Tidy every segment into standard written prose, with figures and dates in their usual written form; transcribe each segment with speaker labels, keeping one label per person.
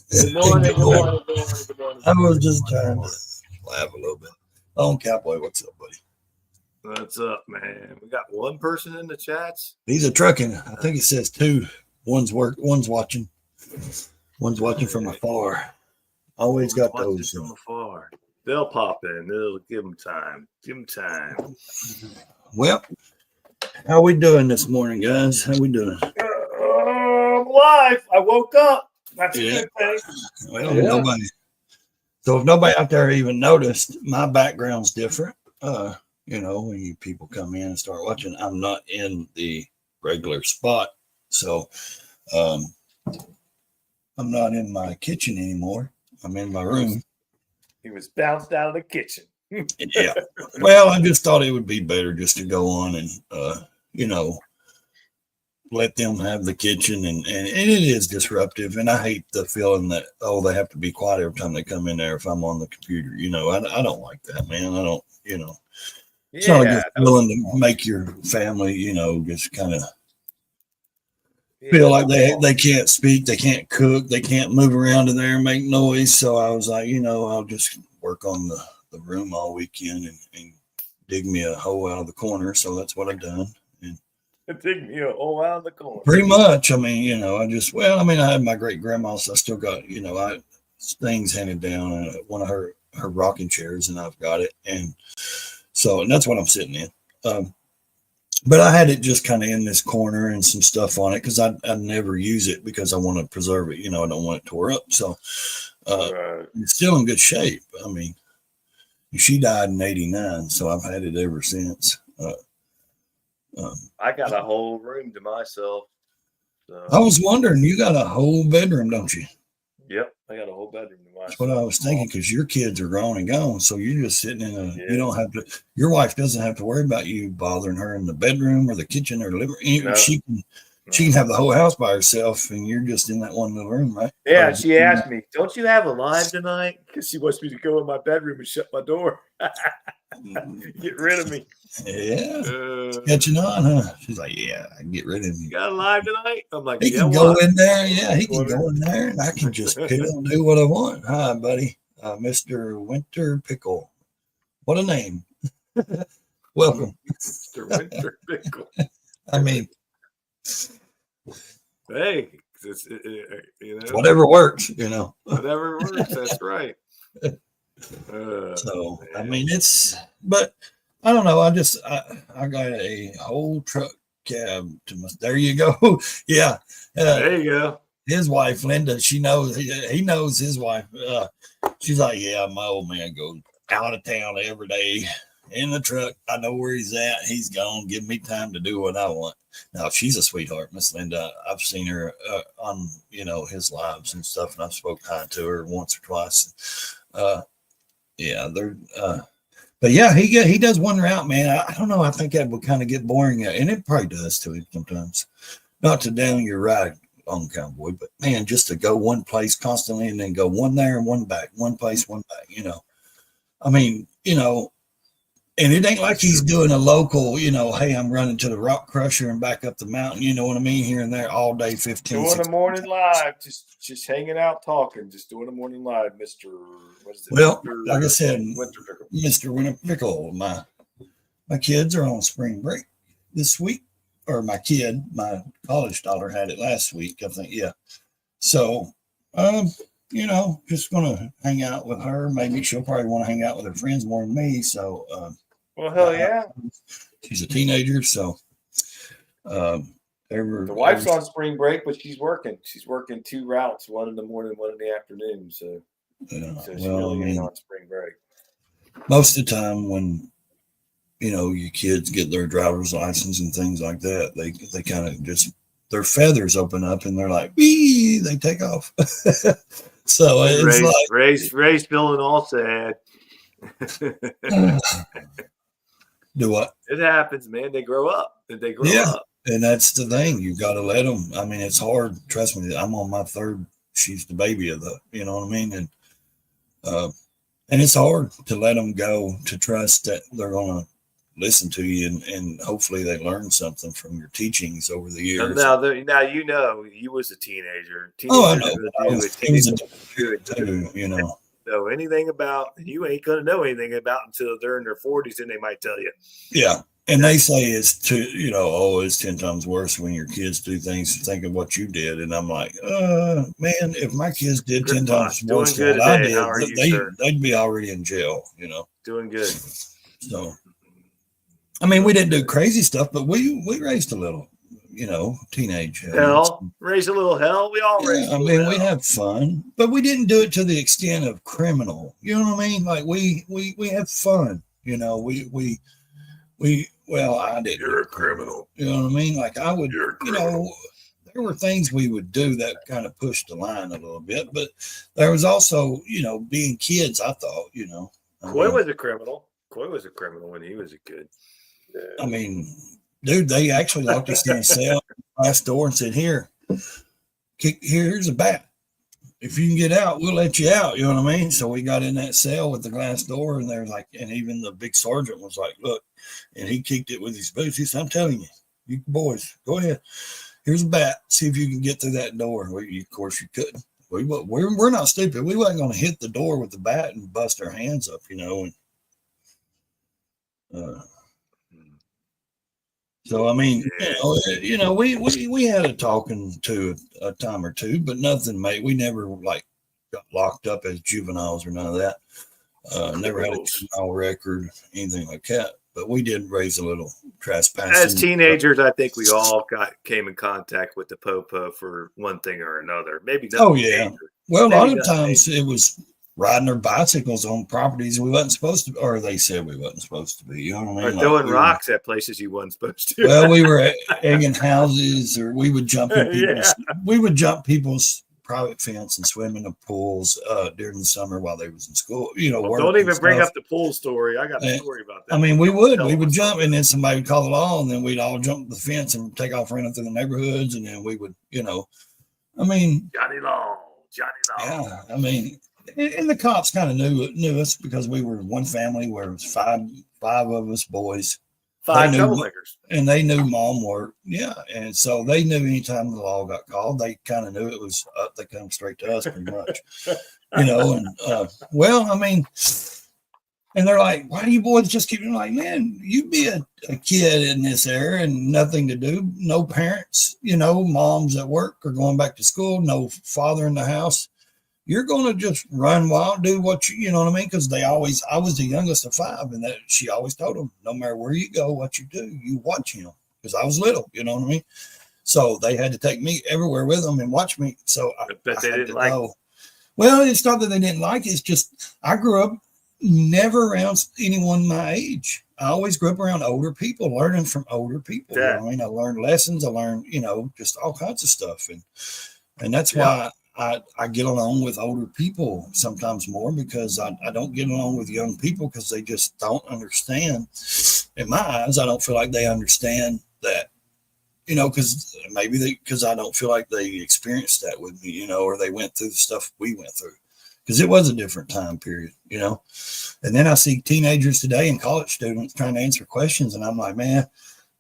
Speaker 1: Good morning,
Speaker 2: Good
Speaker 1: good
Speaker 2: morning.
Speaker 1: morning, good morning, good morning,
Speaker 2: I
Speaker 1: good
Speaker 2: was
Speaker 1: morning,
Speaker 2: just
Speaker 1: good morning.
Speaker 2: trying to laugh a little bit. Oh, Cowboy, what's up, buddy?
Speaker 1: What's up, man? We got one person in the chats.
Speaker 2: He's a trucking. I think it says two. One's watching. One's watching from
Speaker 1: Hey,
Speaker 2: afar. Always
Speaker 1: one's
Speaker 2: got
Speaker 1: watching
Speaker 2: those.
Speaker 1: from afar. They'll pop in. They'll give them time. Give them time.
Speaker 2: Well, how we doing this morning, guys? How we doing?
Speaker 1: I'm alive. I woke up. That's a
Speaker 2: Yeah.
Speaker 1: good thing.
Speaker 2: Well,
Speaker 1: Yeah.
Speaker 2: nobody. So if nobody out there even noticed, my background's different. When you people come in and start watching, I'm not in the regular spot. So um, I'm not in my kitchen anymore. I'm in my room.
Speaker 1: He was bounced out of the kitchen.
Speaker 2: Yeah. Well, I just thought it would be better just to go on and you know, let them have the kitchen and it is disruptive and I hate the feeling that they have to be quiet every time they come in there if I'm on the computer. I don't like that, man. I don't, it's not a good
Speaker 1: Yeah.
Speaker 2: feeling to make your family, just kind of feel
Speaker 1: Yeah.
Speaker 2: like they can't speak, they can't cook, they can't move around in there and make noise. So I was like, I'll just work on the room all weekend and dig me a hole out of the corner. So that's what I've done. And
Speaker 1: Dig me a hole out of the corner.
Speaker 2: pretty much, I mean, I had my great grandma, so I still got, things handed down one of her rocking chairs, and I've got it. And that's what I'm sitting in. But I had it just kind of in this corner and some stuff on it because I never use it because I want to preserve it. I don't want it tore up. So it's still in good shape. I mean, she died in '89, so I've had it ever since.
Speaker 1: I got a whole room to myself. So.
Speaker 2: I was wondering, you got a whole bedroom, don't you?
Speaker 1: Yep, I got a whole bedroom to myself.
Speaker 2: That's what I was thinking because your kids are grown and gone, so you're just sitting in you don't have to. Your wife doesn't have to worry about you bothering her in the bedroom or the kitchen or living room. No. She can have the whole house by herself, and you're just in that one little room, right?
Speaker 1: Yeah, she asked me, "Don't you have a live tonight?" Because she wants me to go in my bedroom and shut my door. Get rid of me.
Speaker 2: Yeah, catching on, huh? She's like, "Yeah, I can get rid of you."
Speaker 1: Got a live tonight? I'm like,
Speaker 2: he can go in there. Yeah, he can go in there, and I can just pick and do what I want. Hi, buddy, Mr. Winter Pickle. What a name! Welcome,
Speaker 1: Mr. Winter Pickle.
Speaker 2: I mean.
Speaker 1: Hey,
Speaker 2: whatever works,
Speaker 1: Whatever works, that's right.
Speaker 2: So, man. I mean, but I don't know. I got a whole truck cab there you go. Yeah.
Speaker 1: There you go.
Speaker 2: His wife, Linda, she knows, he knows his wife. She's like, yeah, my old man goes out of town every day in the truck. I know where he's at. He's gone. Give me time to do what I want. Now, she's a sweetheart, Miss Linda. I've seen her on, his lives and stuff, and I've spoke hi to her once or twice. Yeah, they're, but yeah, he does wander out, man. I don't know. I think that would kind of get boring, and it probably does to him sometimes. Not to down your ride on Cowboy, but man, just to go one place constantly and then go one there and one back, one place, one back. I mean, and it ain't like he's doing a local, hey, I'm running to the rock crusher and back up the mountain. You know what I mean? Here and there all day, 15
Speaker 1: doing the morning live, just hanging out, talking, just doing the morning live, Mr. What is it?
Speaker 2: Well,
Speaker 1: Mr.
Speaker 2: like I said,
Speaker 1: Winter Pickle.
Speaker 2: Mr. Winter Pickle, my kids are on spring break this week. Or my college daughter had it last week, I think. Yeah. So, just gonna hang out with her. Maybe she'll probably want to hang out with her friends more than me. So,
Speaker 1: well, hell yeah.
Speaker 2: She's a teenager, so
Speaker 1: the wife's on spring break, but she's working. She's working 2 routes, one in the morning, one in the afternoon. So, she really ain't on spring break.
Speaker 2: Most of the time, when your kids get their driver's license and things like that, they kind of just their feathers open up and they're like, wee, they take off. So it's
Speaker 1: Ray's feeling all sad.
Speaker 2: Do what?
Speaker 1: It happens, man. They grow up. They grow up.
Speaker 2: And that's the thing. You got to let them. I mean, it's hard. Trust me. I'm on my third. She's the baby of the. You know what I mean? And it's hard to let them go. To trust that they're gonna listen to you, and hopefully they learn something from your teachings over the years.
Speaker 1: Now you was a teenager.
Speaker 2: I know. It was a too,
Speaker 1: know anything about, you ain't gonna know anything about until they're in their 40s, and they might tell you.
Speaker 2: Yeah. And they say it's it's 10 times worse when your kids do things and think of what you did. And I'm like, man, if my kids did 10 times worse than what I did, they'd be already in jail,
Speaker 1: Doing good.
Speaker 2: So, I mean, we didn't do crazy stuff, but we raised a little, teenage
Speaker 1: hell. Raised a little hell. We all raised.
Speaker 2: I mean, we have fun, but we didn't do it to the extent of criminal. You know what I mean? Like we have fun. Well, I did.
Speaker 1: You're a criminal.
Speaker 2: You know what I mean? Like I would, there were things we would do that kind of pushed the line a little bit, but there was also, being kids, I thought,
Speaker 1: Coy was a criminal. Coy was a criminal when he was a kid.
Speaker 2: I mean, dude, they actually locked us in a cell, glass door, and said, here's a bat. If you can get out, we'll let you out. You know what I mean? So we got in that cell with the glass door, and there's and even the big sergeant was like, look, and he kicked it with his boots. He said, I'm telling you, you boys, go ahead. Here's a bat. See if you can get through that door. Of course, you couldn't. We're not stupid. We wasn't going to hit the door with the bat and bust our hands up, So I mean, we had a talking to a time or two, but nothing, mate. We never got locked up as juveniles or none of that. Never had a juvenile record, anything like that. But we did raise a little trespassing.
Speaker 1: As teenagers, I think we all came in contact with the popo for one thing or another. Maybe not.
Speaker 2: Oh yeah. Major. Well, a lot of times it was riding their bicycles on properties we wasn't supposed to, or they said we wasn't supposed to be. You know what I mean?
Speaker 1: Or throwing rocks at places you wasn't supposed to.
Speaker 2: Well, we were egging houses, or we would jump in people's. We would jump people's private fence and swim in the pools during the summer while they was in school.
Speaker 1: Don't even bring up the pool story. I got a story about that.
Speaker 2: I mean, we would jump, and then somebody would call the law, and then we'd all jump the fence and take off running through the neighborhoods, and then we would, I mean,
Speaker 1: Johnny Law.
Speaker 2: Yeah, I mean. And the cops kind of knew us because we were one family where it was five of us boys.
Speaker 1: 5 troublemakers.
Speaker 2: And they knew mom worked. Yeah. And so they knew anytime the law got called, they kind of knew it was up. They come straight to us pretty much, well, I mean, and they're like, why do you boys just keep like, man, you be a kid in this era and nothing to do. No parents, moms at work or going back to school, no father in the house. You're going to just run wild, do what you know what I mean? Because I was the youngest of 5, and that she always told them, no matter where you go, what you do, you watch him. Because I was little, you know what I mean? So they had to take me everywhere with them and watch me. So I
Speaker 1: they didn't like.
Speaker 2: Well, it's not that they didn't like it. It's just I grew up never around anyone my age. I always grew up around older people, learning from older people.
Speaker 1: Yeah.
Speaker 2: You know what I mean? I learned lessons. I learned, just all kinds of stuff, and that's why. I get along with older people sometimes more because I don't get along with young people because they just don't understand. In my eyes, I don't feel like they understand that, because I don't feel like they experienced that with me, or they went through the stuff we went through because it was a different time period, And then I see teenagers today and college students trying to answer questions, and I'm like, man,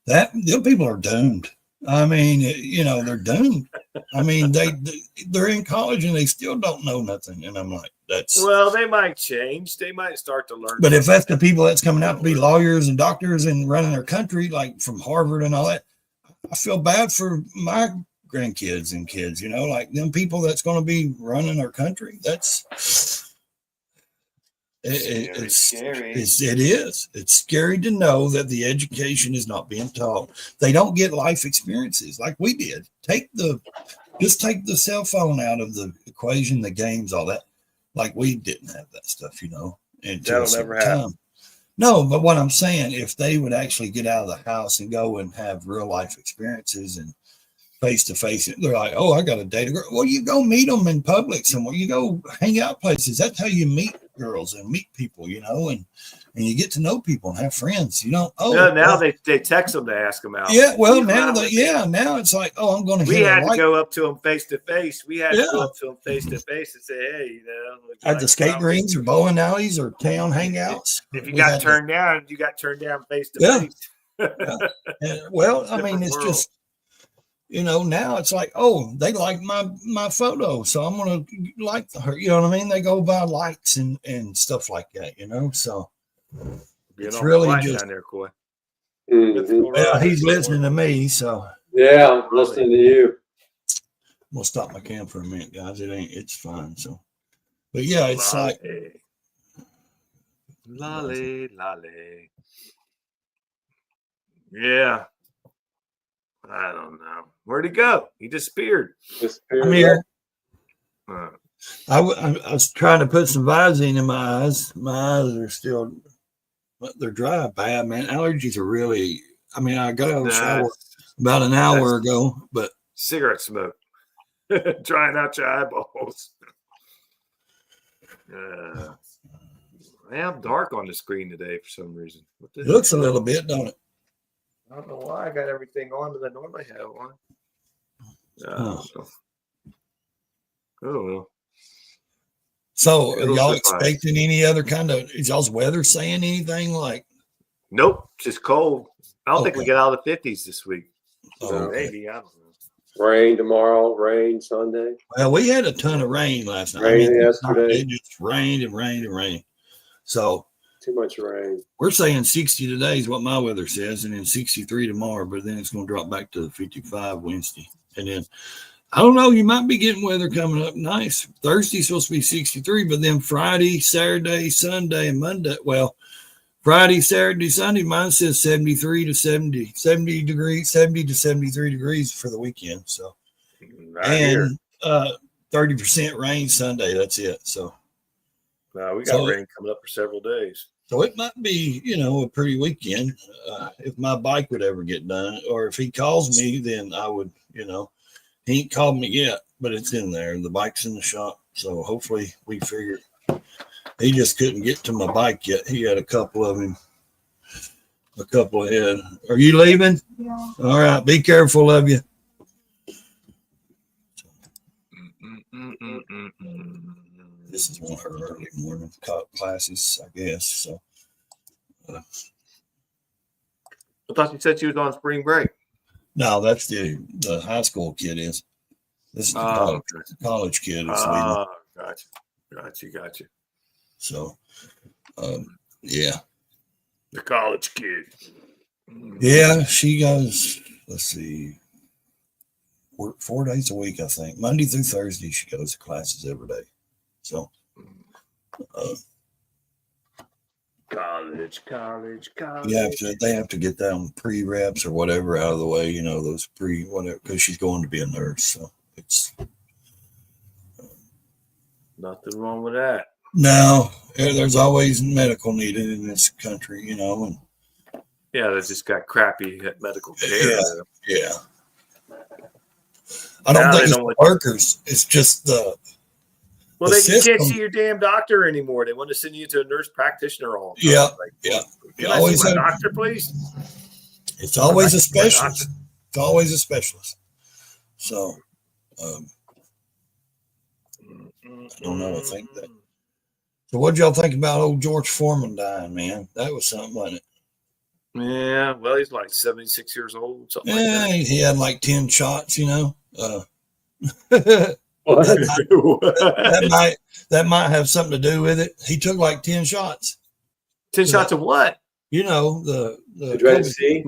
Speaker 2: them people are doomed. I mean, they're doomed. I mean, they're in college and they still don't know nothing. And I'm like,
Speaker 1: well, they might change. They might start to learn.
Speaker 2: But if that's the people that's coming out to be lawyers and doctors and running their country, like from Harvard and all that, I feel bad for my grandkids and kids, like them people that's going to be running our country. It's scary. It is. It's scary to know that the education is not being taught. They don't get life experiences like we did. Just take the cell phone out of the equation, the games, all that. Like we didn't have that stuff, until
Speaker 1: that'll never happen.
Speaker 2: No, but what I'm saying, if they would actually get out of the house and go and have real life experiences and face to face. They're like, oh, I got to date a girl. Well, you go meet them in public somewhere. You go hang out places. That's how you meet girls and meet people, you know, and you get to know people and have friends. You don't. Oh,
Speaker 1: yeah, now they text them to ask them out.
Speaker 2: Yeah, well, now it's like, oh, I'm going to.
Speaker 1: We had to go up to them face to face. We had to go up to them face to face and say, hey, you know,
Speaker 2: at the skate rings or bowling alleys or town hangouts.
Speaker 1: If you got turned down, you got turned down face to face.
Speaker 2: Well, I mean, it's just, you know, now it's like, oh, they like my photo, so I'm gonna like her. You know what I mean? They go by likes and stuff like that, you know. So it's really just
Speaker 1: down there, Coy.
Speaker 2: Mm-hmm. Well, he's listening to me, so
Speaker 3: yeah, I'm listening to you.
Speaker 2: We'll stop my cam for a minute, guys. It's fine. So, but yeah, it's like
Speaker 1: lolly. Yeah. I don't know. Where'd he go? He disappeared.
Speaker 2: I'm here. I was trying to put some Visine in my eyes. My eyes are still, they're dry bad, man. Allergies are really, I mean, I got out of the shower about an hour ago, but
Speaker 1: cigarette smoke. Drying out your eyeballs. I'm dark on the screen today for some reason.
Speaker 2: It looks a little bit, don't it?
Speaker 1: I don't know why I got everything on that I normally have on. Oh.
Speaker 2: So are y'all expecting any other kind of, is y'all's weather saying anything like?
Speaker 1: Nope, just cold. I don't think we get out of the 50s this week.
Speaker 3: So
Speaker 1: maybe, I don't know.
Speaker 3: Rain tomorrow, rain Sunday.
Speaker 2: Well, we had a ton of rain last night.
Speaker 3: Rain yesterday.
Speaker 2: It just rained and rained and rained. So
Speaker 3: too much rain.
Speaker 2: We're saying 60 today is what my weather says, and then 63 tomorrow, but then it's going to drop back to 55 Wednesday. And then, I don't know, you might be getting weather coming up nice. Thursday's supposed to be 63, but then Friday, Saturday, Sunday, and Monday, well, Friday, Saturday, Sunday, mine says 73 to 70 degrees, 70 to 73 degrees for the weekend. So, and 30% rain Sunday. That's it. So,
Speaker 1: we got rain coming up for several days.
Speaker 2: So it might be, you know, a pretty weekend if my bike would ever get done, or if he calls me, then I would, you know, he ain't called me yet, but it's in there. The bike's in the shop. So hopefully we figure he just couldn't get to my bike yet. He had a couple ahead. Are you leaving? Yeah. All right. Be careful of you. This is one of her early morning classes, I guess. So,
Speaker 1: I thought you said she was on spring break.
Speaker 2: No, that's the high school kid is. This is the college kid.
Speaker 1: Gotcha.
Speaker 2: So, yeah.
Speaker 1: The college kid.
Speaker 2: Yeah, she goes, let's see, 4 days a week, I think. Monday through Thursday, she goes to classes every day. So,
Speaker 1: college.
Speaker 2: They have to get them pre-reps or whatever out of the way, you know, those whatever, because she's going to be a nurse. So it's
Speaker 1: nothing wrong with that.
Speaker 2: No, there's always medical needed in this country, you know. And
Speaker 1: they just got crappy medical care.
Speaker 2: Yeah. I don't think it's the workers. It's just the.
Speaker 1: Well, you can't see your damn doctor anymore. They want to send you to a nurse practitioner all the time.
Speaker 2: Yeah.
Speaker 1: Can I see my doctor, please?
Speaker 2: It's always a specialist. It's always a specialist. So, I don't know. I think that. So, what y'all think about old George Foreman dying, man? That was something, wasn't it?
Speaker 1: Yeah. Well, he's like 76 years old. Something like that.
Speaker 2: He had like 10 shots, you know. That might have something to do with it. He took like 10 shots.
Speaker 1: 10 shots of what?
Speaker 2: You know, the
Speaker 3: C?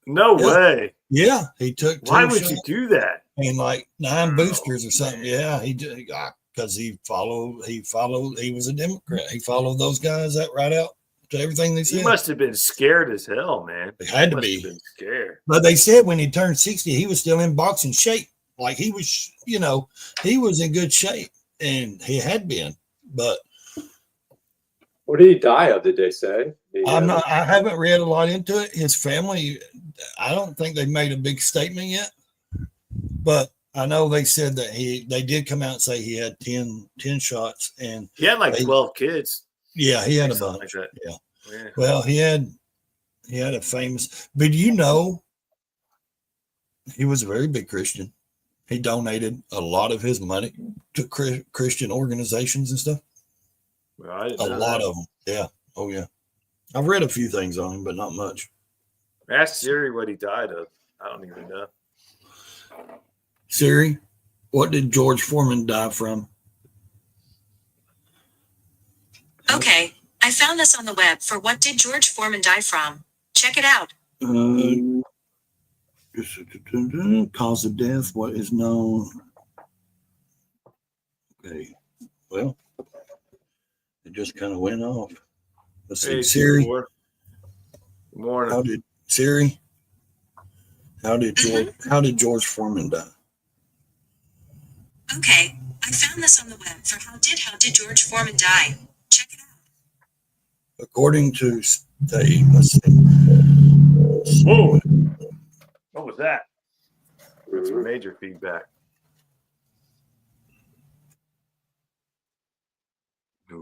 Speaker 1: No way.
Speaker 2: Yeah, he took.
Speaker 1: Why would you do that?
Speaker 2: And like 9 boosters or something. Yeah, he did because he was a Democrat. He followed those guys that right out to everything they said.
Speaker 1: He must have been scared as hell, man.
Speaker 2: He had to be
Speaker 1: scared.
Speaker 2: But they said when he turned 60, he was still in boxing shape. Like he was, you know, he was in good shape, and he had been. But
Speaker 3: what did he die of? Did they say?
Speaker 2: I haven't read a lot into it. His family, I don't think they made a big statement yet. But I know they said that they did come out and say he had 10 shots, and
Speaker 1: he had like 12 kids.
Speaker 2: Yeah, he had a bunch. Like yeah. Well, he had a famous, but he was a very big Christian. He donated a lot of his money to Christian organizations and stuff.
Speaker 1: Well,
Speaker 2: a lot of them. Yeah. Oh yeah. I've read a few things on him, but not much.
Speaker 1: Ask Siri what he died of. I don't even know.
Speaker 2: Siri, what did George Foreman die from?
Speaker 4: Okay, I found this on the web for what did George Foreman die from. Check it out.
Speaker 2: Cause of death, what is known? Okay, well, it just kind of went off. Let's see, Siri.
Speaker 1: Good morning.
Speaker 2: How did George Foreman die?
Speaker 4: Okay, I found this on the web for how did George Foreman die? Check it out.
Speaker 2: According to let's see.
Speaker 1: Whoa. What was that? That's some major feedback.
Speaker 3: I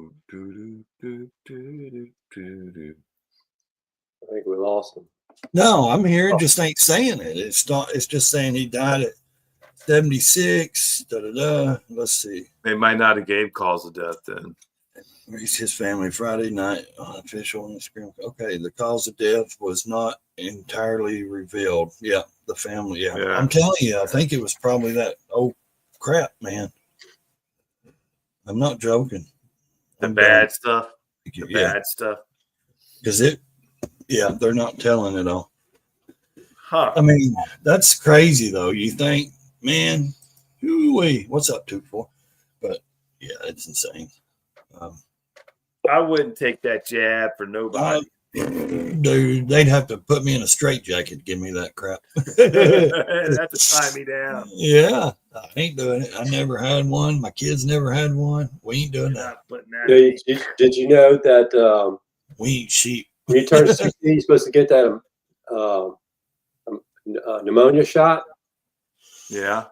Speaker 3: think we lost him.
Speaker 2: No, I'm here. Just ain't saying it. It's just saying he died at 76. Let's see.
Speaker 1: They might not have gave cause of death then.
Speaker 2: Reached his family Friday night. Unofficial Instagram. Okay, the cause of death was not entirely revealed. Yeah, the family. Yeah. I'm telling you, I think it was probably that. Oh crap, man! I'm not joking.
Speaker 1: The bad stuff. Bad stuff.
Speaker 2: Because they're not telling it all.
Speaker 1: Huh.
Speaker 2: I mean, that's crazy though. You think, man, what's up 2-4? But yeah, it's insane.
Speaker 1: I wouldn't take that jab for nobody.
Speaker 2: Dude, they'd have to put me in a straitjacket to give me that crap.
Speaker 1: They'd have to tie me down.
Speaker 2: Yeah, I ain't doing it. I never had one. My kids never had one. We ain't doing that.
Speaker 3: Did you know that
Speaker 2: we eat sheep?
Speaker 3: When you turn 60, you're supposed to get that pneumonia shot.
Speaker 1: Yeah.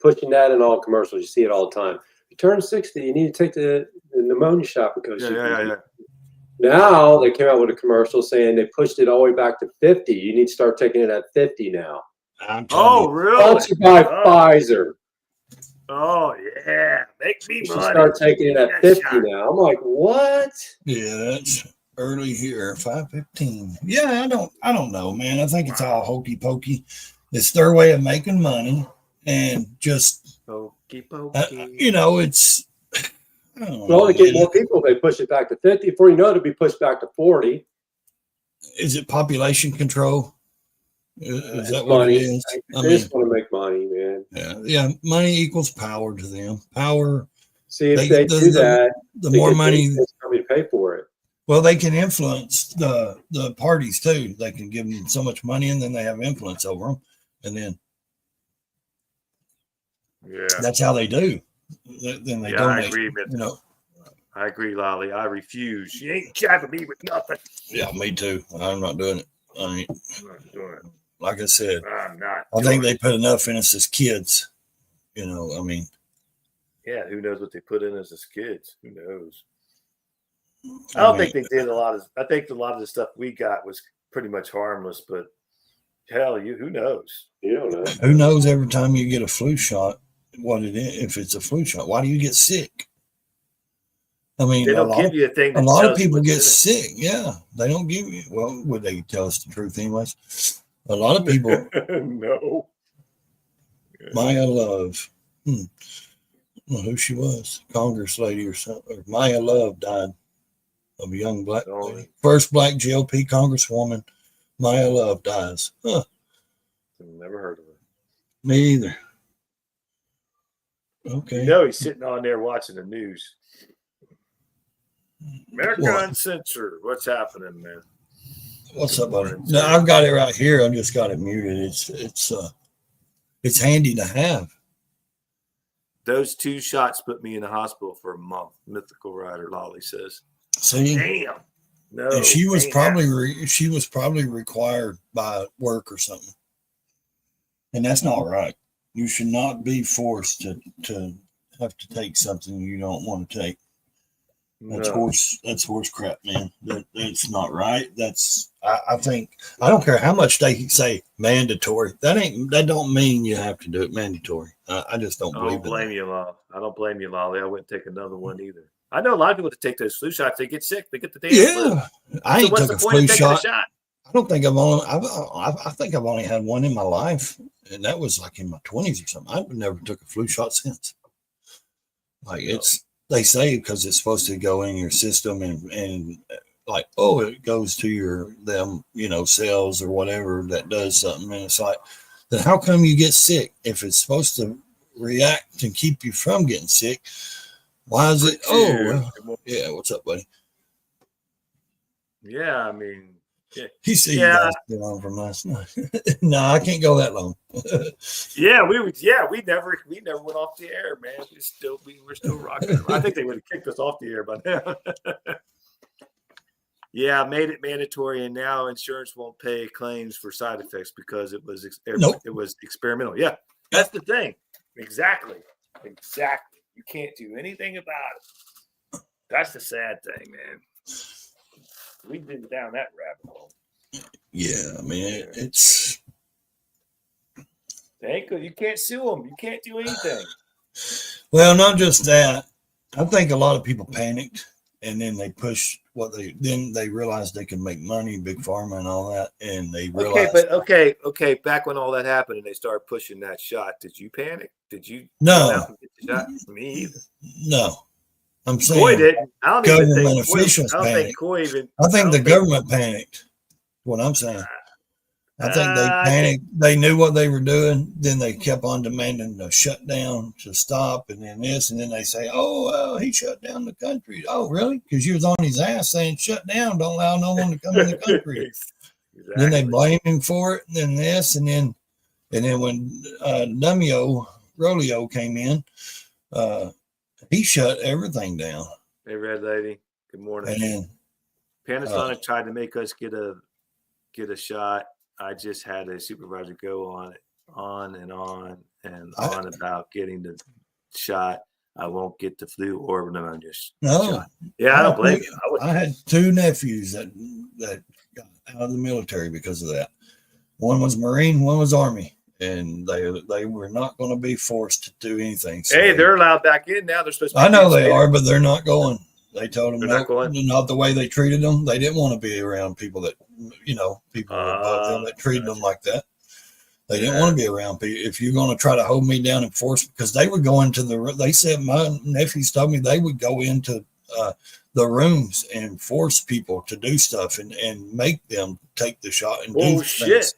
Speaker 3: Pushing that in all commercials. You see it all the time. You turn 60, you need to take the pneumonia shot because now they came out with a commercial saying they pushed it all the way back to 50. You need to start taking it at 50 now.
Speaker 1: Really?
Speaker 3: Sponsored by Pfizer.
Speaker 1: Oh yeah, make me money.
Speaker 3: Start taking it at 50 now. I'm like, what?
Speaker 2: Yeah, that's early here, 5:15. Yeah, I don't know, man. I think it's all hokey pokey. It's their way of making money, and just
Speaker 1: hokey pokey.
Speaker 2: It's.
Speaker 3: Well, to get more people, they push it back to 50. Before you know it, it'll be pushed back to 40.
Speaker 2: Is it population control? Is that what it is?
Speaker 3: They just want to make money, man.
Speaker 2: Yeah. Money equals power to them. Power.
Speaker 3: See, if they do that,
Speaker 2: the more money
Speaker 3: coming to pay for it.
Speaker 2: Well, they can influence the parties too. They can give them so much money, and then they have influence over them, and then that's how they do. Then they donate.
Speaker 1: I agree, I agree, Lolly. I refuse. You ain't jabbing me with nothing.
Speaker 2: Yeah, me too. I'm not doing it.
Speaker 1: I'm not doing it.
Speaker 2: Like I said,
Speaker 1: I'm not.
Speaker 2: I think they put enough in us as kids. I mean.
Speaker 1: Yeah, who knows what they put in us as kids? Who knows? I don't think they did a lot of. I think a lot of the stuff we got was pretty much harmless, but hell, who knows?
Speaker 3: You don't know.
Speaker 2: Who knows? Every time you get a flu shot, what it is? If it's a flu shot, why do you get sick? I mean,
Speaker 1: they don't give you a thing.
Speaker 2: A lot of people get sick. Yeah, they don't give you. Well, would they tell us the truth anyways? A lot of people.
Speaker 1: No.
Speaker 2: Maya Love. I don't know who she was. Congress lady or something. Or Maya Love died of a young black lady. First black GOP congresswoman. Maya Love dies. Huh.
Speaker 1: Never heard of her.
Speaker 2: Me either. Okay.
Speaker 1: He's sitting on there watching the news. America Uncensored. What's happening, man?
Speaker 2: What's up, buddy? No, I've got it right here. I've just got it muted. It's handy to have.
Speaker 1: Those 2 shots put me in the hospital for a month. Mythical Rider Lolly says.
Speaker 2: See,
Speaker 1: damn. No,
Speaker 2: and she was probably required by work or something. And that's not right. You should not be forced to have to take something you don't want to take. That's
Speaker 1: No.
Speaker 2: That's horse crap, man. That's not right. I think I don't care how much they say mandatory. That don't mean you have to do it mandatory. I just don't
Speaker 1: I
Speaker 2: believe
Speaker 1: don't blame you, Lolly. I don't blame you, Lolly. I wouldn't take another one either. I know a lot of people that take those flu shots. They get sick. They get the damn flu.
Speaker 2: Yeah, I
Speaker 1: So
Speaker 2: ain't
Speaker 1: what's
Speaker 2: took
Speaker 1: the
Speaker 2: a
Speaker 1: point
Speaker 2: flu
Speaker 1: of taking
Speaker 2: shot.
Speaker 1: a shot?
Speaker 2: I don't think I think I've only had one in my life, and that was like in my 20s or something. I've never took a flu shot since. Like they say because it's supposed to go in your system and like, oh, it goes to your cells or whatever that does something, and it's like, then how come you get sick if it's supposed to react and keep you from getting sick? Why is it? Oh, well, yeah. What's up, buddy?
Speaker 1: Yeah, I mean,
Speaker 2: He see you guys get on from last night. No, I can't go that long.
Speaker 1: we never went off the air, man. We're still rocking. I think they would have kicked us off the air by now. Yeah, made it mandatory, and now insurance won't pay claims for side effects because it was experimental. Yeah, that's the thing. Exactly. You can't do anything about it. That's the sad thing, man. We've been down that rabbit hole.
Speaker 2: Yeah, I mean, it's
Speaker 1: they ain't good. You can't sue them. You can't do anything.
Speaker 2: Well, not just that. I think a lot of people panicked, and then they pushed then they realized they can make money, big pharma and all that, and they realized.
Speaker 1: Okay. Back when all that happened and they started pushing that shot, did you panic? Did you
Speaker 2: no
Speaker 1: come out and get the shot? Me either.
Speaker 2: No, I'm saying
Speaker 1: Coy didn't. I don't
Speaker 2: government
Speaker 1: even think
Speaker 2: officials
Speaker 1: I don't
Speaker 2: panicked.
Speaker 1: think Coy even.
Speaker 2: I think the government panicked. What I'm saying. I think they panicked. They knew what they were doing. Then they kept on demanding the shutdown to stop, and then this, and then they say, "Oh, well, he shut down the country." Oh, really? Because you was on his ass saying, "Shut down! Don't allow no one to come in the country." Exactly. Then they blame him for it, and then this, and then when Rolio came in, he shut everything down.
Speaker 1: Hey, Red Lady. Good morning.
Speaker 2: And then
Speaker 1: Panasonic tried to make us get a shot. I just had a supervisor go on and on about getting the shot. I won't get the flu or pneumonia shot. Yeah, I don't blame you.
Speaker 2: I had two nephews that got out of the military because of that. One was Marine, one was Army, and they were not going to be forced to do anything. So
Speaker 1: hey, they're allowed back in now. They're supposed to.
Speaker 2: I know they are, but they're not going. They told them
Speaker 1: not
Speaker 2: the way they treated them. They didn't want to be around people that, people above them that treated them like that. They didn't want to be around people. If you're going to try to hold me down and force, because they would go into they said, my nephews told me they would go into the rooms and force people to do stuff and make them take the shot and do things.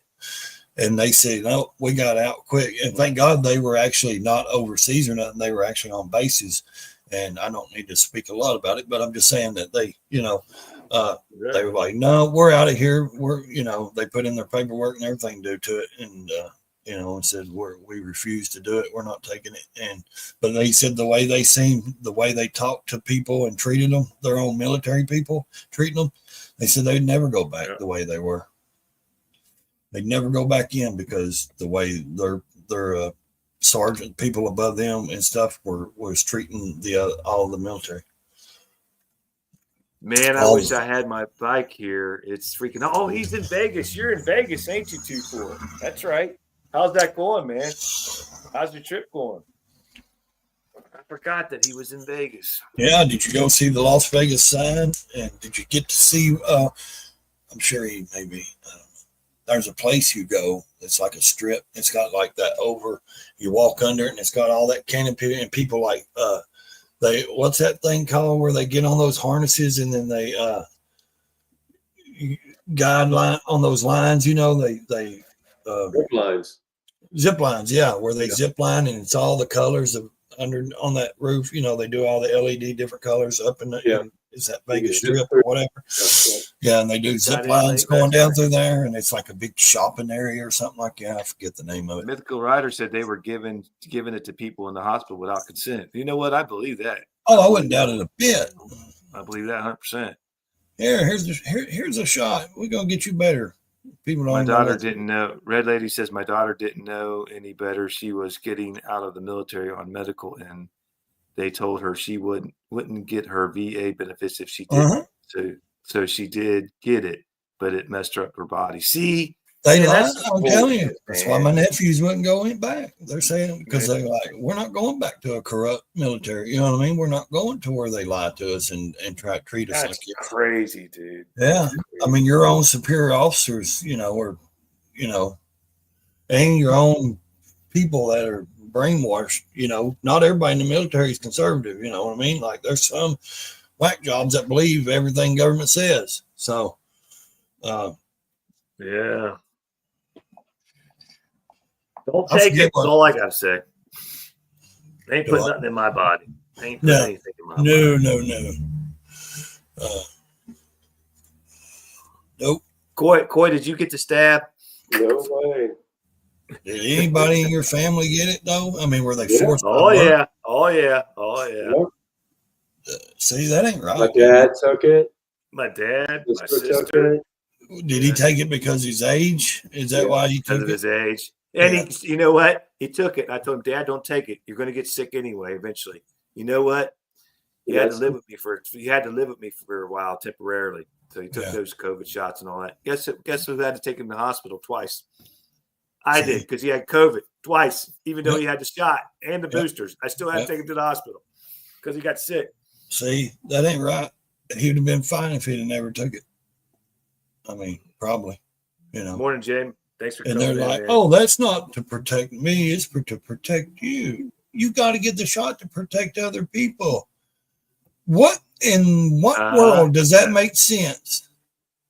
Speaker 2: And they said, no, we got out quick. And thank God they were actually not overseas or nothing. They were actually on bases. And I don't need to speak a lot about it, but I'm just saying that they, they were like, no, we're out of here. We're, they put in their paperwork and everything due to it. And, and said, we refuse to do it. We're not taking it. But they said the way they talked to people and treated them, their own military people, treating them, they said they'd never go back the way they were. They'd never go back in because the way their sergeant people above them and stuff was treating all the military.
Speaker 1: Man, I wish I had my bike here. It's freaking. Oh, he's in Vegas. You're in Vegas, ain't you, 2-4? That's right. How's that going, man? How's your trip going? I forgot that he was in Vegas.
Speaker 2: Yeah, did you go see the Las Vegas sign? And did you get to see? I'm sure he maybe. There's a place you go. It's like a strip. It's got like that over. You walk under it, and it's got all that canopy and people like what's that thing called where they get on those harnesses and then they guide line on those lines. They zip lines. Yeah, where they zip line and it's all the colors of under on that roof. They do all the LED different colors up in the. Is that Vegas Strip or whatever? Yeah, and they do zip lines going down through there, and it's like a big shopping area or something like that. I forget the name of it.
Speaker 1: Mythical Rider said they were giving it to people in the hospital without consent. You know what? I believe that.
Speaker 2: Oh, I wouldn't doubt it a bit.
Speaker 1: I believe that 100%.
Speaker 2: Here's a shot. We're gonna get you better. People don't
Speaker 1: My
Speaker 2: even
Speaker 1: daughter
Speaker 2: know.
Speaker 1: didn't know. Red Lady says my daughter didn't know any better. She was getting out of the military on medical, and they told her she wouldn't get her VA benefits if she didn't. So she did get it, but it messed up her body. See,
Speaker 2: They
Speaker 1: man,
Speaker 2: lie.
Speaker 1: that's
Speaker 2: I'm telling you.
Speaker 1: bullshit,
Speaker 2: That's
Speaker 1: man.
Speaker 2: why my nephews wouldn't go back. They're saying because they're like, we're not going back to a corrupt military. You know what I mean? We're not going to where they lie to us and try to treat us
Speaker 1: That's
Speaker 2: like it's
Speaker 1: crazy, dude.
Speaker 2: yeah. I mean, your own superior officers, or and your own people that are brainwashed. Not everybody in the military is conservative. You know what I mean? Like there's some whack jobs that believe everything government says. So,
Speaker 1: yeah. Don't take it. That's all I gotta say. They ain't putting nothing in my body. They ain't putting anything in my body.
Speaker 2: No. Nope.
Speaker 1: Coy, did you get the stab?
Speaker 3: No way.
Speaker 2: Did anybody in your family get it though? I mean, were they forced?
Speaker 1: Oh yeah.
Speaker 2: See, that ain't right.
Speaker 3: My dad took it.
Speaker 1: My dad, my
Speaker 3: Took
Speaker 1: sister.
Speaker 3: it.
Speaker 2: Did he take it because of his age? Is that why he took it?
Speaker 1: His age. And you know what? He took it. I told him, Dad, don't take it. You're going to get sick anyway. Eventually, you know what? He had to live with me for a while temporarily. So he took those COVID shots and all that. Guess who had to take him to the hospital twice? I did, because he had COVID twice, even though he had the shot and the boosters. I still had to take him to the hospital because he got sick.
Speaker 2: See, that ain't right. He would have been fine if he'd have never took it. I mean, probably.
Speaker 1: Morning, Jim. Thanks for
Speaker 2: coming.
Speaker 1: And
Speaker 2: they're like, oh, that's not to protect me. It's to protect you. You got to get the shot to protect other people. What in what world does that make sense?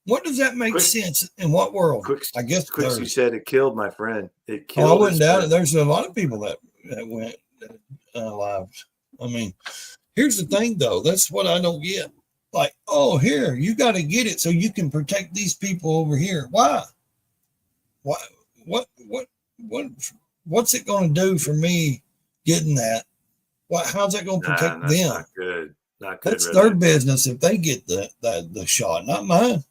Speaker 2: What does that make sense? In what world? I guess
Speaker 1: you said it killed my friend. It killed.
Speaker 2: I wouldn't doubt it. There's a lot of people that went lives. I mean, here's the thing, though. That's what I don't get. Like, oh, here, you got to get it so you can protect these people over here. Why? What's it going to do for me getting that? How's that going to protect them?
Speaker 1: Not good. Not good.
Speaker 2: That's their business if they get the shot, not mine.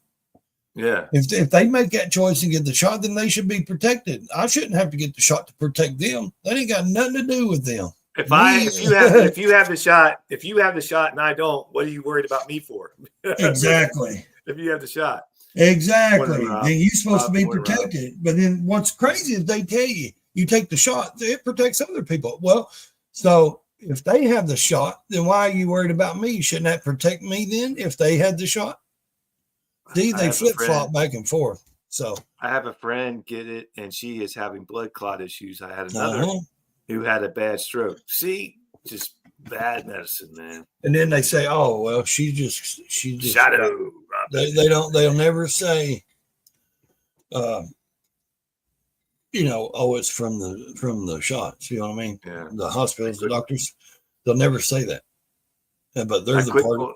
Speaker 1: Yeah.
Speaker 2: If they make that choice and get the shot, then they should be protected. I shouldn't have to get the shot to protect them. That ain't got nothing to do with them.
Speaker 1: If you have the shot and I don't, what are you worried about me for?
Speaker 2: Exactly.
Speaker 1: If you have the shot.
Speaker 2: Exactly. Then you're supposed to be protected. But then what's crazy is they tell you take the shot, it protects other people. Well, so if they have the shot, then why are you worried about me? Shouldn't that protect me then if they had the shot? See, they flip-flop back and forth. So
Speaker 1: I have a friend get it, and she is having blood clot issues. I had another who had a bad stroke. See, just bad medicine, man.
Speaker 2: And then they say, "Oh, well, she just
Speaker 1: shadow."
Speaker 2: They'll never say, oh, it's from the shots. You know what I mean?
Speaker 1: Yeah.
Speaker 2: The hospitals, the doctors, they'll never say that. But there's the part.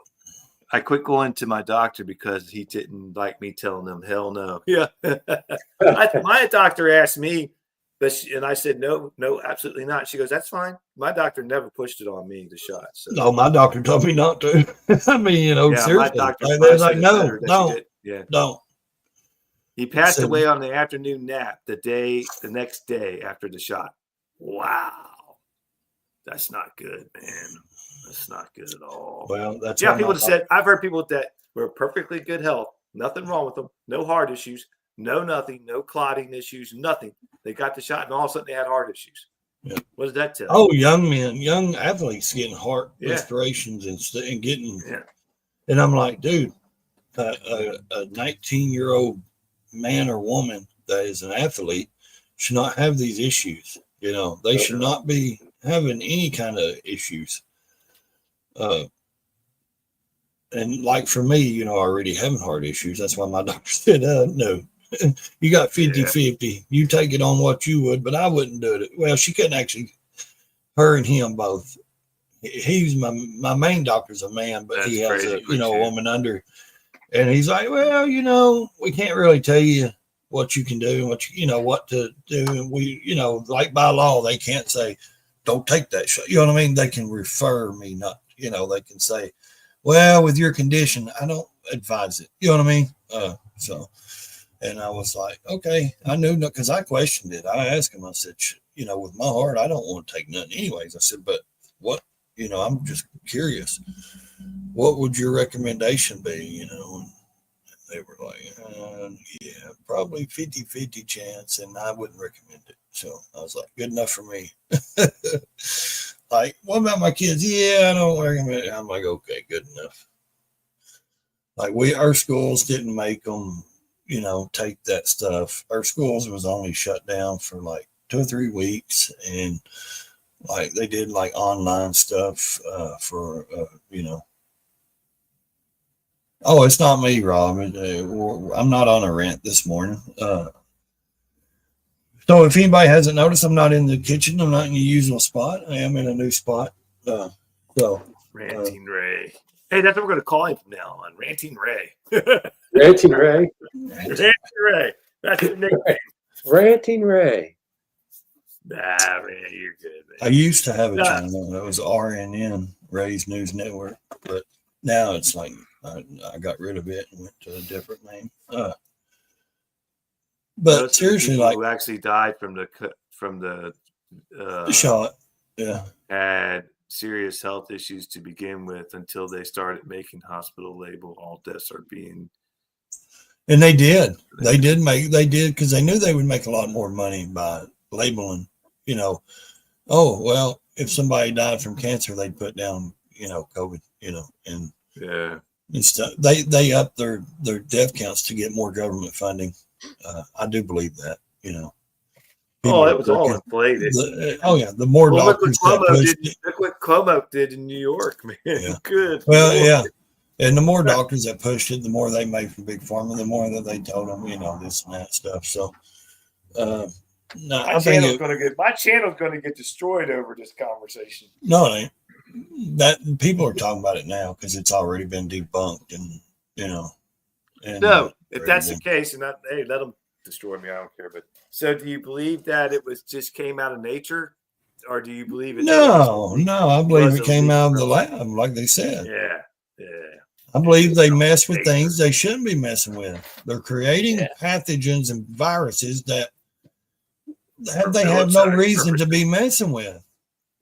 Speaker 1: I quit going to my doctor because he didn't like me telling them, hell no. Yeah. My doctor asked me, and I said, no, absolutely not. She goes, that's fine. My doctor never pushed it on me, the shot. So.
Speaker 2: No, my doctor told me not to. I mean, seriously.
Speaker 1: My doctor
Speaker 2: was like, no, don't.
Speaker 1: He passed away on the afternoon nap the next day after the shot. Wow. That's not good, man. That's not good at all.
Speaker 2: Well, that's
Speaker 1: people have said. I've heard people that were perfectly good health, nothing wrong with them, no heart issues, nothing, no clotting issues, nothing. They got the shot, and all of a sudden they had heart issues. Yeah. What does that tell?
Speaker 2: Oh, young athletes getting heart restorations and getting. Yeah. And I'm like, dude, a 19-year-old man or woman that is an athlete should not have these issues. They should not be having any kind of issues. And like for me, already having heart issues. That's why my doctor said, no, you got 50-50. You take it on what you would, but I wouldn't do it. Well, she couldn't actually, her and him both. He's my main doctor's a man, but he has a woman under. And he's like, well, we can't really tell you what you can do and what to do. And we, like by law, they can't say, don't take that shot. You know what I mean? They can refer me, not, they can say, well, with your condition, I don't advise it. You know what I mean? And I was like, okay, I knew, because I questioned it. I asked him, I said, with my heart, I don't want to take nothing anyways. I said, but what, I'm just curious. What would your recommendation be, And they were like, yeah, probably 50-50 chance, and I wouldn't recommend it. So I was like, good enough for me. Like, what about my kids? Yeah, I don't recommend it. I'm like, okay, good enough. Like, our schools didn't make them, take that stuff. Our schools was only shut down for like 2 or 3 weeks, and like they did like online stuff for Oh, it's not me, Rob. I'm not on a rant this morning. So if anybody hasn't noticed, I'm not in the kitchen. I'm not in the usual spot. I am in a new spot.
Speaker 1: Ranting Ray. Hey, that's what we're going to call him from now on. Ranting Ray.
Speaker 3: Ranting Ray.
Speaker 1: Ranting Ray. That's the nickname.
Speaker 3: Ranting Ray.
Speaker 1: Nah, man, you're good, man.
Speaker 2: I used to have a channel that was RNN, Ray's News Network, but now it's like I got rid of it and went to a different name. But seriously, like,
Speaker 1: who actually died from the
Speaker 2: shot, yeah,
Speaker 1: had serious health issues to begin with until they started making hospital label all deaths are being.
Speaker 2: And they did because they knew they would make a lot more money by labeling. Oh well, if somebody died from cancer, they'd put down COVID, and
Speaker 1: yeah.
Speaker 2: And stuff. They up their death counts to get more government funding. I do believe that,
Speaker 1: Oh, it was all inflated.
Speaker 2: The more doctors
Speaker 1: look what Cuomo did in New York, man.
Speaker 2: Yeah.
Speaker 1: Good.
Speaker 2: Well, yeah. And the more doctors that pushed it, the more they made from Big Pharma, the more that they told them, this and that stuff. So, no,
Speaker 1: my channel's going to get destroyed over this conversation.
Speaker 2: No, it ain't. That people are talking about it now because it's already been debunked, and
Speaker 1: no, if that's the case, and hey, let them destroy me, I don't care. But so, do you believe that it was just came out of nature, or do you believe it?
Speaker 2: No, I believe it came out of the lab, like they said.
Speaker 1: Yeah.
Speaker 2: I believe they mess with things they shouldn't be messing with. They're creating pathogens and viruses that they have no reason to be messing with.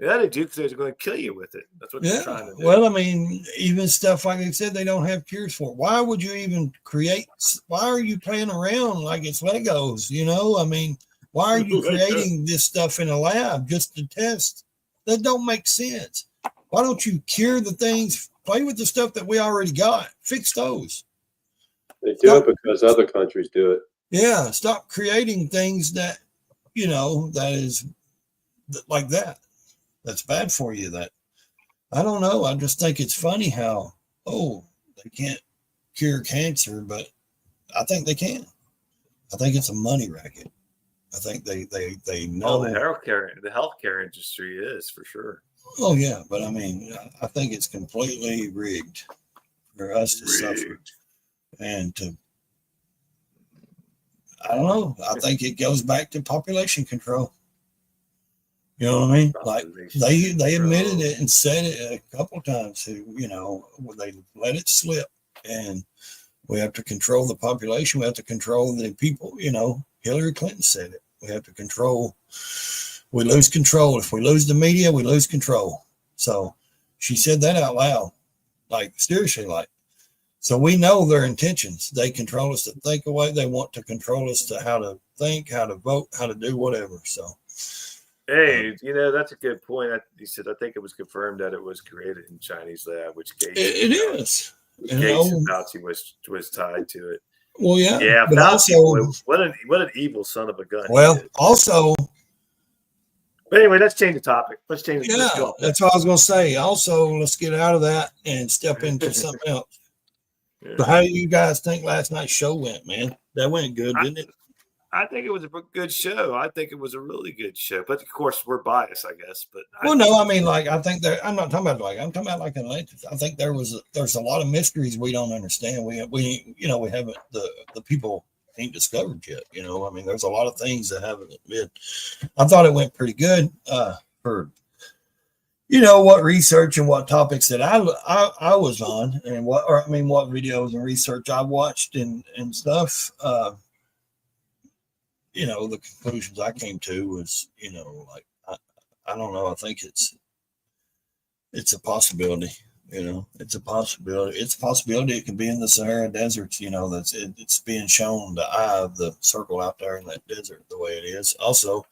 Speaker 1: Yeah, they do because they're going to kill you with it. That's what they're trying to do.
Speaker 2: Well, I mean, even stuff like they said they don't have cures for. Why would you even create? Why are you playing around like it's Legos? I mean, why are you creating this stuff in a lab just to test? That don't make sense. Why don't you cure the things? Play with the stuff that we already got. Fix those.
Speaker 3: They do it because other countries do it.
Speaker 2: Yeah, stop creating things that that is like that. That's bad for you. That I don't know. I just think it's funny how they can't cure cancer, but I think they can. I think it's a money racket. I think they know.
Speaker 1: The healthcare industry is for sure.
Speaker 2: Oh yeah, but I mean, I think it's completely rigged for us to suffer and to. I don't know. I think it goes back to population control. You know what I mean? Like they admitted it and said it a couple of times. They let it slip, and we have to control the population. We have to control the people. Hillary Clinton said it. We have to control. We lose control if we lose the media. We lose control. So she said that out loud, like seriously, like. So we know their intentions. They control us to think away. They want to control us to how to think, how to vote, how to do whatever. So.
Speaker 1: Hey, that's a good point. You said I think it was confirmed that it was created in Chinese lab, which Gates
Speaker 2: it is.
Speaker 1: Gates and Fauci was tied to it.
Speaker 2: Well, yeah.
Speaker 1: Yeah,
Speaker 2: but
Speaker 1: Fauci,
Speaker 2: also,
Speaker 1: what an evil son of a gun.
Speaker 2: Well, also.
Speaker 1: But anyway, let's change the topic. Let's change.
Speaker 2: Yeah, that's what I was going to say. Also, let's get out of that and step into something else. Yeah. So, how do you guys think last night's show went, man? That went good, didn't it?
Speaker 1: I think it was a good show. I think it was a really good show. But of course, we're biased, I guess. But
Speaker 2: I mean, like I think I'm not talking about I'm talking about like Atlantis. I think there's a lot of mysteries we don't understand. We haven't the people ain't discovered yet. I mean, there's a lot of things that haven't been. I thought it went pretty good for what research and what topics that I was on and what videos and research I watched and stuff. the conclusions I came to was, like, I don't know. I think it's a possibility. It's a possibility. It's a possibility it could be in the Sahara deserts. It's being shown the eye of the circle out there in that desert the way it is. Also,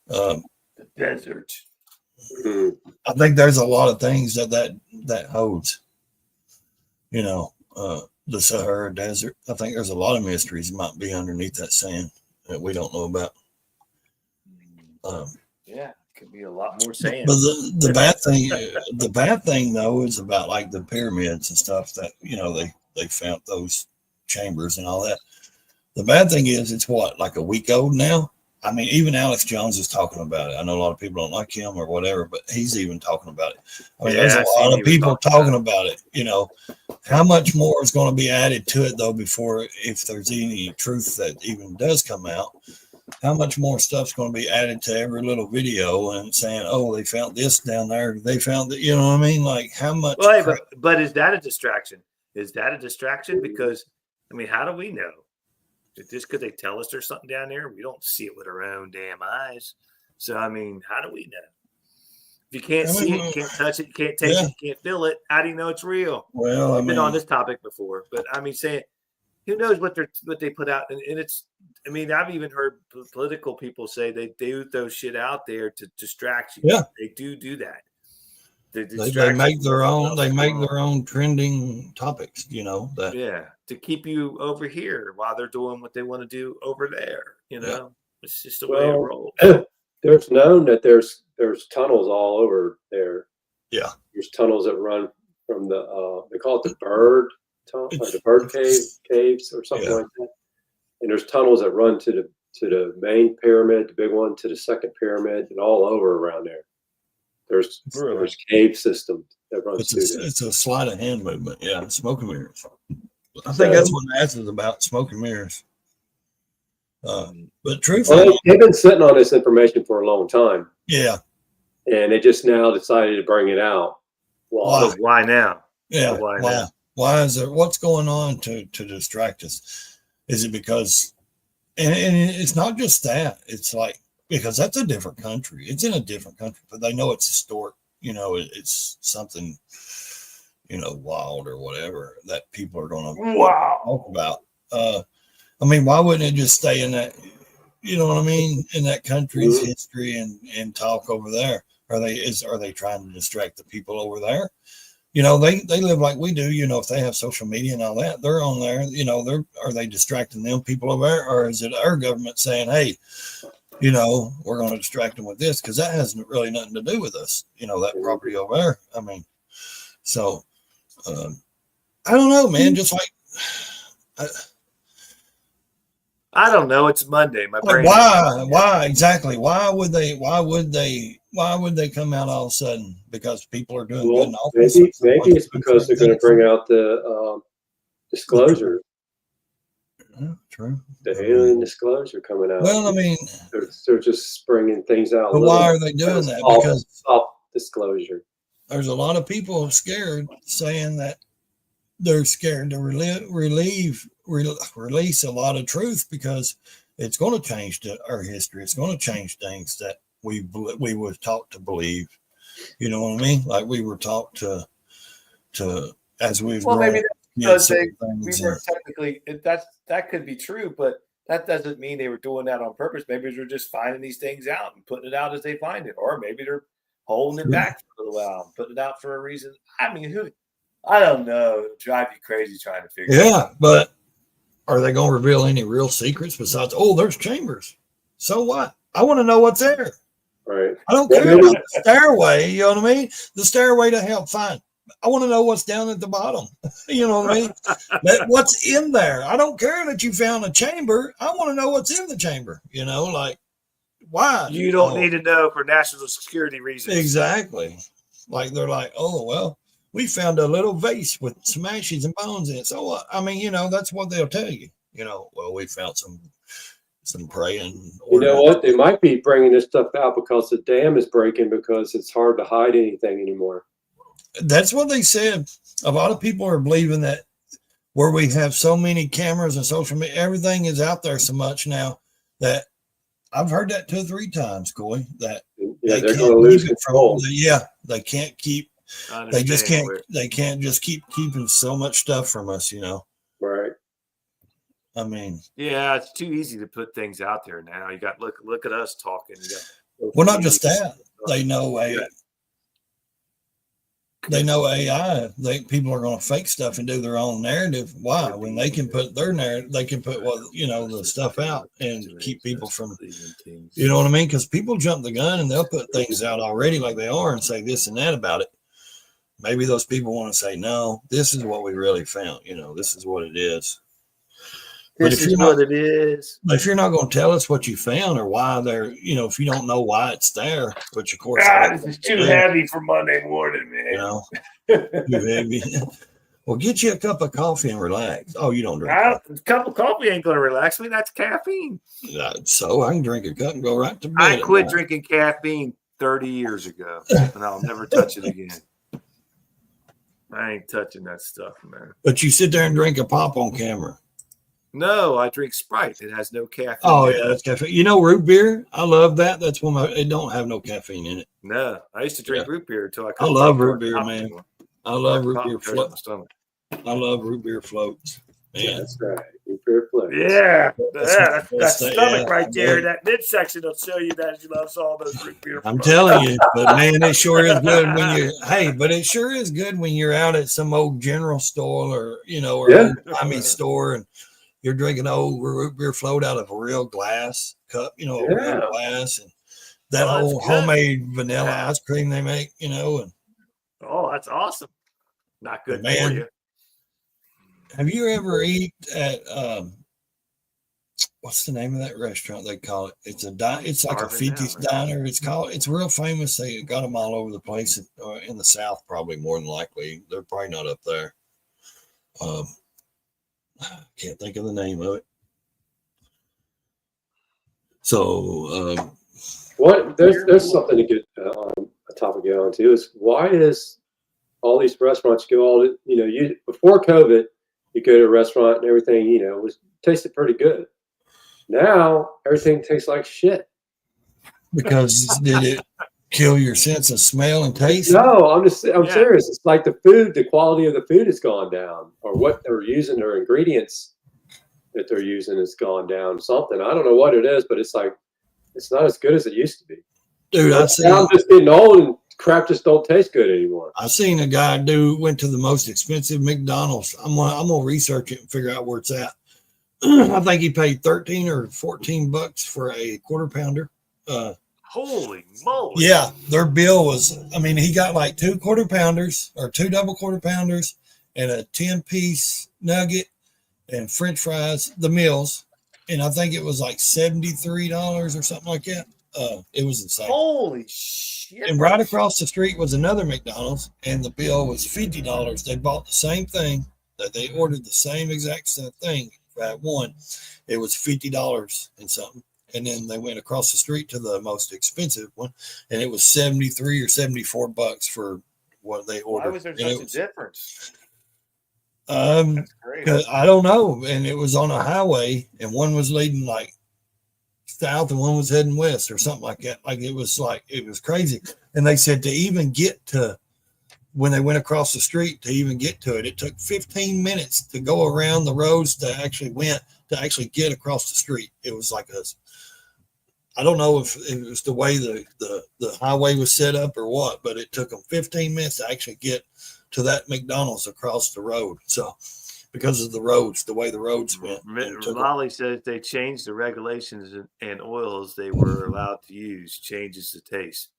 Speaker 1: The desert.
Speaker 2: I think there's a lot of things that holds. The Sahara desert. I think there's a lot of mysteries might be underneath that sand that we don't know about.
Speaker 1: Yeah, could be a lot more sand.
Speaker 2: But the bad thing though is about like the pyramids and stuff that they found those chambers and all that. The bad thing is it's like a week old now. I mean, even Alex Jones is talking about it. I know a lot of people don't like him or whatever, but he's even talking about it. I mean, there's a lot of people talking about it. How much more is going to be added to it though before, if there's any truth that even does come out? How much more stuff's going to be added to every little video and saying, "Oh, they found this down there. They found that." You know what I mean? Like how much?
Speaker 1: Well, but is that a distraction? Is that a distraction? Because I mean, how do we know? Just because they tell us there's something down there, we don't see it with our own damn eyes. So I mean, how do we know? If you can't see it, you can't touch it, you can't taste it, you can't feel it, how do you know it's real?
Speaker 2: Well,
Speaker 1: I've been on this topic before, but I mean, saying who knows what they put out, and it's. I mean, I've even heard political people say they do throw shit out there to distract you.
Speaker 2: Yeah,
Speaker 1: they do that.
Speaker 2: They make their own. They make their own trending topics.
Speaker 1: To keep you over here while they're doing what they want to do over there. It's just the way it rolls.
Speaker 3: There's known that there's tunnels all over there.
Speaker 2: Yeah,
Speaker 3: there's tunnels that run from the they call it the bird tunnel, or the bird caves or something like that. And there's tunnels that run to the main pyramid, the big one, to the second pyramid, and all over around there. There's cave systems that runs through there. It's
Speaker 2: a sleight of hand movement. Yeah, smoke and mirrors. I think that's what NASA is about, smoke and mirrors. But truthfully,
Speaker 3: they've been sitting on this information for a long time.
Speaker 2: Yeah.
Speaker 3: And they just now decided to bring it out.
Speaker 1: Why now?
Speaker 2: Yeah. Why? Why is there? What's going on to distract us? Is it because, and it's not just that. It's like, because that's a different country. It's in a different country, but they know it's historic. It's something, wild or whatever that people are going to talk about. I mean, why wouldn't it just stay in that, you know what I mean? In that country's history and talk over there? Are they trying to distract the people over there? They live like we do, if they have social media and all that, they're on there, are they distracting them people over there? Or is it our government saying, hey, we're going to distract them with this? Because that has really nothing to do with us, that property over there. I mean, so I don't know, man. Just like,
Speaker 1: I don't know. It's Monday. My brain.
Speaker 2: Why exactly? Why would they come out all of a sudden? Because people are doing good in office.
Speaker 3: Maybe it's because they're going to bring out the disclosure.
Speaker 2: Yeah, true.
Speaker 3: The alien disclosure coming out.
Speaker 2: Well, I mean,
Speaker 3: they're just springing things out.
Speaker 2: But why are they doing that? Because
Speaker 3: disclosure.
Speaker 2: There's a lot of people scared, saying that they're scared to release a lot of truth because it's going to change our history. It's going to change things that we were taught to believe. You know what I mean? Like we were taught to as we've grown.
Speaker 1: Maybe that's because we were technically that could be true, but that doesn't mean they were doing that on purpose. Maybe they're just finding these things out and putting it out as they find it, or maybe they're holding it back for a little while and putting it out for a reason. I mean, I don't know. It'll drive you crazy trying to figure it out.
Speaker 2: Yeah, but are they going to reveal any real secrets besides, there's chambers? So what? I want to know what's there.
Speaker 3: Right.
Speaker 2: I don't care about the stairway. You know what I mean? The stairway to hell, fine. I want to know what's down at the bottom. You know what I mean? What's in there? I don't care that you found a chamber. I want to know what's in the chamber. Like, why?
Speaker 1: You don't need to know for national security reasons.
Speaker 2: Exactly. Like, they're like, we found a little vase with some ashes and bones in it. So what? I mean, that's what they'll tell you. We found some praying.
Speaker 3: You know what? They might be bringing this stuff out because the dam is breaking because it's hard to hide anything anymore.
Speaker 2: That's what they said. A lot of people are believing that where we have so many cameras and social media, everything is out there so much now that I've heard that 2 or 3 times, Coy, that
Speaker 3: Yeah,
Speaker 2: they
Speaker 3: they're
Speaker 2: can't
Speaker 3: going to lose
Speaker 2: keep it
Speaker 3: control.
Speaker 2: they can't keep, they can't just keep keeping so much stuff from us,
Speaker 3: Right.
Speaker 2: I mean,
Speaker 1: yeah, it's too easy to put things out there now. You got look at us talking.
Speaker 2: well, not just that. They know they know AI. People are going to fake stuff and do their own narrative. Why? When they can put their narrative, they can put the stuff out and keep people from, you know what I mean? Because people jump the gun and they'll put things out already like they are and say this and that about it. Maybe those people want to say, no, this is what we really found. This is what it is.
Speaker 1: This is what it is.
Speaker 2: If you're not going to tell us what you found or why they're, if you don't know why it's there, which of course,
Speaker 1: this is too heavy for Monday morning, man.
Speaker 2: Too heavy. Well, get you a cup of coffee and relax. Oh, you don't drink
Speaker 1: coffee. A cup of coffee ain't going to relax me. That's caffeine.
Speaker 2: So I can drink a cup and go right to bed.
Speaker 1: I quit drinking caffeine 30 years ago, and I'll never touch it again. I ain't touching that stuff, man.
Speaker 2: But you sit there and drink a pop on camera.
Speaker 1: No, I drink Sprite. It has no caffeine.
Speaker 2: Oh, yeah, that's caffeine. Root beer, I love that. That's one it don't have no caffeine in it.
Speaker 1: No, I used to drink root beer until
Speaker 2: I love root beer, man. I love root beer floats. I love root beer floats. Man.
Speaker 3: Yeah, that's right. Root beer floats.
Speaker 1: Yeah, that stomach right there, that midsection will show you that you love all those root beer floats.
Speaker 2: I'm telling you, but man, it sure is good when it sure is good when you're out at some old general store or old timey store and you're drinking old root beer float out of a real glass cup, a real glass, and that whole homemade vanilla ice cream they make, and
Speaker 1: that's awesome. Not good for you.
Speaker 2: Have you ever eat at what's the name of that restaurant they call it? It's like a 50s diner. It's real famous. They got them all over the place in the South, probably more than likely. They're probably not up there. I can't think of the name of it. So,
Speaker 3: there's something to get on a topic to get on too. Is why is all these restaurants you before COVID, you go to a restaurant and everything tasted pretty good. Now everything tastes like shit.
Speaker 2: Because did it kill your sense of smell and taste?
Speaker 3: No, I'm serious. It's like the quality of the food has gone down, or what they're using, their ingredients that they're using has gone down. Something, I don't know what it is, but it's like it's not as good as it used to be.
Speaker 2: Dude,
Speaker 3: I'm just getting old and crap just don't taste good anymore.
Speaker 2: I seen a guy went to the most expensive McDonald's. I'm gonna research it and figure out where it's at. I think he paid $13 or $14 for a quarter pounder.
Speaker 1: Holy moly!
Speaker 2: Yeah, their bill was. He got like 2 quarter pounders or 2 double quarter pounders and a 10-piece nugget and French fries, the meals, and I think it was like $73 or something like that. It was insane.
Speaker 1: Holy shit!
Speaker 2: And right across the street was another McDonald's, and the bill was $50. They bought the same thing. That they ordered the same exact thing at one. It was $50 and something. And then they went across the street to the most expensive one, and it was $73 or $74 for what they ordered.
Speaker 1: Why was there such a difference?
Speaker 2: That's great. I don't know. And it was on a highway, and one was leading like south, and one was heading west, or something like that. It was crazy. And they said to even get to when they went across the street to even get to it, it took 15 minutes to go around the roads to actually get across the street. It was like I don't know if it was the way the highway was set up or what, but it took them 15 minutes to actually get to that McDonald's across the road. So because of the roads, the way the roads went.
Speaker 1: Molly says they changed the regulations and oils they were allowed to use changes the taste.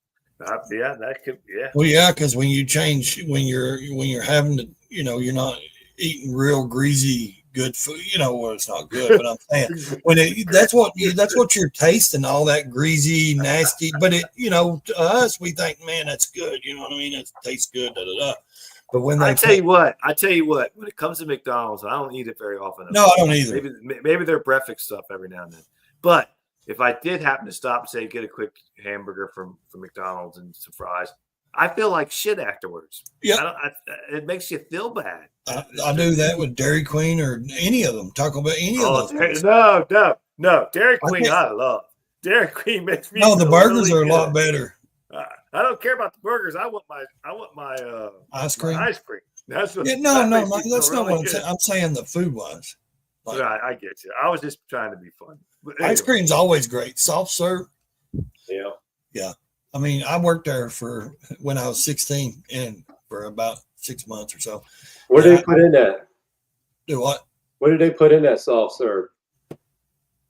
Speaker 1: Yeah, that could. Yeah.
Speaker 2: Well, yeah, because when you change, when you're having to, you're not eating real greasy good food. It's not good, but I'm saying that's what you're tasting, all that greasy, nasty. But to us, we think, man, that's good. You know what I mean? It tastes good. Da, da, da. But when I tell you what, when it comes to McDonald's, I don't eat it very often. No, I don't either.
Speaker 1: Maybe their breakfast stuff every now and then. But if I did happen to stop and say get a quick hamburger from McDonald's and some fries, I feel like shit afterwards.
Speaker 2: Yeah,
Speaker 1: it makes you feel bad.
Speaker 2: I do that with Dairy Queen or any of them. Talk about any of those.
Speaker 1: No. No, Dairy
Speaker 2: I
Speaker 1: Queen,
Speaker 2: think-
Speaker 1: I love. Dairy Queen makes me.
Speaker 2: No, the
Speaker 1: feel
Speaker 2: burgers
Speaker 1: really
Speaker 2: are a lot
Speaker 1: good.
Speaker 2: better.
Speaker 1: I don't care about the burgers. I want my
Speaker 2: Ice cream.
Speaker 1: My ice cream. That's what.
Speaker 2: Yeah,
Speaker 1: that makes me
Speaker 2: that's
Speaker 1: feel
Speaker 2: not
Speaker 1: really
Speaker 2: what I'm
Speaker 1: good.
Speaker 2: saying. I'm saying the food wise. Like,
Speaker 1: Right, I get you. I was just trying to be fun. But
Speaker 2: ice
Speaker 1: anyway.
Speaker 2: cream's always great. Soft serve.
Speaker 3: Yeah.
Speaker 2: Yeah. I mean, I worked there for when I was 16 and for about 6 months or so.
Speaker 3: What did they put in that?
Speaker 2: Do what?
Speaker 3: What did they put in that soft serve?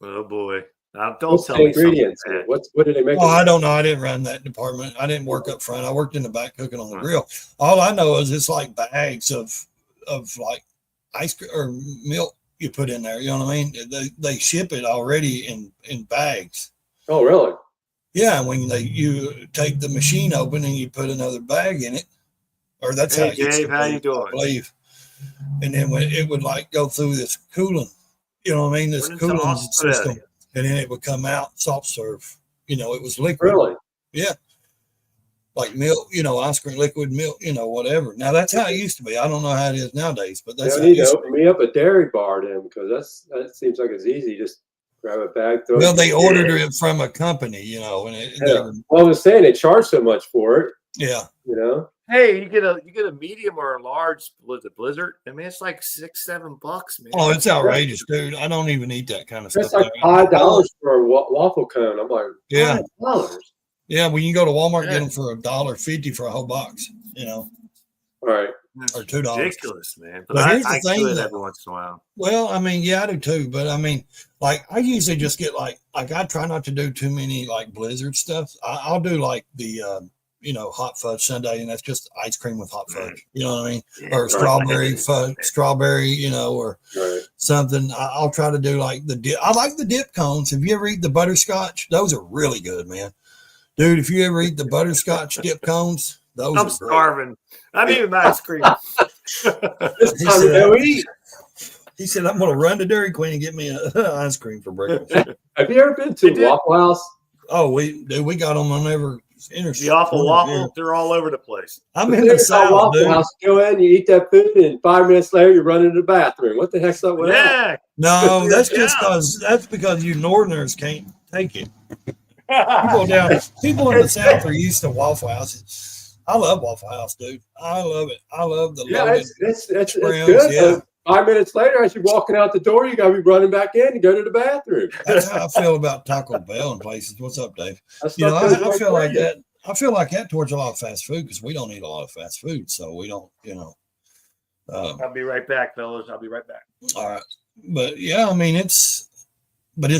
Speaker 1: Oh boy! Now, don't
Speaker 3: What's
Speaker 1: tell
Speaker 3: the
Speaker 1: me something
Speaker 3: ingredients?
Speaker 1: bad.
Speaker 3: What did they make?
Speaker 2: Oh, I don't know. I didn't run that department. I didn't work up front. I worked in the back cooking on the grill. All I know is it's like bags of like ice cream or milk you put in there. You know what I mean? They ship it already in bags.
Speaker 3: Oh, really?
Speaker 2: Yeah, when you take the machine open and you put another bag in it, or that's how
Speaker 1: Hey
Speaker 2: it used
Speaker 1: Dave,
Speaker 2: to
Speaker 1: how
Speaker 2: be,
Speaker 1: you doing?
Speaker 2: I believe. And then when it would like go through this cooling, you know what I mean, this
Speaker 1: We're in
Speaker 2: cooling
Speaker 1: Australia.
Speaker 2: system, and then it would come out soft serve. You know, it was liquid.
Speaker 3: Really?
Speaker 2: Yeah. Like milk, ice cream, liquid milk, whatever. Now that's how it used to be. I don't know how it is nowadays, but that's
Speaker 3: I
Speaker 2: how it
Speaker 3: need to
Speaker 2: used to
Speaker 3: open me up a dairy bar then, because that seems like it's easy. Just grab a bag, throw
Speaker 2: be. Well,
Speaker 3: it.
Speaker 2: they ordered it from a company, and
Speaker 3: Yeah. Well, I was saying they charge so much for it.
Speaker 2: yeah.
Speaker 3: You know.
Speaker 1: Hey, you get a medium or a large Blizzard. I mean, it's like $6-7, man.
Speaker 2: Oh, it's outrageous, dude. I don't even eat that kind of
Speaker 3: That's
Speaker 2: stuff.
Speaker 3: like $5 for a waffle cone. I'm like,
Speaker 2: Yeah.
Speaker 3: $5.
Speaker 2: Yeah, when you go to Walmart,
Speaker 1: Yeah.
Speaker 2: get them for $1.50 for a whole box,
Speaker 3: All right.
Speaker 1: That's
Speaker 2: or $2.
Speaker 1: ridiculous, man. But
Speaker 2: But here's the
Speaker 1: I
Speaker 2: thing,
Speaker 1: do it
Speaker 2: though.
Speaker 1: every once in a while.
Speaker 2: Well, I mean, yeah, I do too. But I mean, like, I usually just get like I try not to do too many like Blizzard stuff. I'll do like the hot fudge sundae, and that's just ice cream with hot fudge. You know what I mean?
Speaker 1: Yeah,
Speaker 2: Or
Speaker 1: right.
Speaker 2: strawberry fudge, strawberry, or
Speaker 3: Right.
Speaker 2: something. I'll try to do like the dip. I like the dip cones. Have you ever eaten the butterscotch? Those are really good, man. Dude, if you ever eat the butterscotch dip cones, those
Speaker 1: I'm
Speaker 2: are
Speaker 1: starving. I need an ice cream.
Speaker 3: It's time to go eat.
Speaker 2: He said, I'm going to run to Dairy Queen and get me an ice cream for breakfast.
Speaker 3: Have you ever been to
Speaker 1: You did.
Speaker 3: Waffle House?
Speaker 2: Oh, we got them on every
Speaker 1: The awful waffle, they're all over the place.
Speaker 2: I'm in the
Speaker 3: There's a
Speaker 2: South,
Speaker 3: Waffle
Speaker 2: dude.
Speaker 3: House. You go in, you eat that food, and 5 minutes later, you run into the bathroom. What the heck's up with that?
Speaker 1: Yeah.
Speaker 2: No, that's
Speaker 1: Yeah.
Speaker 2: just because you Northerners can't take it. People in the South are used to Waffle Houses. I love Waffle House, dude. I love it. I love the
Speaker 3: Yeah,
Speaker 2: loaded
Speaker 3: it's
Speaker 2: sprinkles,
Speaker 3: good.
Speaker 2: yeah.
Speaker 3: 5 minutes later, as you're walking out the door, you got to be running back in to go to the bathroom.
Speaker 2: That's how I feel about Taco Bell and places. What's up, Dave?
Speaker 3: That's
Speaker 2: You know,
Speaker 3: not good
Speaker 2: I
Speaker 3: right
Speaker 2: feel
Speaker 3: for
Speaker 2: like
Speaker 3: you.
Speaker 2: that. I feel like that towards a lot of fast food because we don't eat a lot of fast food, so we don't,
Speaker 1: I'll be right back, fellas. I'll be right back.
Speaker 2: all right, but yeah, I mean it's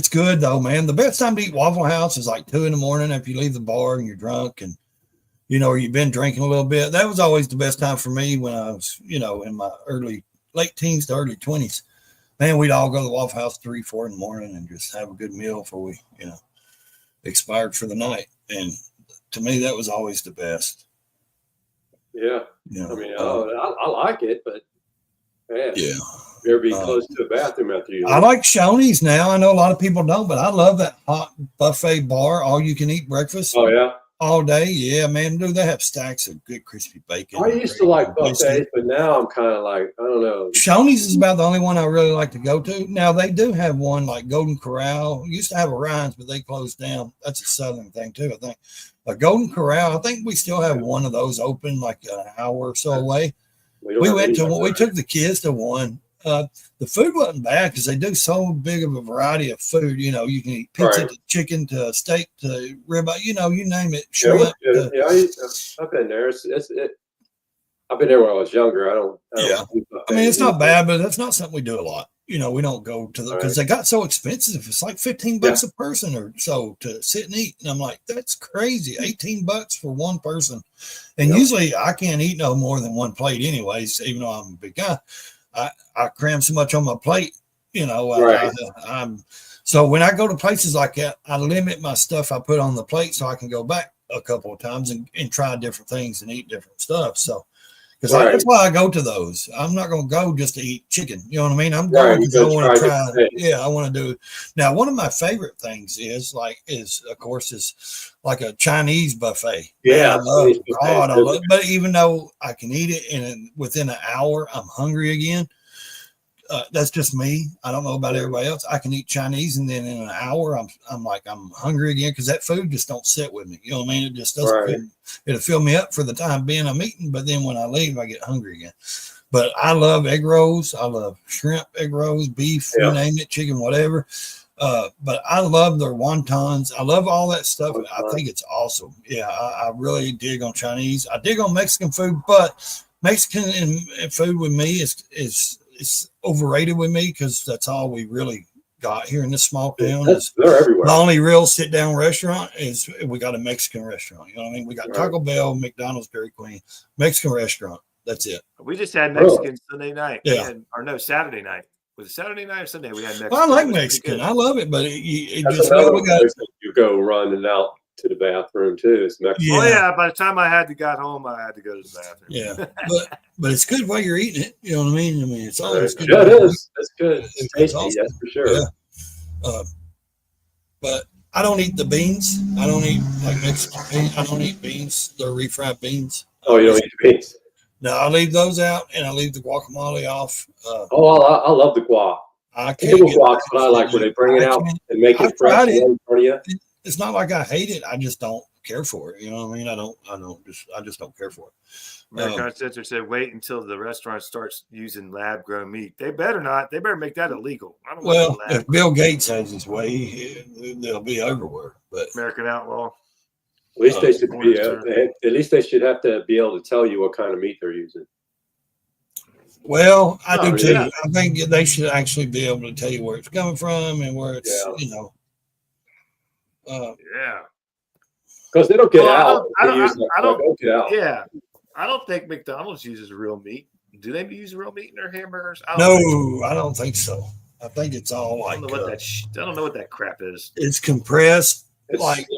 Speaker 2: good though, man. The best time to eat Waffle House is like 2 a.m. after you leave the bar and you're drunk and or you've been drinking a little bit. That was always the best time for me when I was, in my late teens to early 20s. Man, we'd all go to the Waffle House 3-4 in the morning and just have a good meal before we, expired for the night. And to me, that was always the best.
Speaker 3: Yeah. I mean, I like it, but man,
Speaker 2: yeah.
Speaker 3: you ever be close to a bathroom after you?
Speaker 2: I like Shoney's now. I know a lot of people don't, but I love that hot buffet bar, all you can eat breakfast.
Speaker 3: Oh, yeah.
Speaker 2: All day. Yeah, man. Do they have stacks of good crispy bacon?
Speaker 3: I used to like buffets, but now I'm kind of like, I don't know.
Speaker 2: Shoney's is about the only one I really like to go to. Now they do have one like Golden Corral. Used to have a Ryan's, but they closed down. That's a Southern thing too, I think. But Golden Corral, I think we still have one of those open like an hour or so away.
Speaker 3: We
Speaker 2: took the kids to one. The food wasn't bad because they do so big of a variety of food. You can eat pizza
Speaker 3: Right.
Speaker 2: to chicken to steak to ribeye. You name it.
Speaker 3: Yeah,
Speaker 2: Shrimp.
Speaker 3: I've been there. I've been there when I was younger. I don't do
Speaker 2: I mean, it's
Speaker 3: buffets.
Speaker 2: not bad, but that's not something we do a lot. We don't go to the because
Speaker 3: Right.
Speaker 2: they got so expensive. It's like $15 a person or so to sit and eat. And I'm like, that's crazy. $18 for one person. And
Speaker 3: Yep.
Speaker 2: usually I can't eat no more than one plate anyways, even though I'm a big guy. I cram so much on my plate,
Speaker 3: Right.
Speaker 2: So when I go to places like that, I limit my stuff I put on the plate so I can go back a couple of times and try different things and eat different stuff. So, because
Speaker 3: Right.
Speaker 2: that's why I go to those. I'm not going to go just to eat chicken. You know what I mean? I'm
Speaker 3: Right,
Speaker 2: going
Speaker 3: you
Speaker 2: because I
Speaker 3: go
Speaker 2: want to
Speaker 3: try
Speaker 2: try.
Speaker 3: different things.
Speaker 2: Yeah, I want to do. Now, one of my favorite things is like a Chinese buffet.
Speaker 3: Yeah,
Speaker 2: Man, I love,
Speaker 3: Chinese buffet
Speaker 2: God, I
Speaker 3: is
Speaker 2: love. But even though I can eat it and within an hour I'm hungry again, That's just me. I don't know about everybody else. I can eat Chinese, and then in an hour, I'm like I'm hungry again because that food just don't sit with me. You know what I mean? It just doesn't.
Speaker 3: Right.
Speaker 2: It'll fill me up for the time being I'm eating, but then when I leave, I get hungry again. But I love egg rolls. I love shrimp egg rolls, beef, you name it, chicken, whatever. But I love their wontons. I love all that stuff. I think it's awesome. Yeah, I really dig on Chinese. I dig on Mexican food, but Mexican and food with me is overrated with me because that's all we really got here in this small town.
Speaker 3: They're everywhere.
Speaker 2: The only real sit down restaurant is we got a Mexican restaurant. You know what I mean? We got Taco Bell, McDonald's, Dairy Queen, Mexican restaurant. That's it.
Speaker 1: We just had Mexican Sunday night.
Speaker 2: Yeah.
Speaker 1: Saturday night. Was it Saturday night or Sunday? We had Mexican.
Speaker 2: Well, I like Mexican. I love it, but it
Speaker 3: That's
Speaker 2: just
Speaker 3: you go running out to the bathroom too. It's Mexican.
Speaker 1: Oh yeah. By the time I had to get home, I had to go to the bathroom.
Speaker 2: Yeah, but it's good while you're eating it. You know what I mean? I mean, it's always good.
Speaker 3: Yeah, it is. That's good. It's tasty.
Speaker 2: Awesome.
Speaker 3: That's for sure.
Speaker 2: Yeah. But I don't eat the beans. I don't eat like Mexican beans. I don't eat beans. They're refried beans.
Speaker 3: Oh, you don't eat the beans?
Speaker 2: No, I leave those out and I leave the guacamole off.
Speaker 3: I love the guac.
Speaker 2: I can't
Speaker 3: get guac's what I like when they bring it out and make it fresh in front of you.
Speaker 2: It's not like I hate it. I just don't care for it. You know what I mean? I just don't care for it.
Speaker 1: American Center said, wait until the restaurant starts using lab grown meat. They better not. They better make that illegal. I don't
Speaker 2: well, if Bill Gates has his way, they'll be everywhere. But
Speaker 1: American Outlaw.
Speaker 3: At least they should be. At least they should have to be able to tell you what kind of meat they're using.
Speaker 2: Well, I do too. Yeah. I think they should actually be able to tell you where it's coming from and where it's,
Speaker 1: yeah.
Speaker 3: Because they don't get out.
Speaker 1: I don't get out. Yeah. I don't think McDonald's uses real meat. Do they use real meat in their hamburgers?
Speaker 2: I don't think so. I think it's all like.
Speaker 1: I don't know what that crap is.
Speaker 2: It's compressed.
Speaker 3: It's
Speaker 2: like.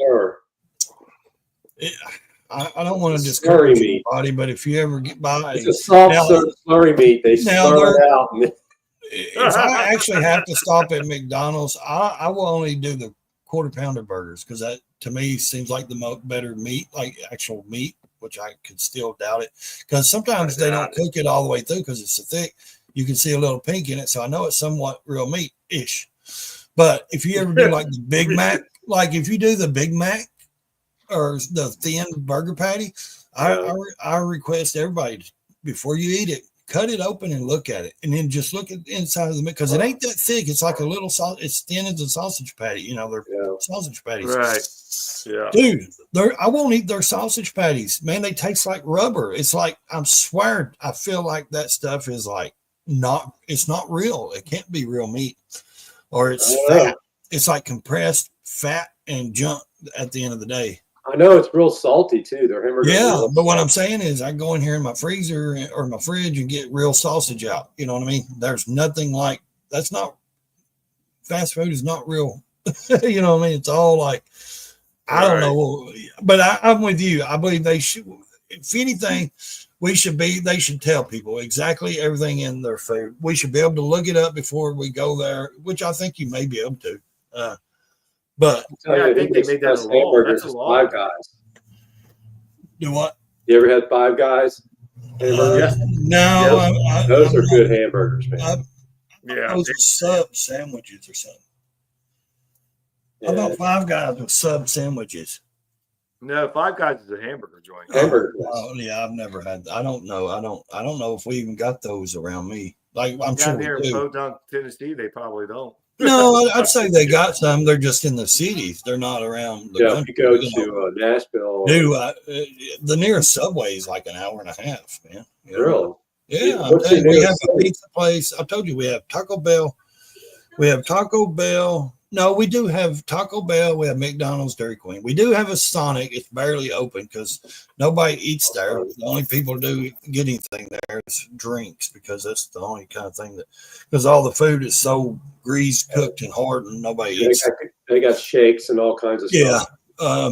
Speaker 2: I don't want to discourage anybody, but if you ever get by,
Speaker 3: it's a soft slurry meat. They slur it out.
Speaker 2: If I actually have to stop at McDonald's, I will only do the quarter pounder burgers because that to me seems like the better meat, like actual meat, which I could still doubt it because sometimes they don't cook it all the way through because it's so thick. You can see a little pink in it, so I know it's somewhat real meat ish. But if you ever do like the Big Mac, like if you do the Big Mac. Or the thin burger patty, I request everybody before you eat it, cut it open and look at it, and then just look at the inside of the meat because it ain't that thick. It's like a little it's thin as a sausage patty. You know, they're sausage patties,
Speaker 1: right? Yeah,
Speaker 2: dude, I won't eat their sausage patties. Man, they taste like rubber. It's like I'm swearing, I feel like that stuff is like it's not real. It can't be real meat, or it's fat. It's like compressed fat and junk at the end of the day.
Speaker 3: I know it's real salty too. Their hamburgers.
Speaker 2: Yeah, but what I'm saying is, I go in here in my freezer or my fridge and get real sausage out. You know what I mean? There's nothing like that's not fast food is not real. You know what I mean? It's all like I don't know, but I'm with you. I believe they should. If anything, they should tell people exactly everything in their food. We should be able to look it up before we go there, which I think you may be able to. But
Speaker 1: I think they made that a law. That's a law.
Speaker 3: Five Guys.
Speaker 2: Do what?
Speaker 3: You ever had Five Guys?
Speaker 2: No.
Speaker 3: Those are good hamburgers, man.
Speaker 2: Those are sub sandwiches or something. Yeah. I thought Five Guys were sub sandwiches.
Speaker 1: No, Five Guys is a hamburger joint.
Speaker 2: Oh yeah, I've never had. I don't know. I don't know if we even got those around me. Like I'm sure
Speaker 1: here in Podunk, Tennessee, they probably don't.
Speaker 2: No, I'd say they got some. They're just in the cities. They're not around the country.
Speaker 3: If you go to Nashville.
Speaker 2: The nearest subway is like an hour and a half, man.
Speaker 3: Really?
Speaker 2: Yeah. We have a pizza place. I told you we have Taco Bell. We have Taco Bell. No, we do have Taco Bell. We have McDonald's, Dairy Queen. We do have a Sonic. It's barely open because nobody eats there. The only people do get anything there is drinks because that's the only kind of thing that because all the food is so greased, cooked, and hardened. Nobody eats.
Speaker 3: They got shakes and all kinds of stuff.
Speaker 2: Yeah.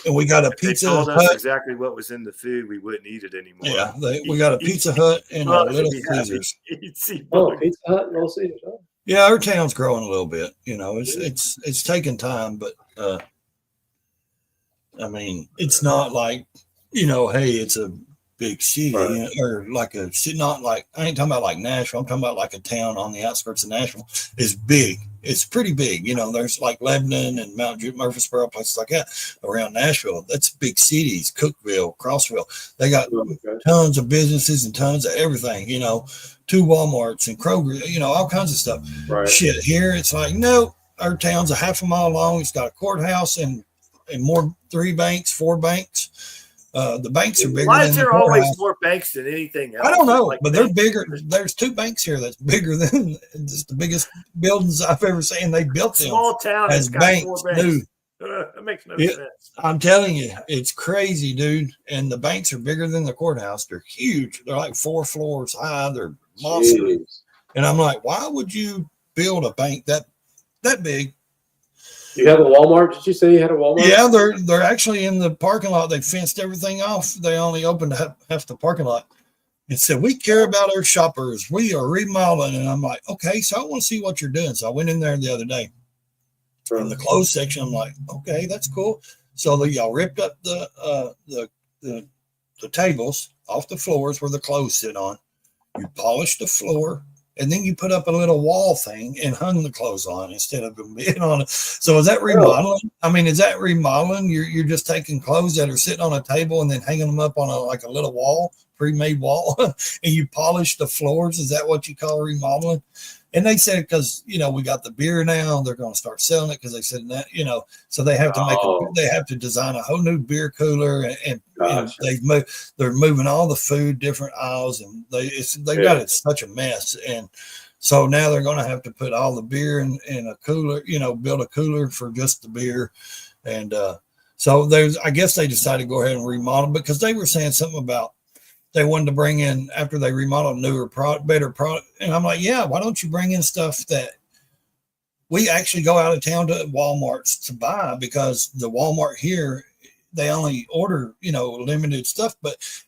Speaker 2: And we got a Pizza
Speaker 1: Hut. They told us exactly what was in the food. We wouldn't eat it anymore.
Speaker 2: Yeah, we got a Pizza Hut and a Little Caesars.
Speaker 3: Pizza Hut and Little Caesars. Oh.
Speaker 2: Yeah, our town's growing a little bit. You know, it's taking time, but I mean, it's not like hey, it's a big city,
Speaker 3: Right.
Speaker 2: or like a city, not like, I ain't talking about like Nashville. I'm talking about like a town on the outskirts of Nashville. Is big. It's pretty big. There's like Lebanon and Mount Murfreesboro, places like that around Nashville. That's big cities. Cookeville, Crossville. They got
Speaker 3: Okay.
Speaker 2: tons of businesses and tons of everything. 2 Walmarts and Kroger. All kinds of stuff.
Speaker 3: Right.
Speaker 2: Shit, here it's like, no, our town's a half a mile long. It's got a courthouse and more 3 banks, 4 banks. The banks are bigger.
Speaker 1: Why
Speaker 2: than
Speaker 1: is
Speaker 2: the
Speaker 1: there always
Speaker 2: courthouse.
Speaker 1: more banks than anything else?
Speaker 2: I don't know,
Speaker 1: Like
Speaker 2: but they're bigger. There's 2 banks here that's bigger than just the biggest buildings I've ever seen. They built them
Speaker 1: small town
Speaker 2: as
Speaker 1: has got
Speaker 2: banks.
Speaker 1: 4 banks.
Speaker 2: Dude,
Speaker 1: That makes no sense.
Speaker 2: I'm telling you, it's crazy, dude. And the banks are bigger than the courthouse. They're huge. They're like 4 floors high. They're monster.
Speaker 3: Jeez.
Speaker 2: And I'm like, why would you build a bank that big?
Speaker 3: You have a Walmart? Did you say you had a Walmart?
Speaker 2: Yeah, they're actually in the parking lot. They fenced everything off. They only opened half the parking lot and said, we care about our shoppers. We are remodeling. And I'm like, okay, so I want to see what you're doing. So I went in there the other day in the clothes section. I'm like, okay, that's cool. So y'all ripped up the tables off the floors where the clothes sit on. You polished the floor. And then you put up a little wall thing and hung the clothes on instead of them being on it. So is that remodeling? I mean, is that remodeling? You're just taking clothes that are sitting on a table and then hanging them up on a little wall, pre-made wall, and you polish the floors. Is that what you call remodeling? And they said, because, we got the beer now, they're going to start selling it because they said that, so they have to they have to design a whole new beer cooler and they're moving all the food, different aisles, and they got it such a mess. And so now they're going to have to put all the beer in a cooler, build a cooler for just the beer. And so I guess they decided to go ahead and remodel because they were saying something about, they wanted to bring in, after they remodeled, newer product, better product. And I'm like, yeah, why don't you bring in stuff that we actually go out of town to Walmarts to buy, because the Walmart here, they only order, limited stuff,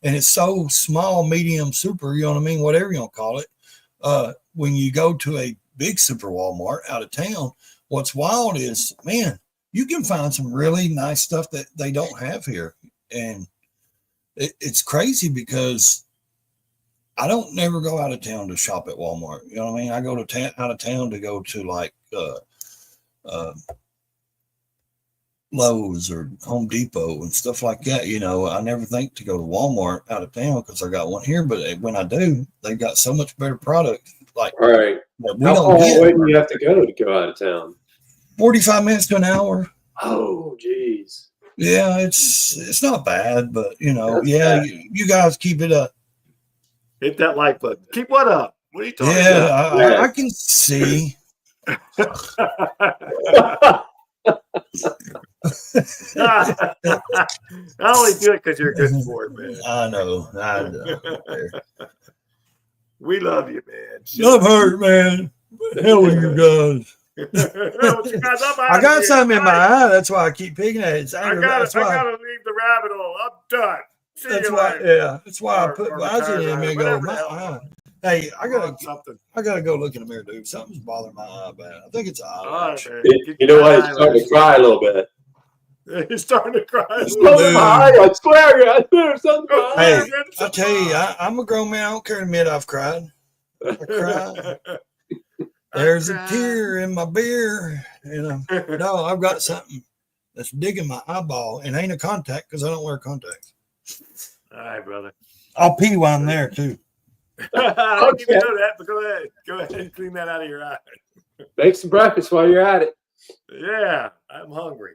Speaker 2: and it's so small, medium, super, you know what I mean? Whatever you want to call it. When you go to a big super Walmart out of town, what's wild is, man, you can find some really nice stuff that they don't have here. And it's crazy because I don't never go out of town to shop at Walmart. You know what I mean? I go to out of town to go to like Lowe's or Home Depot and stuff like that. I never think to go to Walmart out of town because I got one here. But when I do, they got so much better product. Like,
Speaker 3: right. How far away do you have to go out of town? 45
Speaker 2: minutes to an hour.
Speaker 3: Oh, geez.
Speaker 2: Yeah, it's not bad, but
Speaker 3: That's bad.
Speaker 2: You guys keep it up.
Speaker 1: Hit that like button. Keep what up? What are you talking
Speaker 2: about?
Speaker 3: Yeah.
Speaker 2: I can see.
Speaker 1: I only do it because you're a good sport, man.
Speaker 2: I know.
Speaker 1: We love you, man.
Speaker 2: Love hurt, man. Hell with you guys. I got something in my eye. That's why I keep picking at it. I
Speaker 1: gotta leave the rabbit hole. I'm done.
Speaker 2: That's why I put Visor in there and go, my eye. Hey, I gotta go look in the mirror, dude. Something's bothering my eye bad. I think it's an eyelash.
Speaker 3: You know what? He's starting to cry a little bit.
Speaker 1: He's starting to cry.
Speaker 3: I swear, there's something.
Speaker 2: Hey, I tell you, I'm a grown man. I don't care to admit I've cried. I cried. There's a tear in my beer, and no, I've got something that's digging my eyeball, and ain't a contact because I don't wear contacts.
Speaker 1: All right, brother.
Speaker 2: I'll pee while I'm there too.
Speaker 1: I don't even know that, but go ahead and clean that out of your eye.
Speaker 3: Make some breakfast while you're at it.
Speaker 1: Yeah, I'm hungry.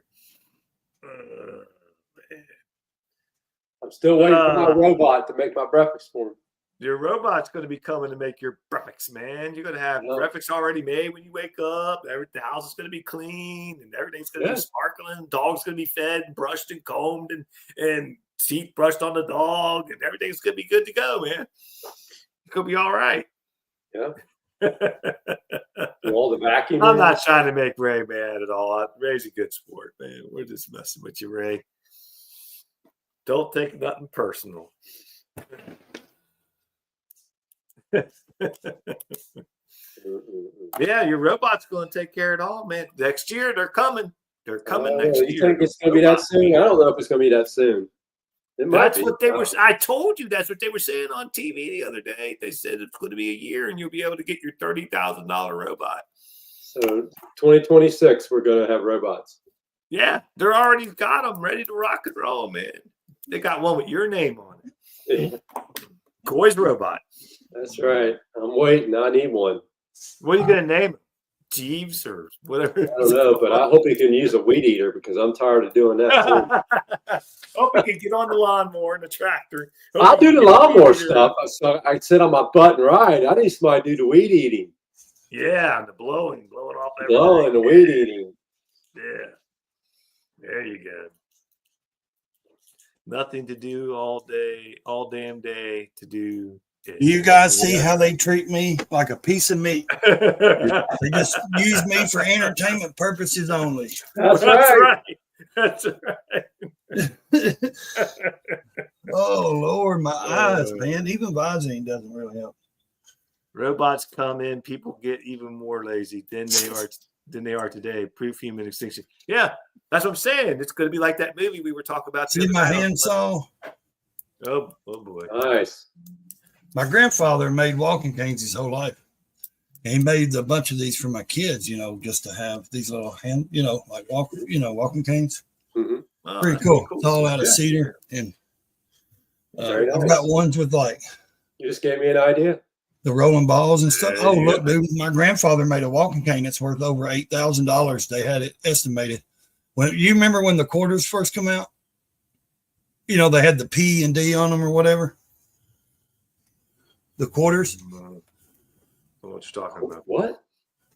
Speaker 3: I'm still waiting for my robot to make my breakfast for me.
Speaker 1: Your robot's going to be coming to make your breakfast, man. You're going to have breakfast already made when you wake up. The house is going to be clean, and everything's going to be sparkling. Dog's going to be fed and brushed and combed and teeth brushed on the dog, and everything's going to be good to go, man. It's going to be all right.
Speaker 3: Yeah. All the vacuum.
Speaker 1: I'm not trying to make Ray mad at all. Ray's a good sport, man. We're just messing with you, Ray. Don't take nothing personal. Yeah, your robot's going to take care of it all, man. Next year, they're coming. They're coming next year.
Speaker 3: You think it's going to be that soon? I don't know if it's going to be that soon.
Speaker 1: That's what they were. I told you that's what they were saying on TV the other day. They said it's going to be a year and you'll be able to get your $30,000 robot.
Speaker 3: So 2026, we're going to have robots.
Speaker 1: Yeah, they're already got them ready to rock and roll, man. They got one with your name on it. Coy's robot.
Speaker 3: That's right. I'm waiting. I need one.
Speaker 1: What are you going to name it? Jeeves or whatever.
Speaker 3: I don't know, but I hope he can use a weed eater because I'm tired of doing that too.
Speaker 1: Hope he can get on the lawnmower and the tractor.
Speaker 3: I'll do the lawnmower stuff. So I sit on my butt and ride. I need somebody to do the weed eating.
Speaker 1: Yeah, and the blowing off everything.
Speaker 3: Blowing, the weed eating.
Speaker 1: Yeah. There you go. Nothing to do all day, all damn day to do.
Speaker 2: You guys see how they treat me like a piece of meat. They just use me for entertainment purposes only.
Speaker 3: That's right.
Speaker 1: That's right.
Speaker 2: Oh, Lord, my eyes, man. Even Visine doesn't really help.
Speaker 1: Robots come in, people get even more lazy than they are today. Proof human extinction. Yeah, that's what I'm saying. It's going to be like that movie we were talking about.
Speaker 2: See my handsaw?
Speaker 1: Oh boy.
Speaker 3: Nice.
Speaker 2: My grandfather made walking canes his whole life. And he made a bunch of these for my kids, just to have these little like walking canes.
Speaker 3: Mm-hmm.
Speaker 1: Oh,
Speaker 2: pretty cool. It's all out of cedar. And
Speaker 3: nice.
Speaker 2: I've got ones with
Speaker 3: You just gave me an idea.
Speaker 2: The rolling balls and stuff. Oh, look, dude, my grandfather made a walking cane that's worth over $8,000. They had it estimated. You remember when the quarters first come out? They had the P and D on them or whatever. The quarters.
Speaker 1: I don't know what you're talking about.
Speaker 3: What?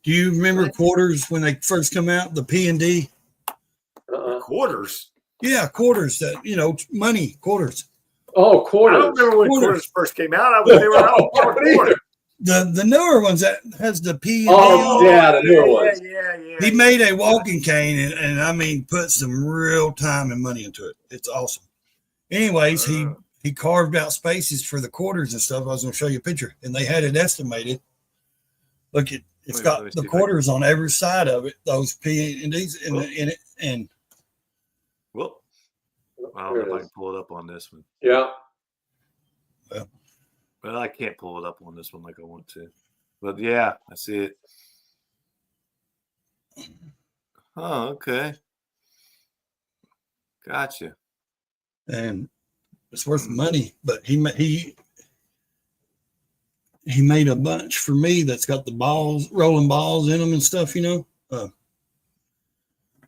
Speaker 2: Do you remember quarters when they first come out? The P and D.
Speaker 1: Quarters.
Speaker 2: Yeah, quarters. That money quarters.
Speaker 3: Oh, quarters.
Speaker 1: I don't remember when quarters first came out. They were out quarters.
Speaker 2: The newer ones that has the P and D.
Speaker 3: Oh, yeah, the newer ones.
Speaker 1: Yeah.
Speaker 2: He made a walking cane and I mean put some real time and money into it. It's awesome. Anyways, he carved out spaces for the quarters and stuff. I was going to show you a picture, and they had it estimated. Look, it's got the quarters on every side of it. Those P and D's in it, and
Speaker 1: well, I don't know if I can pull it up on this one.
Speaker 3: Yeah.
Speaker 1: Well, I can't pull it up on this one like I want to. But yeah, I see it. Oh, okay. Gotcha.
Speaker 2: And it's worth money, but he made a bunch for me that's got the rolling balls in them and stuff,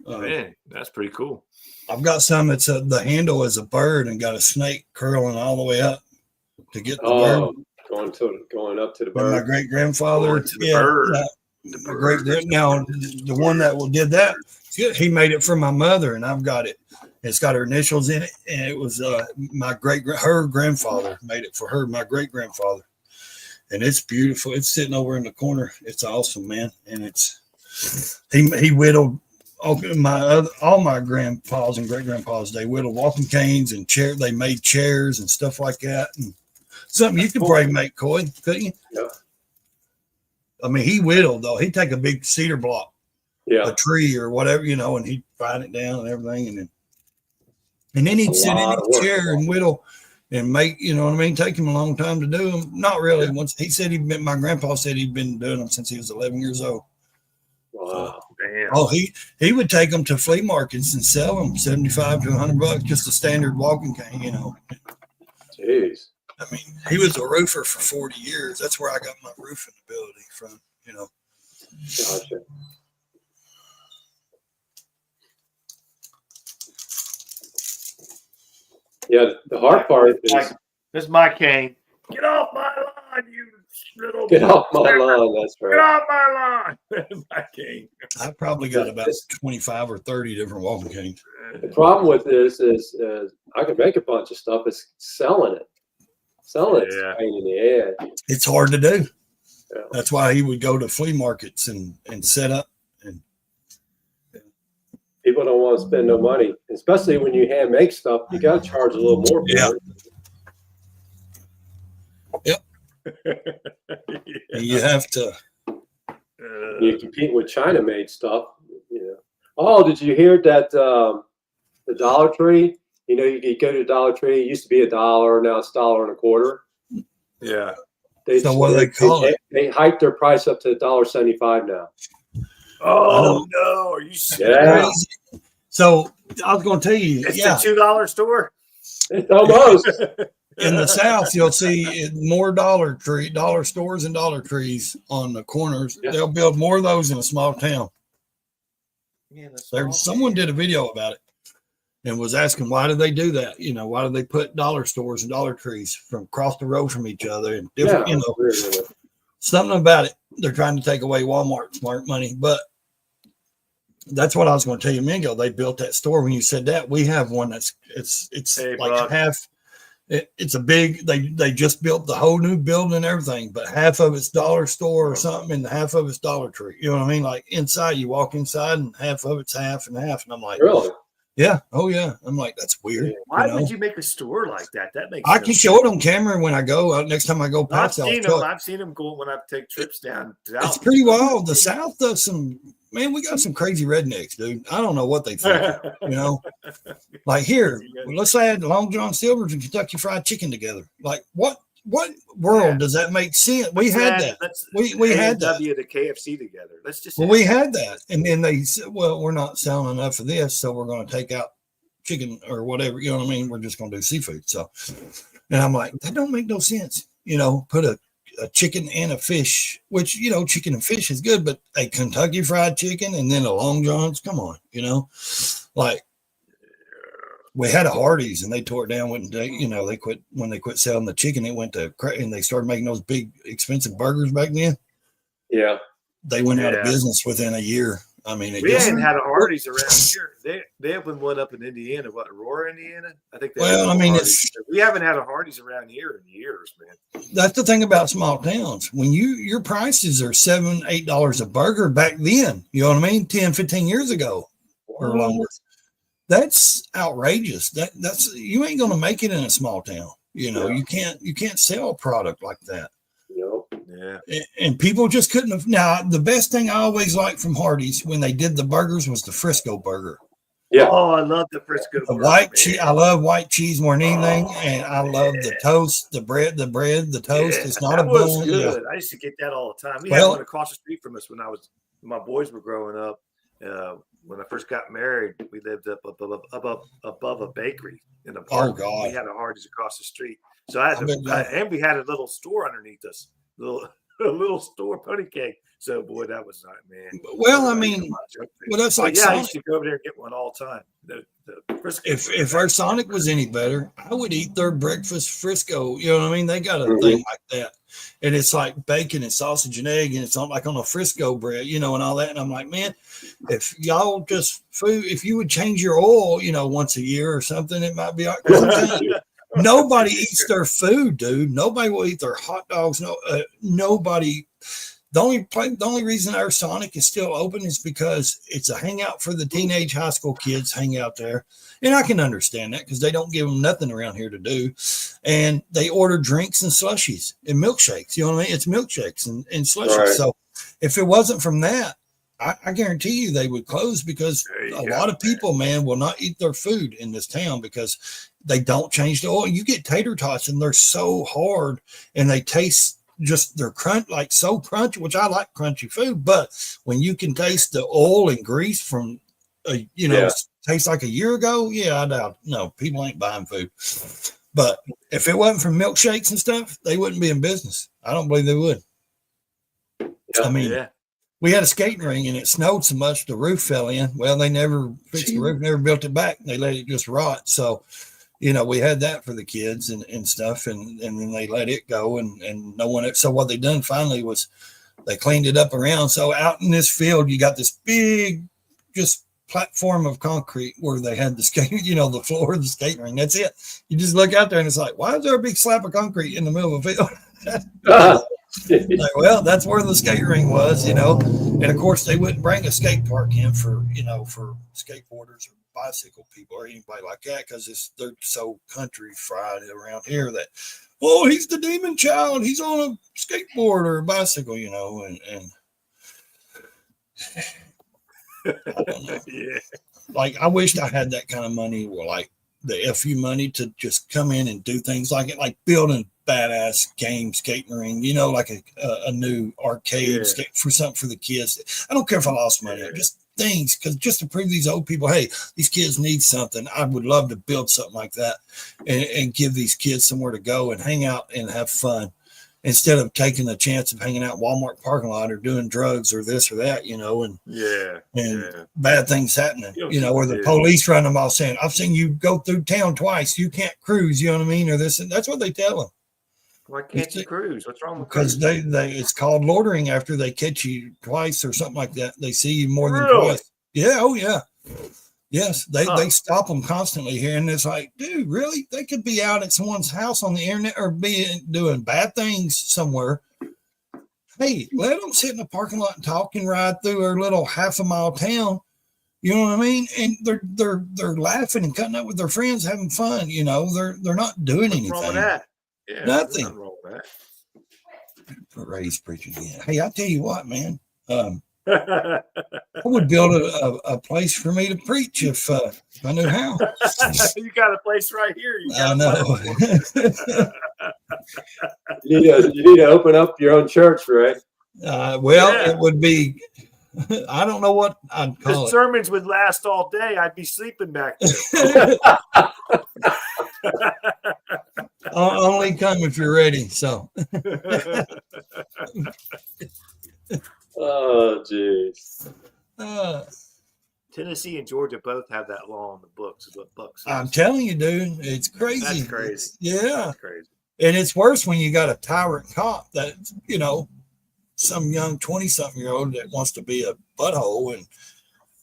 Speaker 1: Man, that's pretty cool.
Speaker 2: I've got some that's the handle is a bird and got a snake curling all the way up to get the bird.
Speaker 3: Going up to the
Speaker 2: And
Speaker 3: bird.
Speaker 2: my great grandfather,
Speaker 1: bird.
Speaker 2: Now the one that did that, he made it for my mother, and I've got it. It's got her initials in it, and it was her grandfather made it for her, my great grandfather, and it's beautiful. It's sitting over in the corner. It's awesome, man, and he whittled all my grandpas and great grandpas. They whittled walking canes and chair. They made chairs and stuff like that, and something you could probably make, Coy, couldn't you?
Speaker 3: Yeah.
Speaker 2: I mean, he whittled though. He'd take a big cedar block,
Speaker 3: a
Speaker 2: tree or whatever, and he'd find it down and everything, and then he'd sit in his chair and whittle and make, take him a long time to do them. Not really. Once he said my grandpa said he'd been doing them since he was 11 years old.
Speaker 3: Wow.
Speaker 1: Damn.
Speaker 2: Oh, he would take them to flea markets and sell them $75 to $100, just a standard walking cane,
Speaker 3: Jeez.
Speaker 2: I mean, he was a roofer for 40 years. That's where I got my roofing ability from,
Speaker 3: Gotcha. Yeah, the hard part is
Speaker 1: this is my cane. Get off my lawn, you little.
Speaker 3: Get off my lawn. That's right.
Speaker 1: Get off my lawn. My cane.
Speaker 2: I probably got about 25 or 30 different walking canes.
Speaker 3: The problem with this is I could make a bunch of stuff. It's selling it. It's a pain in the ass.
Speaker 2: It's hard to do.
Speaker 3: Yeah.
Speaker 2: That's why he would go to flea markets and set up. And
Speaker 3: people don't want to spend no money, especially when you hand make stuff. You got to charge a little more for it.
Speaker 2: Yep. You have to.
Speaker 3: You compete with China-made stuff. Oh, did you hear that the Dollar Tree You know, you go to Dollar Tree. It used to be $1. Now it's $1.25.
Speaker 1: Yeah.
Speaker 2: So what do they call it?
Speaker 3: They hiked their price up to $1.75 now.
Speaker 1: Oh no! Are you serious?
Speaker 3: Yeah.
Speaker 2: Crazy. So I was going to tell you,
Speaker 1: It's the $2 store.
Speaker 3: It's almost.
Speaker 2: In the South, you'll see more dollar stores and Dollar Trees on the corners.
Speaker 3: Yeah.
Speaker 2: They'll build more of those in a small town.
Speaker 1: Yeah, that's
Speaker 2: Someone did a video about it and was asking, why do they do that? You know, why do they put dollar stores and Dollar Trees from across the road from each other? And different,
Speaker 3: Yeah.
Speaker 2: you know, something about it. They're trying to take away Walmart's smart money, but that's what I was going to tell you, Mingo. They built that store. When you said that, we have one it's
Speaker 1: Hey,
Speaker 2: like
Speaker 1: Buck.
Speaker 2: half. It's a big. They just built the whole new building and everything, but half of it's dollar store or something, and half of it's Dollar Tree. You know what I mean? Like inside, you walk inside, and half of it's half and half, and I'm like,
Speaker 3: Really?
Speaker 2: yeah, oh yeah. I'm like, that's weird.
Speaker 1: Why
Speaker 2: you know?
Speaker 1: would you make a store like that? That makes
Speaker 2: I
Speaker 1: no
Speaker 2: can
Speaker 1: sense.
Speaker 2: show it on camera when I go. Next time I go past,
Speaker 1: I've seen them go when I take trips down south.
Speaker 2: It's pretty wild. The South does some. Man, we got some crazy rednecks, dude. I don't know what they think. You know, like here, let's add Long John Silver's and Kentucky Fried Chicken together. Like, what world does that make sense? We had that. We had that.
Speaker 1: W to KFC together. Let's just.
Speaker 2: Well, we had that, and then they said, "Well, we're not selling enough of this, so we're going to take out chicken or whatever." You know what I mean? We're just going to do seafood. So, and I'm like, that don't make no sense. You know, put a chicken and a fish, which, you know, chicken and fish is good, but a Kentucky Fried Chicken and then a Long John's, come on, you know, like we had a Hardee's and they tore it down. They quit when they quit selling the chicken. It went to and they started making those big expensive burgers back then.
Speaker 3: Yeah,
Speaker 2: they went out of business within a year. I mean,
Speaker 1: we hadn't had a Hardee's around here. They opened one up in Indiana, Aurora, Indiana. I think.
Speaker 2: Well, I mean,
Speaker 1: we haven't had a Hardee's around here in years, man.
Speaker 2: That's the thing about small towns. When your prices are $7, $8 a burger back then, you know what I mean? 10, 15 years ago or longer. That's outrageous. That's you ain't gonna make it in a small town. You know, you can't sell a product like that.
Speaker 1: Yeah.
Speaker 2: And people just couldn't have. Now, the best thing I always liked from Hardee's when they did the burgers was the Frisco burger.
Speaker 3: Yeah.
Speaker 1: Oh, I love the Frisco burger.
Speaker 2: White cheese. I love white cheese more than anything, and I love the toast, the bread, the toast. It's not a bone.
Speaker 1: Good. I used to get that all the time. We had one across the street from us when my boys were growing up. When I first got married, we lived up above a bakery in a park.
Speaker 2: Oh God!
Speaker 1: We had a Hardee's across the street, so and we had a little store underneath us. A little store pony cake. So boy, that was not, man.
Speaker 2: Well, I mean, that's like
Speaker 1: I used to go over there and get one all the time.
Speaker 2: If our Sonic was any better, I would eat their breakfast Frisco. You know what I mean? They got a thing like that, and it's like bacon and sausage and egg, and it's on like on a Frisco bread, you know, and all that. And I'm like, man, if y'all just if you would change your oil, you know, once a year or something, it might be all right. Nobody eats their food, dude. Nobody will eat their hot dogs. Nobody. The only reason our Sonic is still open is because it's a hangout for the teenage high school kids. Hang out there, and I can understand that because they don't give them nothing around here to do, and they order drinks and slushies and milkshakes. You know what I mean? It's milkshakes and slushies. Right. So if it wasn't from that, I guarantee you they would close because a lot of people, man, will not eat their food in this town because they don't change the oil. You get tater tots and they're so hard and they taste just they're like so crunchy, which I like crunchy food. But when you can taste the oil and grease from, tastes like a year ago, I doubt. No, people ain't buying food. But if it wasn't for milkshakes and stuff, they wouldn't be in business. I don't believe they would. I mean, we had a skating ring and it snowed so much the roof fell in. Well, they never fixed the roof, never built it back. They let it just rot. So, we had that for the kids and stuff, and then they let it go and no one. So what they done finally was they cleaned it up around. So out in this field, you got this big just platform of concrete where they had the skate, the floor of the skating ring. That's it. You just look out there and it's like, why is there a big slab of concrete in the middle of a field? Like, well, that's where the skate ring was, and of course they wouldn't bring a skate park in for skateboarders or bicycle people or anybody like that because they're so country fried around here that, he's the demon child, he's on a skateboard or a bicycle, and I don't know. Like I wished I had that kind of money, or like the FU money to just come in and do things like it, like building badass games, catering, like a new arcade for something for the kids. I don't care if I lost money, just things, because just to prove these old people, hey, these kids need something. I would love to build something like that and give these kids somewhere to go and hang out and have fun, instead of taking the chance of hanging out in Walmart parking lot or doing drugs or this or that, and bad things happening, or the police run them off saying, I've seen you go through town twice, you can't cruise, you know what I mean? Or this, and that's what they tell them.
Speaker 1: Why can't you cruise? What's wrong with
Speaker 2: because
Speaker 1: cruise?
Speaker 2: they it's called loitering after they catch you twice or something like that. They see you more than twice. Yeah. Oh yeah. Yes. They stop them constantly here. And it's like, dude, really? They could be out at someone's house on the internet or be doing bad things somewhere. Hey, let them sit in the parking lot and talk and ride through their little half a mile town. You know what I mean? And they're laughing and cutting up with their friends, having fun. They're not doing anything.
Speaker 1: What's wrong with that? Yeah,
Speaker 2: nothing.
Speaker 1: Wrong with that.
Speaker 2: Ray's preaching again. Hey, I tell you what, man. I would build a place for me to preach if I knew how.
Speaker 1: You got a place right here.
Speaker 2: I know.
Speaker 3: You need to open up your own church, right?
Speaker 2: It would be. I don't know what I'd call it.
Speaker 1: The sermons would last all day. I'd be sleeping back there.
Speaker 2: Only come if you're ready. So.
Speaker 3: Oh, jeez.
Speaker 1: Tennessee and Georgia both have that law in the books. Is what Buck says.
Speaker 2: I'm telling you, dude, it's crazy.
Speaker 1: That's crazy.
Speaker 2: That's
Speaker 1: crazy.
Speaker 2: And it's worse when you got a tyrant cop that, some young 20-something-year-old that wants to be a butthole, and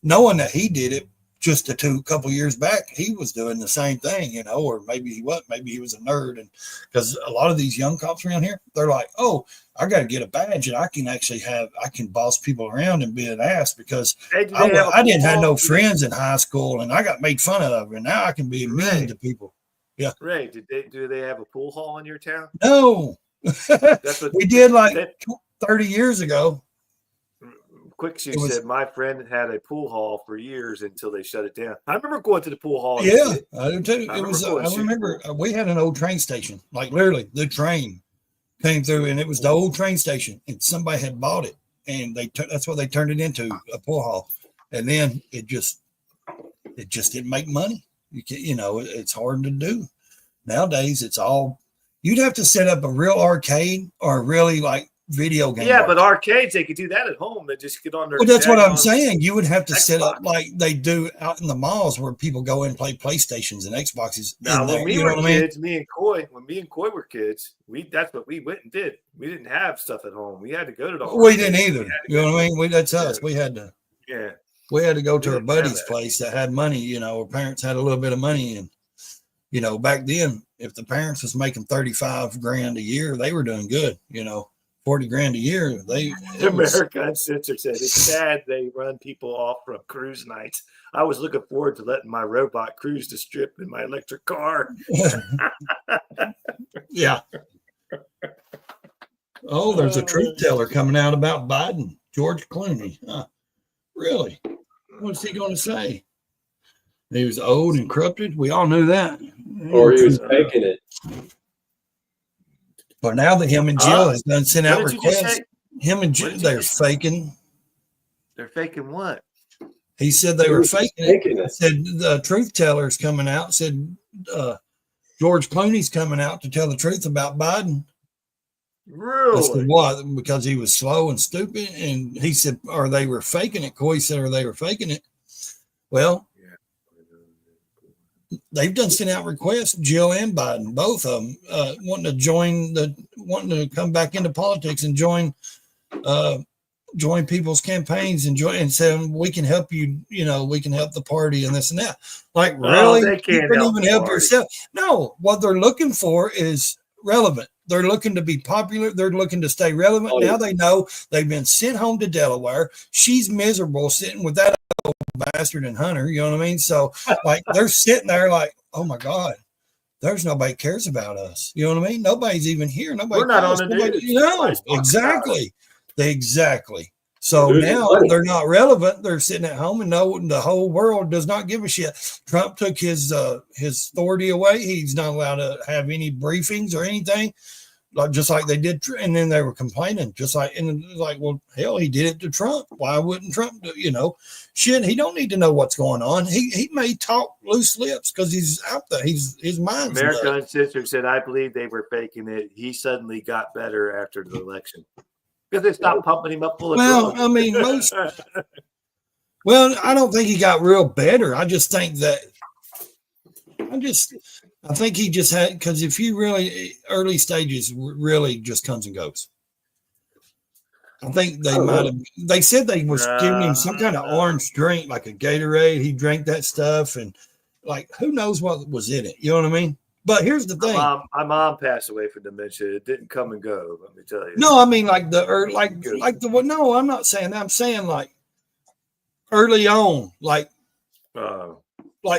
Speaker 2: knowing that he did it just a couple years back, he was doing the same thing, or maybe he wasn't. Maybe he was a nerd. And because a lot of these young cops around here, they're like, oh, I got to get a badge and I can boss people around and be an ass because I didn't have no friends in high school and I got made fun of, and now I can be mean to people. Yeah.
Speaker 1: Ray, do they have a pool hall in your town?
Speaker 2: No. We did like 30 years ago.
Speaker 1: Quickshoe said my friend had a pool hall for years until they shut it down. I remember going to the pool hall.
Speaker 2: Yeah, I do too. I remember we had an old train station, like literally the train came through, and it was the old train station, and somebody had bought it, and that's what they turned it into, a pool hall. And then it just didn't make money. It's hard to do nowadays. It's all, you'd have to set up a real arcade or a really like video game.
Speaker 1: Yeah, but arcades, they could do that at home. They just get on their.
Speaker 2: Well, that's what I'm saying. You would have to set up like they do out in the malls where people go in and play PlayStations and Xboxes.
Speaker 1: Now, when we were kids, me and Coy were kids, that's what we went and did. We didn't have stuff at home. We had to go to the.
Speaker 2: We didn't either. You know what I mean? That's us. We had to.
Speaker 1: Yeah.
Speaker 2: We had to go to our buddy's place that had money. Our parents had a little bit of money, and back then, if the parents was making $35,000 a year, they were doing good. $40,000 a year.
Speaker 1: America Uncensored said it's sad they run people off from cruise nights. I was looking forward to letting my robot cruise the strip in my electric car.
Speaker 2: Yeah. Oh, there's a truth teller coming out about Biden, George Clooney. Huh. Really? What's he going to say? He was old and corrupted. We all knew that.
Speaker 3: Or he was faking it.
Speaker 2: But now that him and Jill has done sent out requests, him and Jill, they're faking.
Speaker 1: They're faking what?
Speaker 2: He said they were faking it. Said the truth teller's coming out. Said George Clooney's coming out to tell the truth about Biden.
Speaker 1: Really?
Speaker 2: I said, what? Because he was slow and stupid. And he said, or they were faking it. Coy said, or they were faking it. Well, they've done sent out requests, Jill and Biden, both of them, wanting to come back into politics and join people's campaigns and saying we can help you, we can help the party and this and that. Like, really?
Speaker 1: They can't
Speaker 2: you even help yourself. No, what they're looking for is relevant. They're looking to be popular. They're looking to stay relevant. Now they know they've been sent home to Delaware. She's miserable sitting with that old bastard and Hunter. You know what I mean? So like they're sitting there like, oh my God, there's nobody cares about us. You know what I mean? Nobody's even here. Nobody.
Speaker 1: We're not on the news.
Speaker 2: No, exactly. So now they're not relevant. They're sitting at home and the whole world does not give a shit. Trump took his authority away. He's not allowed to have any briefings or anything, just like they did. And then they were complaining, and it was like, well, hell, he did it to Trump. Why wouldn't Trump do, shit, he don't need to know what's going on. He may talk loose lips because he's out there. His mind's
Speaker 1: American sister said, I believe they were faking it. He suddenly got better after the election. Because they stopped pumping him up full of drugs.
Speaker 2: I mean, I don't think he got real better. I just think that I think he just had, because if you really early stages really just comes and goes. I think they said they was giving him some kind of orange drink, like a Gatorade. He drank that stuff, and like, who knows what was in it? You know what I mean? But here's the thing.
Speaker 1: My mom passed away from dementia. It didn't come and go, let me tell you.
Speaker 2: No, I mean no, I'm not saying that. I'm saying like early on, like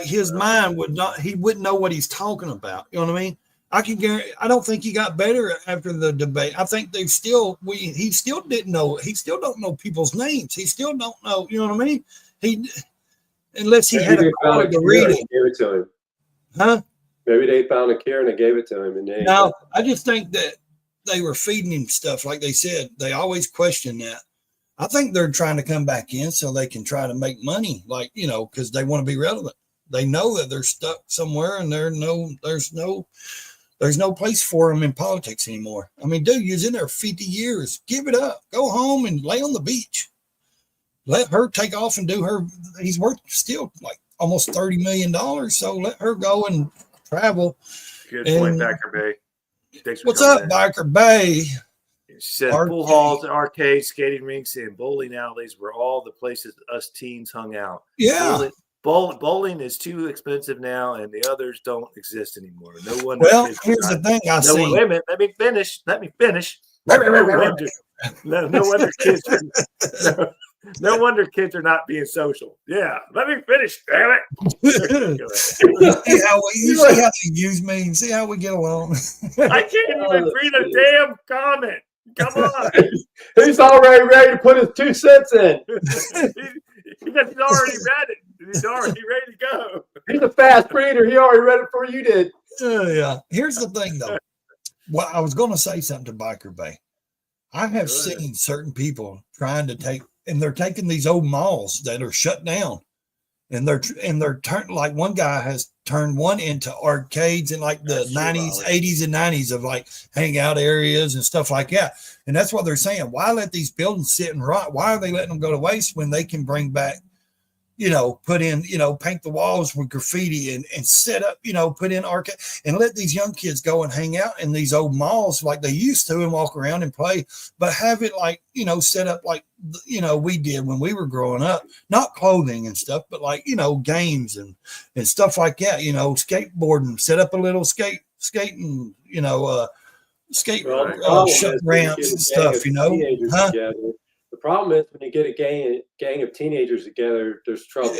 Speaker 2: his mind he wouldn't know what he's talking about. You know what I mean? I can guarantee, I don't think he got better after the debate. I think he still didn't know. He still don't know people's names. He still don't know. You know what I mean? Unless he had a card to read it.
Speaker 3: Gave it to him.
Speaker 2: Huh?
Speaker 3: Maybe they found a cure and they gave it to him.
Speaker 2: No, I just think that they were feeding him stuff. Like they said, they always question that. I think they're trying to come back in so they can try to make money, because they want to be relevant. They know that they're stuck somewhere and there's no place for them in politics anymore. I mean, dude, you was in there 50 years. Give it up. Go home and lay on the beach. Let her take off and do her. He's worth still like almost $30 million. So let her go and travel.
Speaker 1: Good point, Biker Bay.
Speaker 2: What's up, Biker Bay?
Speaker 1: She said pool halls, arcades, skating rinks, and bowling alleys were all the places us teens hung out.
Speaker 2: Yeah.
Speaker 1: Bowling is too expensive now, and the others don't exist anymore. No wonder.
Speaker 2: Well, here's the thing I see.
Speaker 1: Wait a minute. Let me finish. No wonder kids. No wonder kids are not being social. Yeah, let me finish. Damn it!
Speaker 2: You see how they use me, and see how we get along.
Speaker 1: I can't even read a damn comment. Come on.
Speaker 3: He's already ready to put his 2 cents in.
Speaker 1: Because he's already read it. He's already ready to go.
Speaker 3: He's a fast reader. He already read it before you did.
Speaker 2: Yeah. Here's the thing, though. Well, I was going to say something to Biker Bay. I have seen certain people trying to they're taking these old malls that are shut down, and they're turned, like one guy has turned one into arcades in like the 90s, 80s and 90s of like hangout areas and stuff like that. And that's what they're saying. Why let these buildings sit and rot? Why are they letting them go to waste when they can bring back, put in, paint the walls with graffiti and set up, put in arcade and let these young kids go and hang out in these old malls like they used to and walk around and play, but have it like, set up like, we did when we were growing up, not clothing and stuff, but like, games and stuff like that, skateboarding, set up a little skating, skate ramps and stuff, huh?
Speaker 3: The problem is when you get a gang of teenagers together, there's trouble.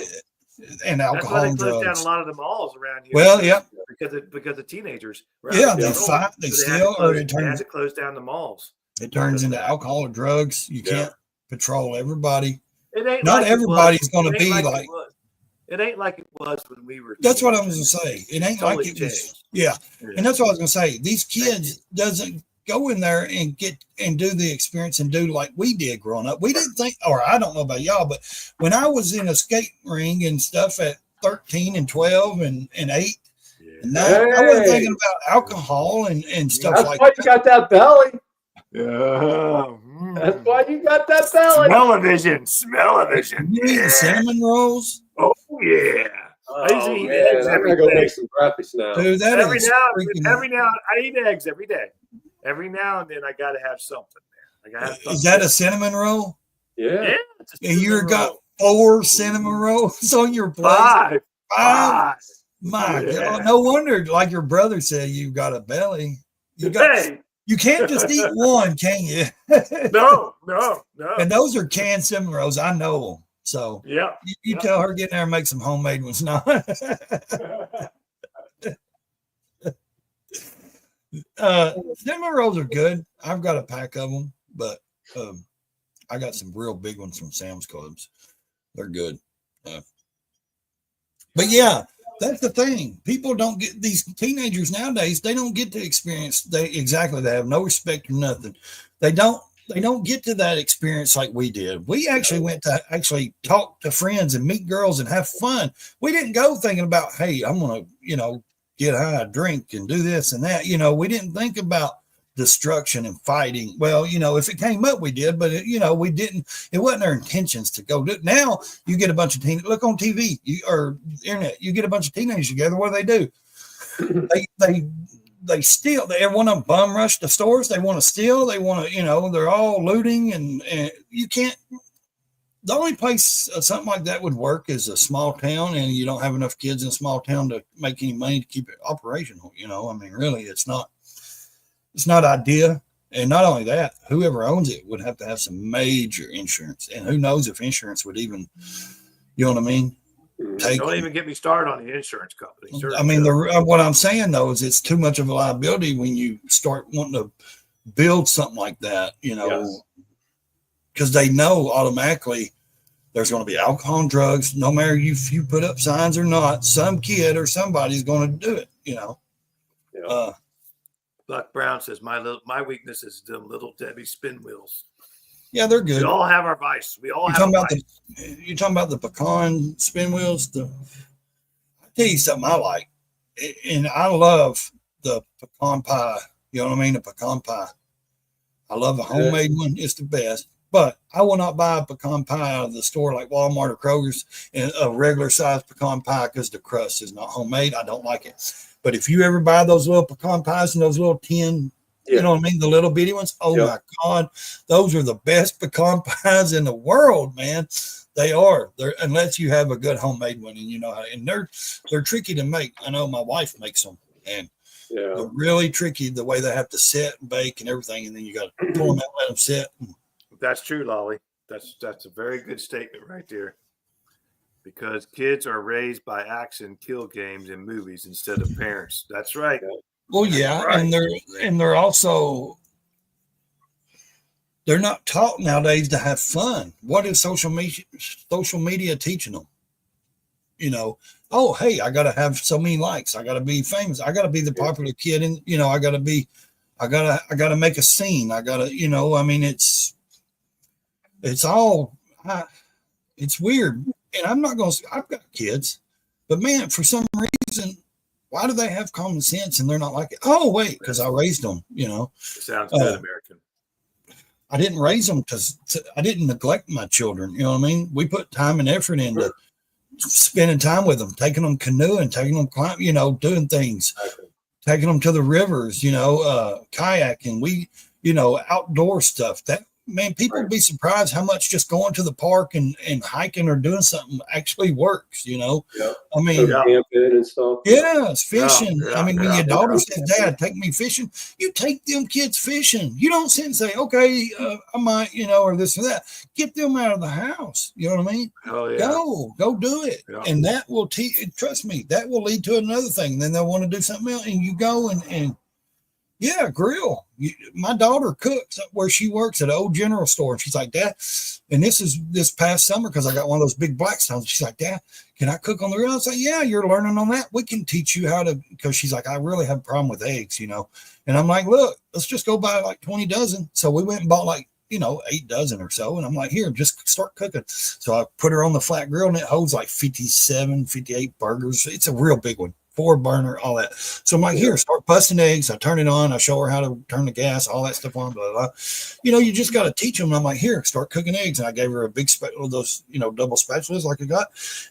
Speaker 2: And alcohol and drugs.
Speaker 1: Down a lot of the malls around here.
Speaker 2: Well, yeah,
Speaker 1: because of teenagers.
Speaker 2: Yeah, they fight. They steal, or it
Speaker 1: turns to close down the malls.
Speaker 2: It turns into alcohol or drugs. You can't patrol everybody.
Speaker 1: It ain't
Speaker 2: not
Speaker 1: like
Speaker 2: everybody's going to be like.
Speaker 1: It ain't like it was when we were.
Speaker 2: That's what I was going to say. It ain't like it was. Yeah, and that's what I was going to say. These kids doesn't go in there and do the experience and do like we did growing up. We didn't think, or I don't know about y'all, but when I was in a skate ring and stuff at 13 and 12 and 8 and 9, I wasn't thinking about alcohol and stuff like that.
Speaker 3: That's why you got that belly.
Speaker 1: Yeah.
Speaker 3: That's why you got that belly.
Speaker 1: Smell-o-vision.
Speaker 2: You eating cinnamon rolls?
Speaker 1: Oh, yeah. I used to eat eggs
Speaker 3: I'm
Speaker 1: every
Speaker 3: going to go
Speaker 1: day.
Speaker 3: make some breakfast now.
Speaker 2: Dude, that
Speaker 1: every
Speaker 2: is
Speaker 1: now I eat eggs every day. Every now and then I got to have something there.
Speaker 2: Is that a cinnamon roll?
Speaker 3: Yeah.
Speaker 2: And you got 4 cinnamon rolls on your plate?
Speaker 1: 5.
Speaker 2: My God. No wonder, like your brother said, you've got a belly. You can't just eat one, can you?
Speaker 1: No.
Speaker 2: And those are canned cinnamon rolls. I know them. So
Speaker 1: yeah,
Speaker 2: you tell her get in there and make some homemade ones. No. Cinnamon rolls are good. I've got a pack of them, but I got some real big ones from Sam's Clubs. They're good. But yeah, that's the thing. People don't get, these teenagers nowadays, they don't get to experience, they have no respect or nothing. They don't get to that experience like we did. We actually went to actually talk to friends and meet girls and have fun. We didn't go thinking about, hey, I'm going to, get high, drink and do this and that. We didn't think about destruction and fighting. Well, if it came up, we did, but we didn't, it wasn't our intentions to go do it. Now you get a bunch of look on TV or internet, you get a bunch of teenagers together. What do? They steal. Every one of them bum rush the stores. They want to steal. They want to, they're all looting and you can't, the only place something like that would work is a small town, and you don't have enough kids in a small town to make any money to keep it operational. Really, it's not ideal. And not only that, whoever owns it would have to have some major insurance, and who knows if insurance would even, what I mean?
Speaker 1: Don't even get me started on the insurance company.
Speaker 2: What I'm saying though is it's too much of a liability when you start wanting to build something like that, because they know automatically there's going to be alcohol and drugs, no matter if you put up signs or not. Some kid or somebody's going to do it,
Speaker 3: Yeah.
Speaker 1: Buck Brown says my weakness is them little Debbie spin wheels.
Speaker 2: Yeah, they're good.
Speaker 1: We all have our vice.
Speaker 2: You're talking about the pecan spin wheels. I'll tell you something I like, and I love the pecan pie. You know what I mean? The pecan pie. I love a homemade one. It's the best. But I will not buy a pecan pie out of the store like Walmart or Kroger's and a regular size pecan pie because the crust is not homemade. I don't like it. But if you ever buy those little pecan pies in those little tin, you know what I mean, the little bitty ones, my God, those are the best pecan pies in the world, man. They are. Unless you have a good homemade one, and they're tricky to make. I know my wife makes them, and they're really tricky the way they have to set and bake and everything, and then you got to pull them out, let them set.
Speaker 1: That's true, Lolly. That's a very good statement right there. Because kids are raised by action kill games and movies instead of parents. That's right.
Speaker 2: Well, yeah, right. and they're also, they're not taught nowadays to have fun. What is social media teaching them? Oh, hey, I got to have so many likes. I got to be famous. I got to be the popular kid, and I got to make a scene. I got to, it's all, it's weird. And I've got kids, but man, for some reason, why do they have common sense and they're not like it? Oh, wait, because I raised them,
Speaker 1: It sounds good, American.
Speaker 2: I didn't raise them because I didn't neglect my children. You know what I mean? We put time and effort into spending time with them, taking them canoeing, taking them climbing, doing things, taking them to the rivers, kayaking, outdoor stuff. That, man, people would be surprised how much just going to the park and hiking or doing something actually works,
Speaker 3: Yeah.
Speaker 2: I mean,
Speaker 3: camping and stuff.
Speaker 2: Yeah, it's fishing. When your daughter says, Dad, take me fishing, you take them kids fishing. You don't sit and say, okay, I might, or this or that. Get them out of the house. You know what I mean?
Speaker 1: Oh, yeah.
Speaker 2: Go do it. Yeah. And that will trust me, that will lead to another thing. Then they'll want to do something else. And you go and grill. My daughter cooks where she works at an old general store. And she's like, Dad, and this is this past summer because I got one of those big Blackstones. She's like, Dad, can I cook on the grill? I was like, yeah, you're learning on that. We can teach you how to, because she's like, I really have a problem with eggs, And I'm like, look, let's just go buy like 20 dozen. So we went and bought like, 8 dozen or so. And I'm like, here, just start cooking. So I put her on the flat grill and it holds like 57, 58 burgers. It's a real big one. 4-burner, all that. So I'm like, here, start busting eggs. I turn it on. I show her how to turn the gas, all that stuff on, blah, blah, blah. You just got to teach them. I'm like, here, start cooking eggs. And I gave her a big spatula, those, double spatulas like I got.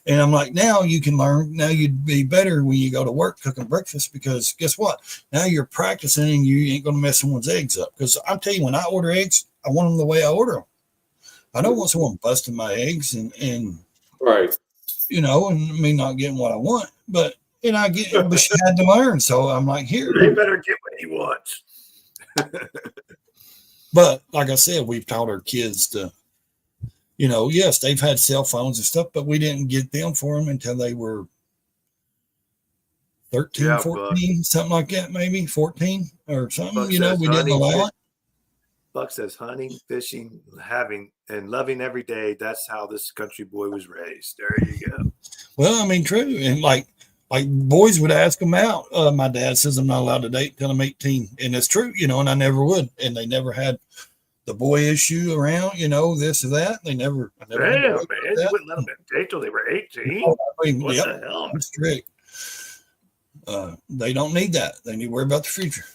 Speaker 2: And I'm like, now you can learn. Now you'd be better when you go to work cooking breakfast, because guess what? Now you're practicing and you ain't going to mess someone's eggs up. Because I'll tell you, when I order eggs, I want them the way I order them. I don't want someone busting my eggs and
Speaker 3: right.
Speaker 2: And me not getting what I want. But but she had to learn. So I'm like, here.
Speaker 1: They better get what he wants.
Speaker 2: But like I said, we've taught our kids to, yes, they've had cell phones and stuff, but we didn't get them for them until they were 13, 14, something like that, maybe 14 or something. We didn't allow it.
Speaker 1: Buck says hunting, fishing, having, and loving every day. That's how this country boy was raised. There you go.
Speaker 2: Well, I mean, true. And like boys would ask him out. My dad says I'm not allowed to date until I'm 18. And it's true, you know, and I never would. And they never had the boy issue around, you know, this or that. I never
Speaker 1: Damn, man. You wouldn't let them date till they were 18?
Speaker 2: Oh, I mean,
Speaker 1: What
Speaker 2: yep,
Speaker 1: the hell?
Speaker 2: that's strict. They don't need that. They need to worry about the future.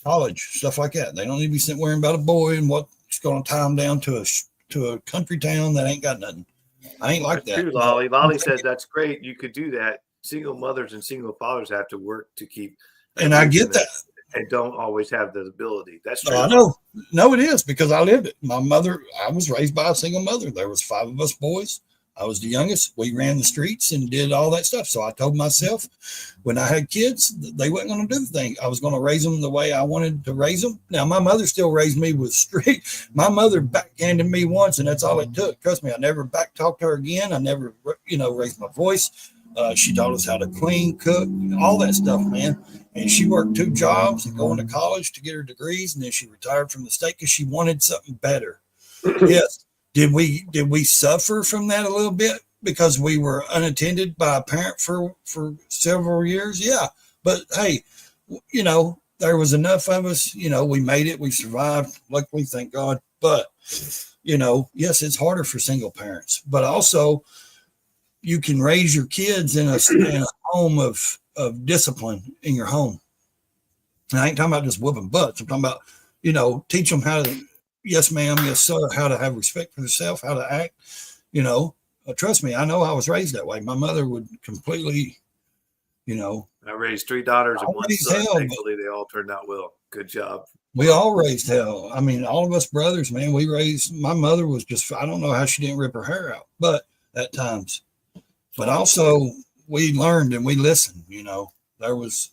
Speaker 2: College, stuff like that. They don't need to be sitting worrying about a boy and what's going to tie them down to a country town that ain't got nothing. I ain't like
Speaker 1: That's
Speaker 2: that.
Speaker 1: true, Lolly. Lolly says that's great. You could do that. Single mothers and single fathers have to work to keep.
Speaker 2: And I get that.
Speaker 1: And don't always have the ability. That's true.
Speaker 2: No, I know. No, it is because I lived it. My mother, I was raised by a single mother. There was 5 of us boys. I was the youngest. We ran the streets and did all that stuff. So I told myself when I had kids, they weren't going to do the thing. I was going to raise them the way I wanted to raise them. Now, my mother still raised me with strict. My mother backhanded me once, and that's all it took. Trust me, I never back talked to her again. I never, raised my voice. She taught us how to clean, cook, all that stuff, man. And she worked 2 jobs and going to college to get her degrees. And then she retired from the state because she wanted something better. Yes. Did we suffer from that a little bit because we were unattended by a parent for several years? Yeah. But hey, there was enough of us, we made it, we survived, luckily, thank God. But, yes, it's harder for single parents, but also you can raise your kids in a home of discipline in your home. And I ain't talking about just whooping butts. I'm talking about, teach them how to, yes, ma'am, yes, sir, how to have respect for yourself, how to act, trust me, I know I was raised that way. My mother would completely,
Speaker 1: I raised 3 daughters and 1 son.
Speaker 2: Hell,
Speaker 1: thankfully, they all turned out well. Good job.
Speaker 2: We all raised hell. I mean, all of us brothers, man, my mother was just, I don't know how she didn't rip her hair out, but at times. But also, we learned and we listened, there was,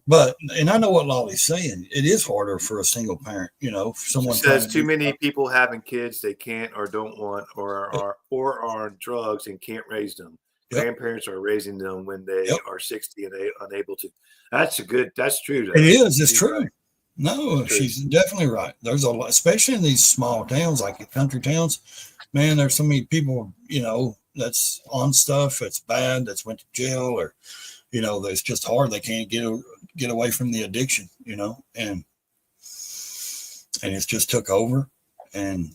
Speaker 2: and I know what Lolly's saying. It is harder for a single parent, for someone.
Speaker 1: She says too many people having kids they can't or don't want or are on drugs and can't raise them. Yep. Grandparents are raising them when they are 60 and they unable to. That's true.
Speaker 2: It is. It's true. Right. No, she's definitely right. There's a lot, especially in these small towns, like the country towns, man, there's so many people, that's on stuff that's bad, that's went to jail or, that's just hard. They can't get away from the addiction, and it's just took over. And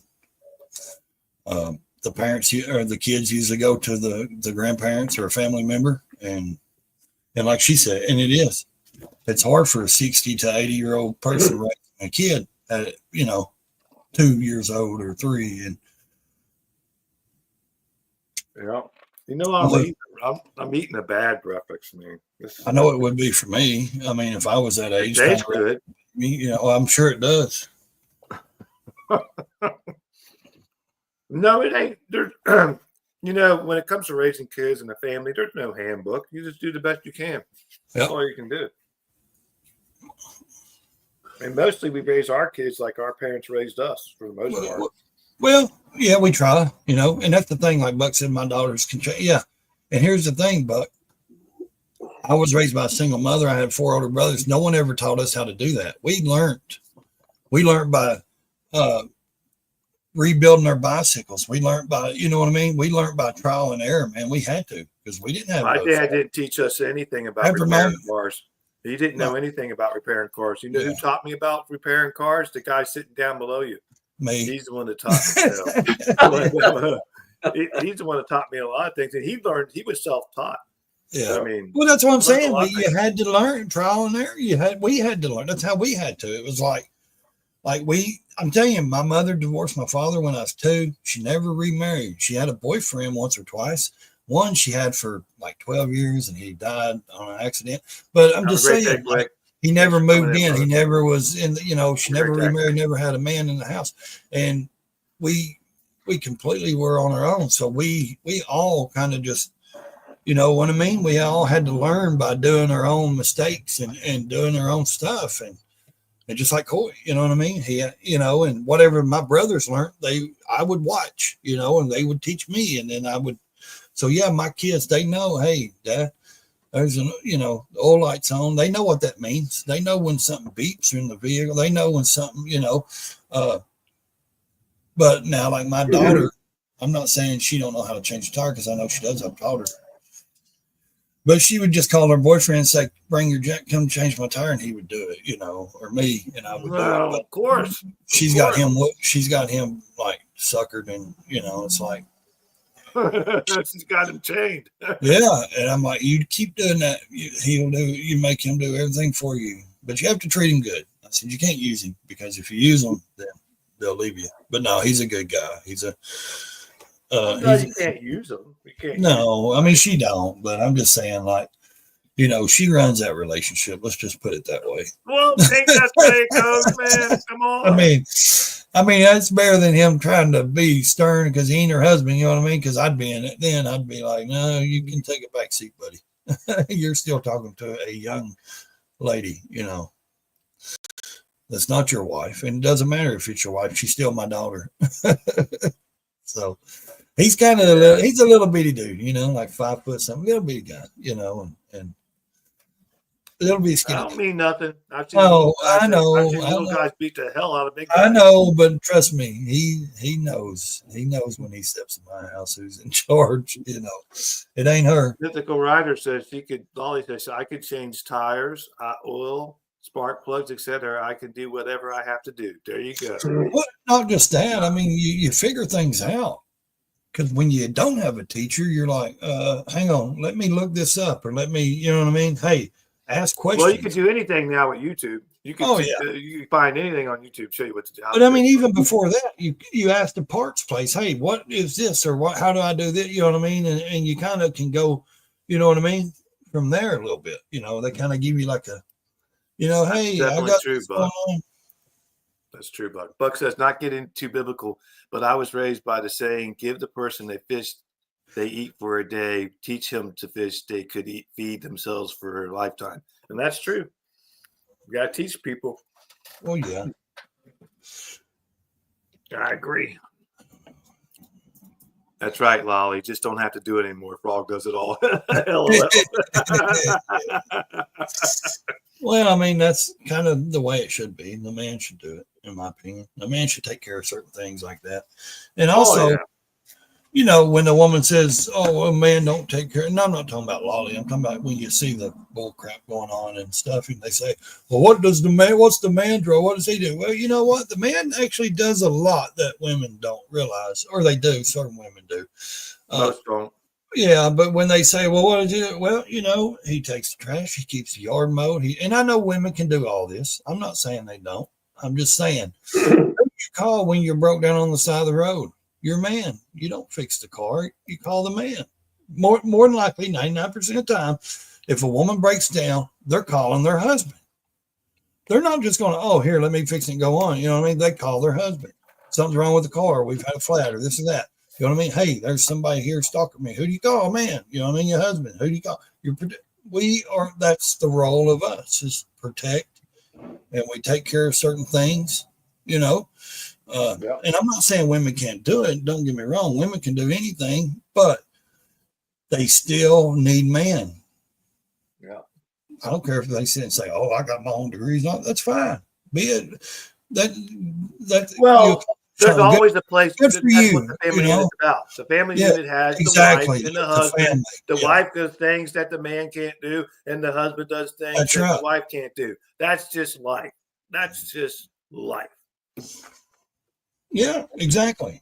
Speaker 2: the parents or the kids usually go to the grandparents or a family member. And like she said, and it's hard for a 60 to 80-year-old person raising a kid at, 2 years old or 3. And
Speaker 1: I'm eating a bad breakfast, man.
Speaker 2: I know it would be for me. I mean, if I was that age,
Speaker 1: it tastes good.
Speaker 2: I'm sure it does.
Speaker 1: No, it ain't. There's, when it comes to raising kids and a family, there's no handbook. You just do the best you can. That's all you can do. And mostly we raise our kids like our parents raised us, for the most part.
Speaker 2: Well, yeah, we try, and that's the thing. Like Buck said, my daughters can change. Yeah. And here's the thing, Buck. I was raised by a single mother. I had 4 older brothers. No one ever taught us how to do that. We learned by rebuilding our bicycles. We learned by, you know what I mean? We learned by trial and error, man. We had to, because we didn't have.
Speaker 1: My dad didn't teach us anything about repairing cars. He didn't know anything about repairing cars. You know who taught me about repairing cars? The guy sitting down below you.
Speaker 2: Me.
Speaker 1: He's the one that taught me. He's the one that taught me a lot of things, and he was self-taught.
Speaker 2: Yeah,
Speaker 1: I mean,
Speaker 2: well, that's what I'm saying. You had to learn trial and error. We had to learn. That's how we had to. It was like I'm telling you, my mother divorced my father when I was 2. She never remarried. She had a boyfriend once or twice. One she had for like 12 years, and he died on an accident. But I'm just saying, he never moved in. He never was in. She never remarried. Never had a man in the house, and we completely were on our own. So we all kind of just. You know what I mean? We all had to learn by doing our own mistakes and doing our own stuff. And just like Coy, you know what I mean? He, and whatever my brothers learned, I would watch, and they would teach me. And then I would, so yeah, my kids, they know, hey, Dad, There's the oil lights on. They know what that means. They know when something beeps in the vehicle. They know when something, but now like my daughter, I'm not saying she don't know how to change a tire because I know she does. I've taught her. But she would just call her boyfriend and say, "Bring your jack, come change my tire," and he would do it, or me, and I would do it. But
Speaker 1: of course.
Speaker 2: She's got him like suckered, and it's like
Speaker 1: She's got him chained.
Speaker 2: yeah. And I'm like, you keep doing that, you make him do everything for you, but you have to treat him good. I said, you can't use him because if you use him, then they'll leave you. But no, he's a good guy. He's a
Speaker 1: you can't use them. You can't.
Speaker 2: No, I mean she don't, but I'm just saying, like, she runs that relationship. Let's just put it that way.
Speaker 1: Well, take that way it goes, man. Come on.
Speaker 2: I mean that's better than him trying to be stern because he ain't her husband. You know what I mean? Because I'd be in it then. I'd be like, no, you can take a back seat, buddy. You're still talking to a young lady. That's not your wife, and it doesn't matter if it's your wife. She's still my daughter. So. He's kind of he's a little bitty dude, like 5 foot something, little bitty guy, and little bitty skinny.
Speaker 1: I don't mean nothing.
Speaker 2: I know.
Speaker 1: Little guys beat the hell out of big guys.
Speaker 2: I know, but trust me, he knows. He knows when he steps in my house who's in charge. It ain't her.
Speaker 1: Mythical Rider says Lolly says I could change tires, oil, spark plugs, etc. I can do whatever I have to do. There you go.
Speaker 2: Well, not just that. I mean, you figure things out. Because when you don't have a teacher, you're like, hang on, let me look this up, or let me, you know what I mean? Hey, ask questions.
Speaker 1: Well, you can do anything now with YouTube. You can, you can find anything on YouTube, show you what to do.
Speaker 2: But I mean, even before that, you ask the parts place, hey, what is this, or how do I do this? You know what I mean? And you kind of can go, you know what I mean, from there a little bit. They kind of give you like a, hey, I got
Speaker 1: true,
Speaker 2: this going on.
Speaker 1: That's true, Buck. Buck says, not getting too biblical, but I was raised by the saying, give the person a fish they eat for a day, teach them to fish they could feed themselves for a lifetime. And that's true. You got to teach people.
Speaker 2: Oh, yeah.
Speaker 1: I agree. That's right, Lolly. Just don't have to do it anymore. Frog does it all.
Speaker 2: Well, I mean, that's kind of the way it should be. The man should do it, in my opinion. The man should take care of certain things like that. And also, when the woman says, oh, a man don't take care. And I'm not talking about Lolly. I'm talking about when you see the bull crap going on and stuff. And they say, well, what's the man do? What does he do? Well, you know what? The man actually does a lot that women don't realize, or they do. Certain women do.
Speaker 1: Most don't.
Speaker 2: Yeah, but when they say, well, what does he do? Well, he takes the trash, he keeps the yard mowed. And I know women can do all this. I'm not saying they don't. I'm just saying, who you call when you're broke down on the side of the road? Your man. You don't fix the car. You call the man. More than likely, 99% of the time, if a woman breaks down, they're calling their husband. They're not just going, oh, here, let me fix it and go on. You know what I mean? They call their husband. Something's wrong with the car. We've had a flat or this or that. You know what I mean? Hey, there's somebody here stalking me. Who do you call? Man. You know what I mean? Your husband. Who do you call? That's the role of us, is protect, and we take care of certain things, And I'm not saying women can't do it. Don't get me wrong. Women can do anything, but they still need man.
Speaker 1: Yeah.
Speaker 2: I don't care if they sit and say, oh, I got my own degrees. No, that's fine. Be it.
Speaker 1: There's always a place.
Speaker 2: Good for you.
Speaker 1: What the family unit is about. The family unit has the wife and the husband. The wife does things that the man can't do, and the husband does things that the wife can't do. That's just life.
Speaker 2: Yeah, exactly.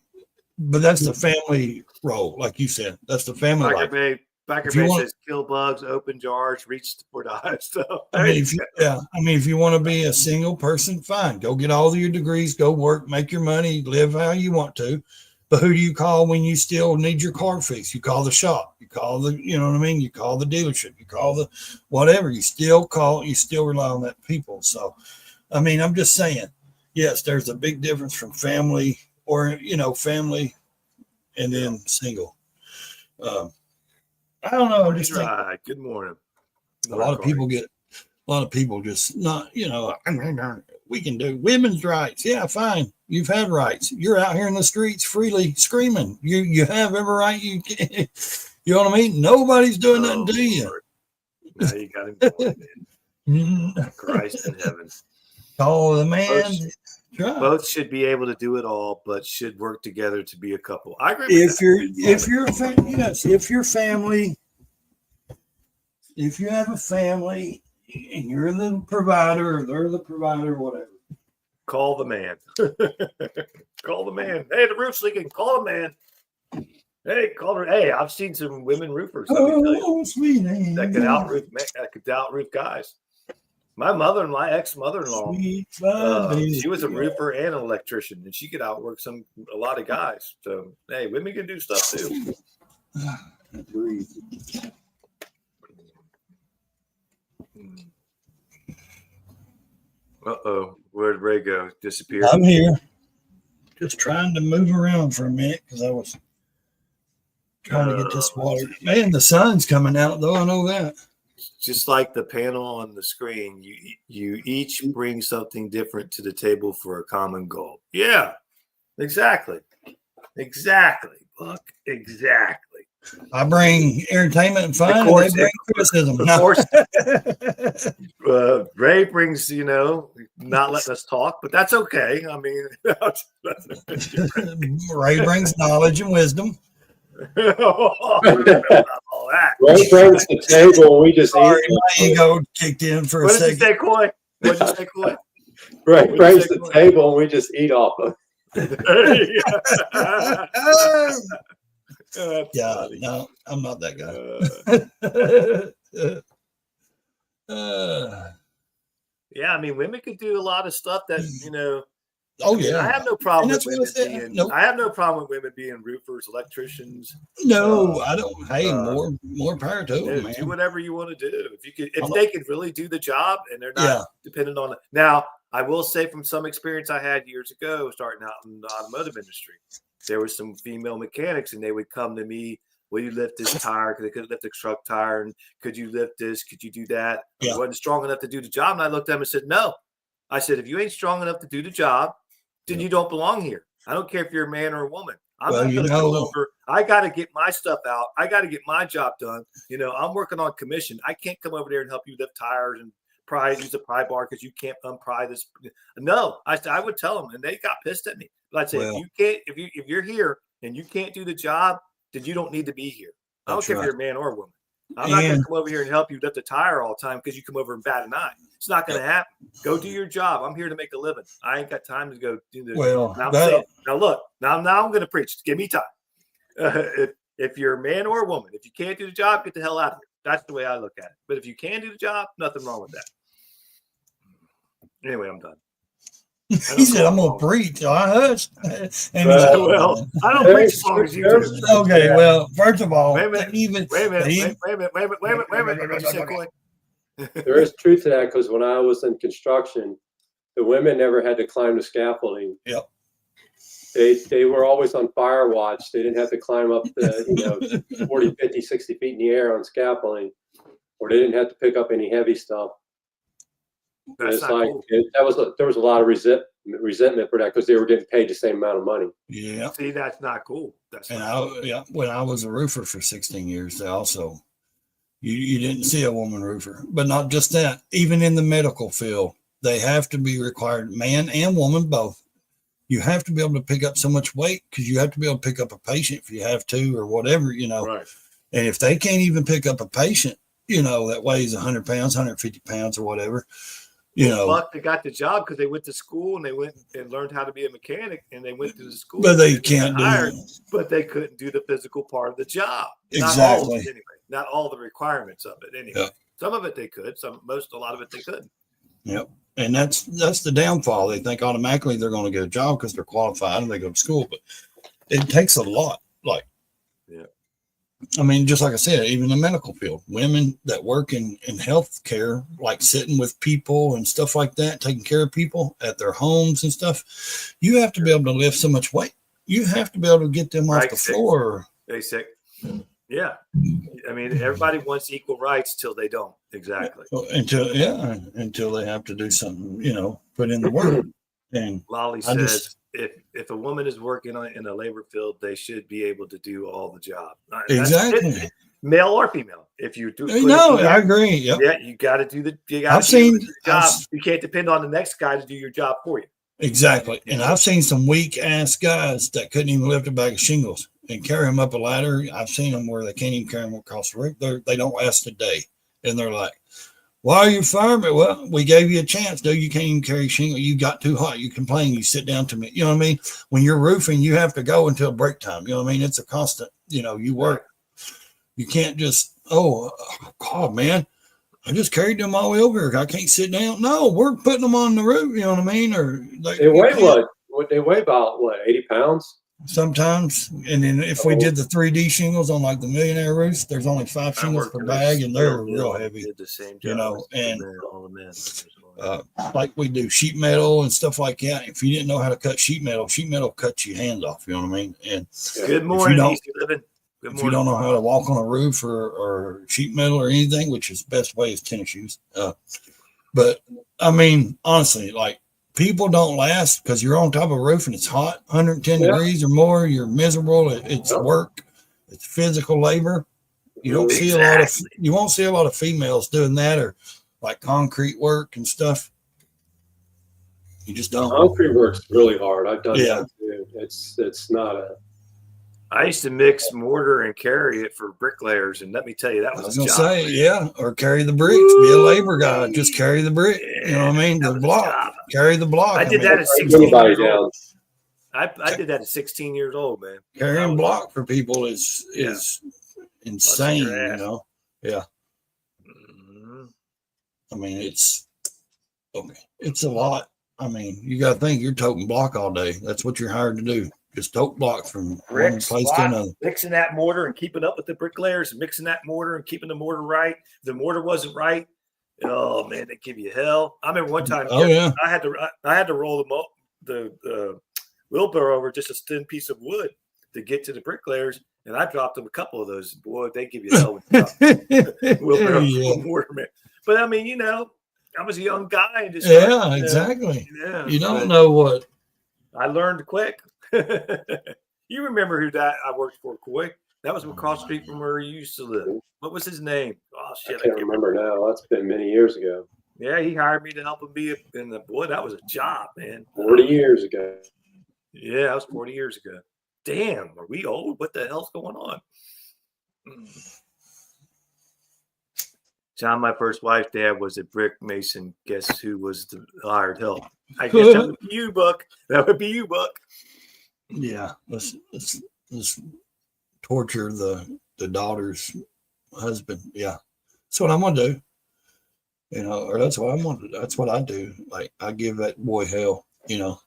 Speaker 2: But that's the family role, like you said. That's the family life.
Speaker 1: Backer Bay says kill bugs, open jars, reach for the high stuff.
Speaker 2: If you want to be a single person, fine. Go get all of your degrees, go work, make your money, live how you want to. But who do you call when you still need your car fixed? You call the shop. You call you know what I mean? You call the dealership. You call the whatever. You still rely on that people. So, I mean, I'm just saying, yes, there's a big difference from family family and then single. I don't know. Just
Speaker 1: good morning.
Speaker 2: A lot of people just not, we can do women's rights. Yeah, fine. You've had rights. You're out here in the streets freely screaming. You have every right you can. You know what I mean? Nobody's doing nothing to you.
Speaker 1: Now you got him going, man. Christ in heaven.
Speaker 2: Call the man.
Speaker 1: Both should be able to do it all, but should work together to be a couple. I agree with that.
Speaker 2: If you have a family and you're the provider or they're the provider, whatever.
Speaker 1: Call the man. Call the man. Hey, the roof's leaking. Call the man. Hey, call her. Hey, I've seen some women roofers.
Speaker 2: Sweet
Speaker 1: that could outroof guys. My ex-mother-in-law, she was a roofer and an electrician, and she could outwork a lot of guys. So, hey, women can do stuff too. Uh-oh, where'd Ray go? Disappeared?
Speaker 2: I'm here. Just trying to move around for a minute because I was trying to get this water. Man, the sun's coming out, though. I know that.
Speaker 1: Just like the panel on the screen, you each bring something different to the table for a common goal. Yeah, exactly, Buck, exactly.
Speaker 2: I bring entertainment and fun. They bring criticism.
Speaker 1: Of course, Ray brings, not letting us talk, but that's okay. I mean,
Speaker 2: Ray brings knowledge and wisdom.
Speaker 1: All that.
Speaker 3: Ray brings the table, and we just
Speaker 2: my ego kicked in for a second.
Speaker 1: What did you say, Coy?
Speaker 3: Ray brings the table, and we just eat off of it.
Speaker 2: Yeah, no, I'm not that guy.
Speaker 1: Yeah, I mean, women could do a lot of stuff that,
Speaker 2: Oh yeah,
Speaker 1: I have no problem with women being. Nope. I have no problem with women being roofers, electricians.
Speaker 2: No, I don't. Hey, more power to them, man.
Speaker 1: Do whatever you want to do. If they could really do the job and they're not dependent on it. Now, I will say from some experience I had years ago, starting out in the automotive industry, there were some female mechanics, and they would come to me. Will you lift this tire? Because they could lift a truck tire, and could you lift this? Could you do that? I wasn't strong enough to do the job, and I looked at them and said, no. I said, if you ain't strong enough to do the job, then you don't belong here. I don't care if you're a man or a woman. I'm not going to come over. I got to get my stuff out. I got to get my job done. I'm working on commission. I can't come over there and help you lift tires and use a pry bar because you can't unpry this. No, I would tell them, and they got pissed at me. But I'd say, if you're here and you can't do the job, then you don't need to be here. I don't care if you're a man or a woman. I'm not going to come over here and help you lift a tire all the time because you come over and bat an eye. It's not going to happen. Go do your job. I'm here to make a living. I ain't got time to go do this. Now I'm going to preach. Give me time. If you're a man or a woman, if you can't do the job, get the hell out of here. That's the way I look at it. But if you can do the job, nothing wrong with that. Anyway, I'm done.
Speaker 2: He said, I'm going to preach. I hush.
Speaker 1: I don't preach as long as you do.
Speaker 2: Okay, well, first of all,
Speaker 1: wait a minute. What you say, Coy?
Speaker 3: There is truth to that, because when I was in construction, the women never had to climb the scaffolding.
Speaker 2: Yep.
Speaker 3: They were always on fire watch. They didn't have to climb up the 40, 50, 60 feet in the air on scaffolding, or they didn't have to pick up any heavy stuff. It's like cool. There was a lot of resentment for that because they were getting paid the same amount of money.
Speaker 2: Yeah.
Speaker 1: See, that's not cool.
Speaker 2: When I was a roofer for 16 years, they also you didn't see a woman roofer, but not just that. Even in the medical field, they have to be required, man and woman both. You have to be able to pick up so much weight because you have to be able to pick up a patient if you have to or whatever,
Speaker 1: Right.
Speaker 2: And if they can't even pick up a patient, that weighs 100 pounds, 150 pounds or whatever.
Speaker 1: But they got the job because they went to school and they went and learned how to be a mechanic, and they went to the school.
Speaker 2: But they can't do it.
Speaker 1: But they couldn't do the physical part of the job.
Speaker 2: Exactly.
Speaker 1: Not all the requirements of it anyway. Yep. Some of it they could. A lot of it they couldn't.
Speaker 2: Yep. And that's the downfall. They think automatically they're going to get a job because they're qualified and they go to school, but it takes a lot. I mean, just like I said, even the medical field, women that work in health care, like sitting with people and stuff like that, taking care of people at their homes and stuff, you have to be able to lift so much weight. You have to be able to get them off the floor.
Speaker 1: They sick. Yeah. I mean, everybody wants equal rights till they don't. Exactly.
Speaker 2: Until they have to do something, put in the work. And
Speaker 1: Lolly says, if a woman is working in a labor field, they should be able to do all the job.
Speaker 2: Exactly.
Speaker 1: male or female. If you do,
Speaker 2: No, I agree. Yep.
Speaker 1: Yeah, you got to do the. You got
Speaker 2: I've seen
Speaker 1: your job. You can't depend on the next guy to do your job for you.
Speaker 2: Exactly. And I've seen some weak ass guys that couldn't even lift a bag of shingles and carry them up a ladder. I've seen them where they can't even carry them across the roof. They don't last a day. And they're like, why are you firing me? Well, we gave you a chance, dude. You can't even carry shingle. You got too hot. You complain. You sit down to me. You know what I mean? When you're roofing, you have to go until break time. You know what I mean? It's a constant, you work. You can't just, oh, God, man. I just carried them all the way over here. I can't sit down. No, we're putting them on the roof. You know what I mean? Or
Speaker 3: they weigh what? They weigh about 80 pounds?
Speaker 2: Sometimes. And then if we did the 3D shingles on like the millionaire roofs, there's only 5 shingles per bag, and they're real heavy.
Speaker 1: Did the same job,
Speaker 2: and
Speaker 1: all the men.
Speaker 2: like we do sheet metal and stuff like that. If you didn't know how to cut sheet metal cuts your hands off. You know what I mean? And
Speaker 1: good morning, easy living.
Speaker 2: If you don't know how to walk on a roof or sheet metal or anything, which is the best way is tennis shoes. But I mean, honestly, like people don't last because you're on top of a roof and it's hot, 110 degrees or more. You're miserable. It's work. It's physical labor. You don't see you won't see a lot of females doing that or like concrete work and stuff. You just don't.
Speaker 3: Concrete work's really hard. I've done that too. It's not a.
Speaker 1: I used to mix mortar and carry it for bricklayers, and let me tell you, that was a job.
Speaker 2: Or carry the bricks. Be a labor guy. Just carry the brick. You know what I mean? The block. Carry the block.
Speaker 1: I did that at 16 years old. I did that at 16 years old, man.
Speaker 2: Carrying block for people is insane. Yeah.
Speaker 1: Mm-hmm.
Speaker 2: I mean, it's a lot. I mean, you got to think you're toting block all day. That's what you're hired to do. Just tote block from one place to another.
Speaker 1: Mixing that mortar and keeping up with the bricklayers and mixing that mortar and keeping the mortar right. If the mortar wasn't right, oh man, they give you hell. I remember one time. I had to roll the wheelbarrow over just a thin piece of wood to get to the bricklayers, and I dropped them a couple of those. Boy, they give you hell with wheelbarrow mortar, man. But I mean, I was a young guy and just
Speaker 2: exactly. You don't know what.
Speaker 1: I learned quick. You remember who that I worked for, Coy? That was across the street from where you used to live. What was his name? Oh shit,
Speaker 3: I can't remember now. That's been many years ago.
Speaker 1: Yeah, he hired me to help him be in the boy. That was a job, man.
Speaker 3: 40 years ago.
Speaker 1: Yeah, that was 40 years ago. Damn, are we old? What the hell's going on? John, my first wife's dad was a brick mason. Guess who was the hired help? I guess that would be you, Buck. That would be you, Buck.
Speaker 2: Yeah, let's torture the daughter's husband. Yeah, that's what I'm gonna do. Or that's what I'm gonna. That's what I do. Like I give that boy hell.
Speaker 1: Well,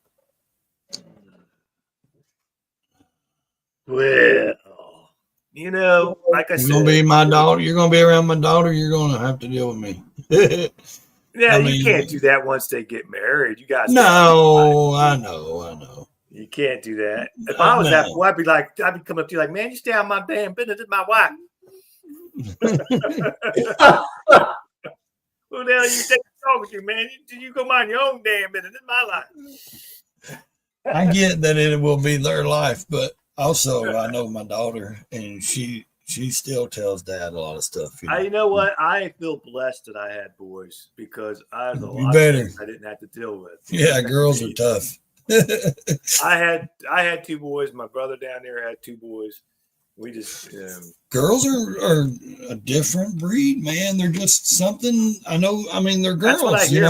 Speaker 1: like I said,
Speaker 2: you're gonna be my daughter. You're gonna be around my daughter. You're gonna have to deal with me.
Speaker 1: Yeah, you can't do that once they get married. You guys.
Speaker 2: No, I know.
Speaker 1: You can't do that. If I was that boy, I'd be coming up to you like, man, you stay out of my damn business. It's my wife. Who the hell you think I'm talking to, man? You go mind your own damn business. It's my life.
Speaker 2: I get that it will be their life, but also I know my daughter, and she still tells Dad a lot of stuff.
Speaker 1: You know what? I feel blessed that I had boys because I had a lot of things I didn't have to deal with.
Speaker 2: Yeah, girls are tough.
Speaker 1: I had 2 boys. My brother down there had 2 boys. We just
Speaker 2: girls are a different breed, man. They're just something. I know. I mean, they're girls.
Speaker 1: That's what I hear.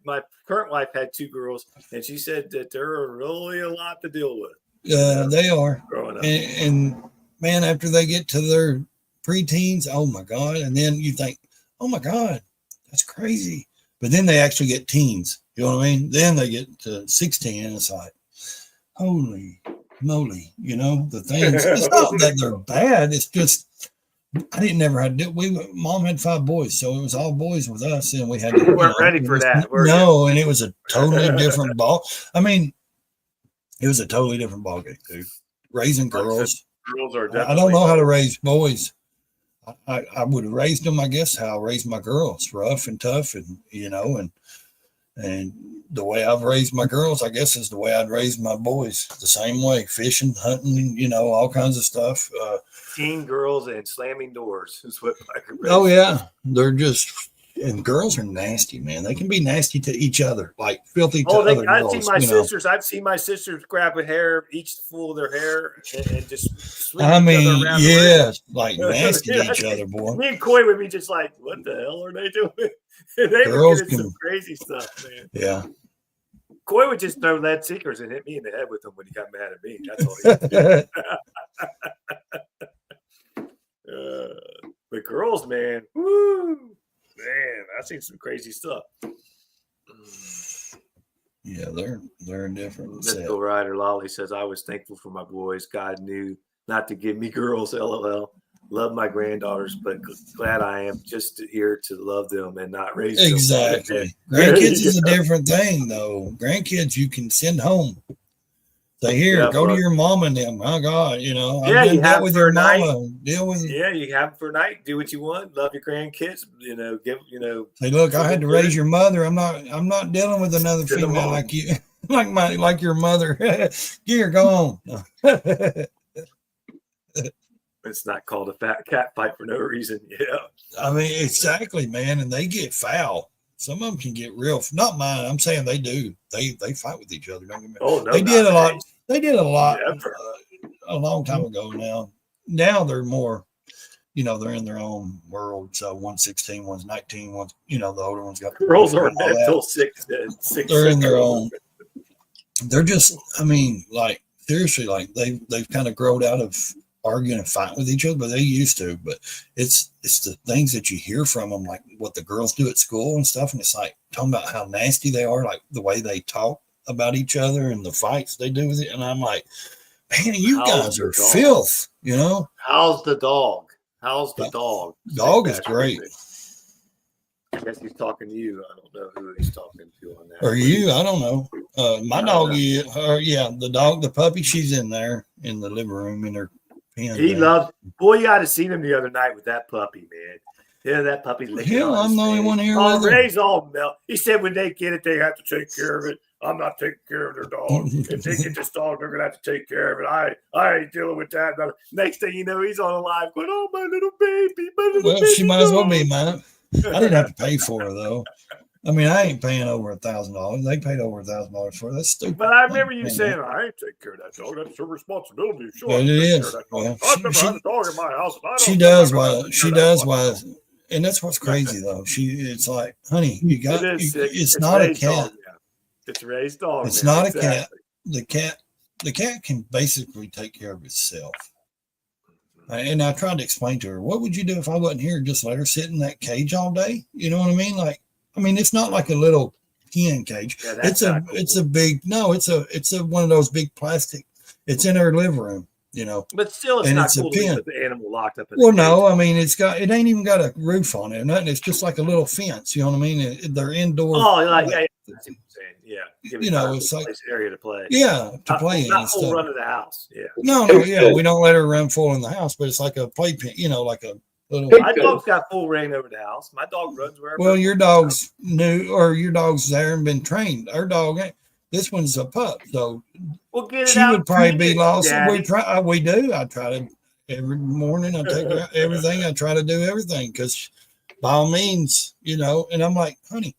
Speaker 1: My current wife had 2 girls, and she said that they're really a lot to deal with.
Speaker 2: They are
Speaker 1: growing up.
Speaker 2: And man, after they get to their preteens, oh my God, and then you think, oh my God, that's crazy. But then they actually get teens. You know what I mean? Then they get to 16 and it's like, holy moly, the things. It's not that they're bad. It's just, I didn't never had to do. Mom had 5 boys, so it was all boys with us, and we had to.
Speaker 1: We weren't ready for that.
Speaker 2: And it was a totally different ball. I mean, it was a totally different ball game, dude. Raising girls.
Speaker 1: Girls are
Speaker 2: I don't know how to raise boys. I would have raised them, I guess, how I raised my girls, rough and tough, and And the way I've raised my girls, I guess, is the way I'd raise my boys. The same way, fishing, hunting, all kinds of stuff.
Speaker 1: Teen girls and slamming doors is what Biker raised.
Speaker 2: Oh yeah, they're just, and girls are nasty, man. They can be nasty to each other, like filthy to other girls.
Speaker 1: I've seen my sisters grab a hair, each full of their hair, and just swing
Speaker 2: each other around like nasty to each other, boy.
Speaker 1: Me and Coy would be just like, what the hell are they doing? They would get into some crazy stuff, man.
Speaker 2: Yeah.
Speaker 1: Coy would just throw lead seekers and hit me in the head with them when he got mad at me. That's all he did. But girls, man, woo, man, I've seen some crazy stuff.
Speaker 2: Yeah, they're different.
Speaker 1: Mythical Rider Lolly says, I was thankful for my boys. God knew not to give me girls, LOL. Love my granddaughters, but glad I am just here to love them and not raise them.
Speaker 2: Exactly. Grandkids is a different thing, though. Grandkids you can send home. Say, here, go to your mom and them. Oh God,
Speaker 1: you have
Speaker 2: with your mama. Deal with
Speaker 1: you have them for a night. Do what you want. Love your grandkids.
Speaker 2: Say, look, I had to raise your mother. I'm not dealing with another female like you, like your mother. Here, go on.
Speaker 1: It's not called a fat cat fight for no reason. Yeah.
Speaker 2: I mean, exactly, man. And they get foul. Some of them can get real. Not mine. I'm saying they do. They fight with each other. Don't get me wrong. They did a lot. They did a lot a long time ago. Now they're more, they're in their own world. So 116, one's 19, one's, the older ones got.
Speaker 1: Girls are until 6.
Speaker 2: They're in their own. They're just, seriously, they've kind of grown out of arguing and fighting with each other, but they used to. But it's the things that you hear from them, like what the girls do at school and stuff, and it's like talking about how nasty they are, like the way they talk about each other and the fights they do with it. And I'm like, man, you guys are filth,
Speaker 1: How's the dog? Dog
Speaker 2: is great.
Speaker 1: I guess he's talking to you. I don't know who he's talking to on that.
Speaker 2: Or you, I don't know. My dog is, the puppy, she's in there in the living room in her pen.
Speaker 1: He loves, boy, you ought to seen him the other night with that puppy, man. Yeah, that puppy's licking.
Speaker 2: Hell, I'm the only one here with
Speaker 1: Ray's all melt. He said when they get it, they have to take care of it. I'm not taking care of their dog. If they get this dog, they're gonna have to take care of it. I ain't dealing with that. Next thing you know, he's on a live going, "Oh, my little baby,
Speaker 2: baby." She might as well be mine. I didn't have to pay for her though. I mean, I ain't paying over $1,000. They paid over $1,000 for it. That's stupid.
Speaker 1: But I remember you saying, "I ain't taking care of that dog. That's your responsibility." Sure,
Speaker 2: well, it is.
Speaker 1: Well, I've never had a dog in my house.
Speaker 2: She does why. And that's what's crazy though. It's like, honey, it's not a cat.
Speaker 1: Dog, yeah. It's Ray's dog.
Speaker 2: It's not a cat. The cat can basically take care of itself. And I tried to explain to her, what would you do if I wasn't here? Just let her sit in that cage all day? You know what I mean? It's not like a little hen cage. Yeah, it's a big, it's one of those big plastic. It's in her living room.
Speaker 1: But still, it's not cool to put the animal locked up in
Speaker 2: the cage. It ain't even got a roof on it or nothing. It's just like a little fence, you know what I mean? They're indoor.
Speaker 1: Oh, like, that's what I'm saying. Yeah.
Speaker 2: It's like
Speaker 1: area to play.
Speaker 2: Yeah, to play in.
Speaker 1: Not full run of the house. Yeah.
Speaker 2: No, we don't let her run full in the house, but it's like a playpen, like a little.
Speaker 1: My dog's got full reign over the house. My dog runs wherever.
Speaker 2: Well, your dog's new, or your dog's there and been trained. Our dog ain't. This one's a pup, so she would probably be lost. We do. I try to every morning. I take her out, everything. I try to do everything because, by all means, And I'm like, honey,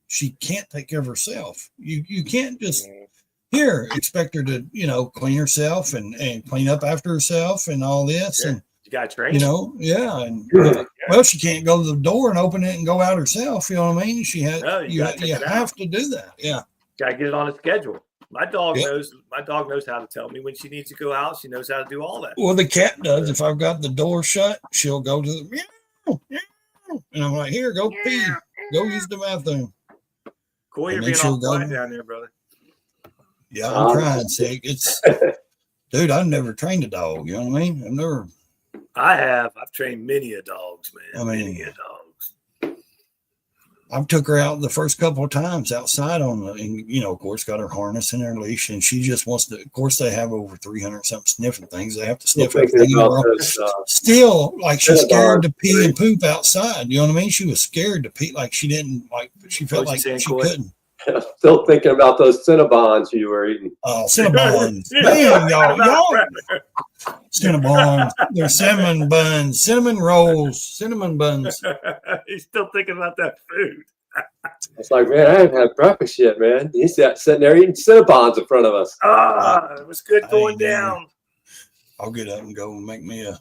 Speaker 2: she can't take care of herself. You can't just expect her to clean herself and clean up after herself and all this. Yeah. And
Speaker 1: you got trained.
Speaker 2: And well, she can't go to the door and open it and go out herself. You know what I mean? She has. You have to do that. Yeah.
Speaker 1: Got to get it on a schedule. My dog knows. My dog knows how to tell me when she needs to go out. She knows how to do all that.
Speaker 2: Well, the cat does. If I've got the door shut, she'll go to the meow, meow, and I'm like, here, go pee, go use the bathroom.
Speaker 1: Cool, you're being all quiet down there, brother.
Speaker 2: Yeah, I'm trying, sick. Dude, I've never trained a dog. You know what I mean?
Speaker 1: I have. I've trained many a dogs, man. Many a dogs.
Speaker 2: I took her out the first couple of times outside and of course, got her harness and her leash, and she just wants to. Of course, they have over 300 something sniffing things. They have to sniff everything. Still, like she's scared to pee and poop outside. You know what I mean? She was scared to pee, like she didn't like. She felt like she couldn't.
Speaker 3: Still thinking about those Cinnabons you were eating.
Speaker 2: Oh, Cinnabons. Man, y'all. Cinnabons. They're cinnamon buns, cinnamon rolls, cinnamon buns.
Speaker 1: He's still thinking about that food.
Speaker 3: It's like, man, I haven't had breakfast yet, man. He's sitting there eating Cinnabons in front of us.
Speaker 1: It was good going down.
Speaker 2: I'll get up and go and make me a.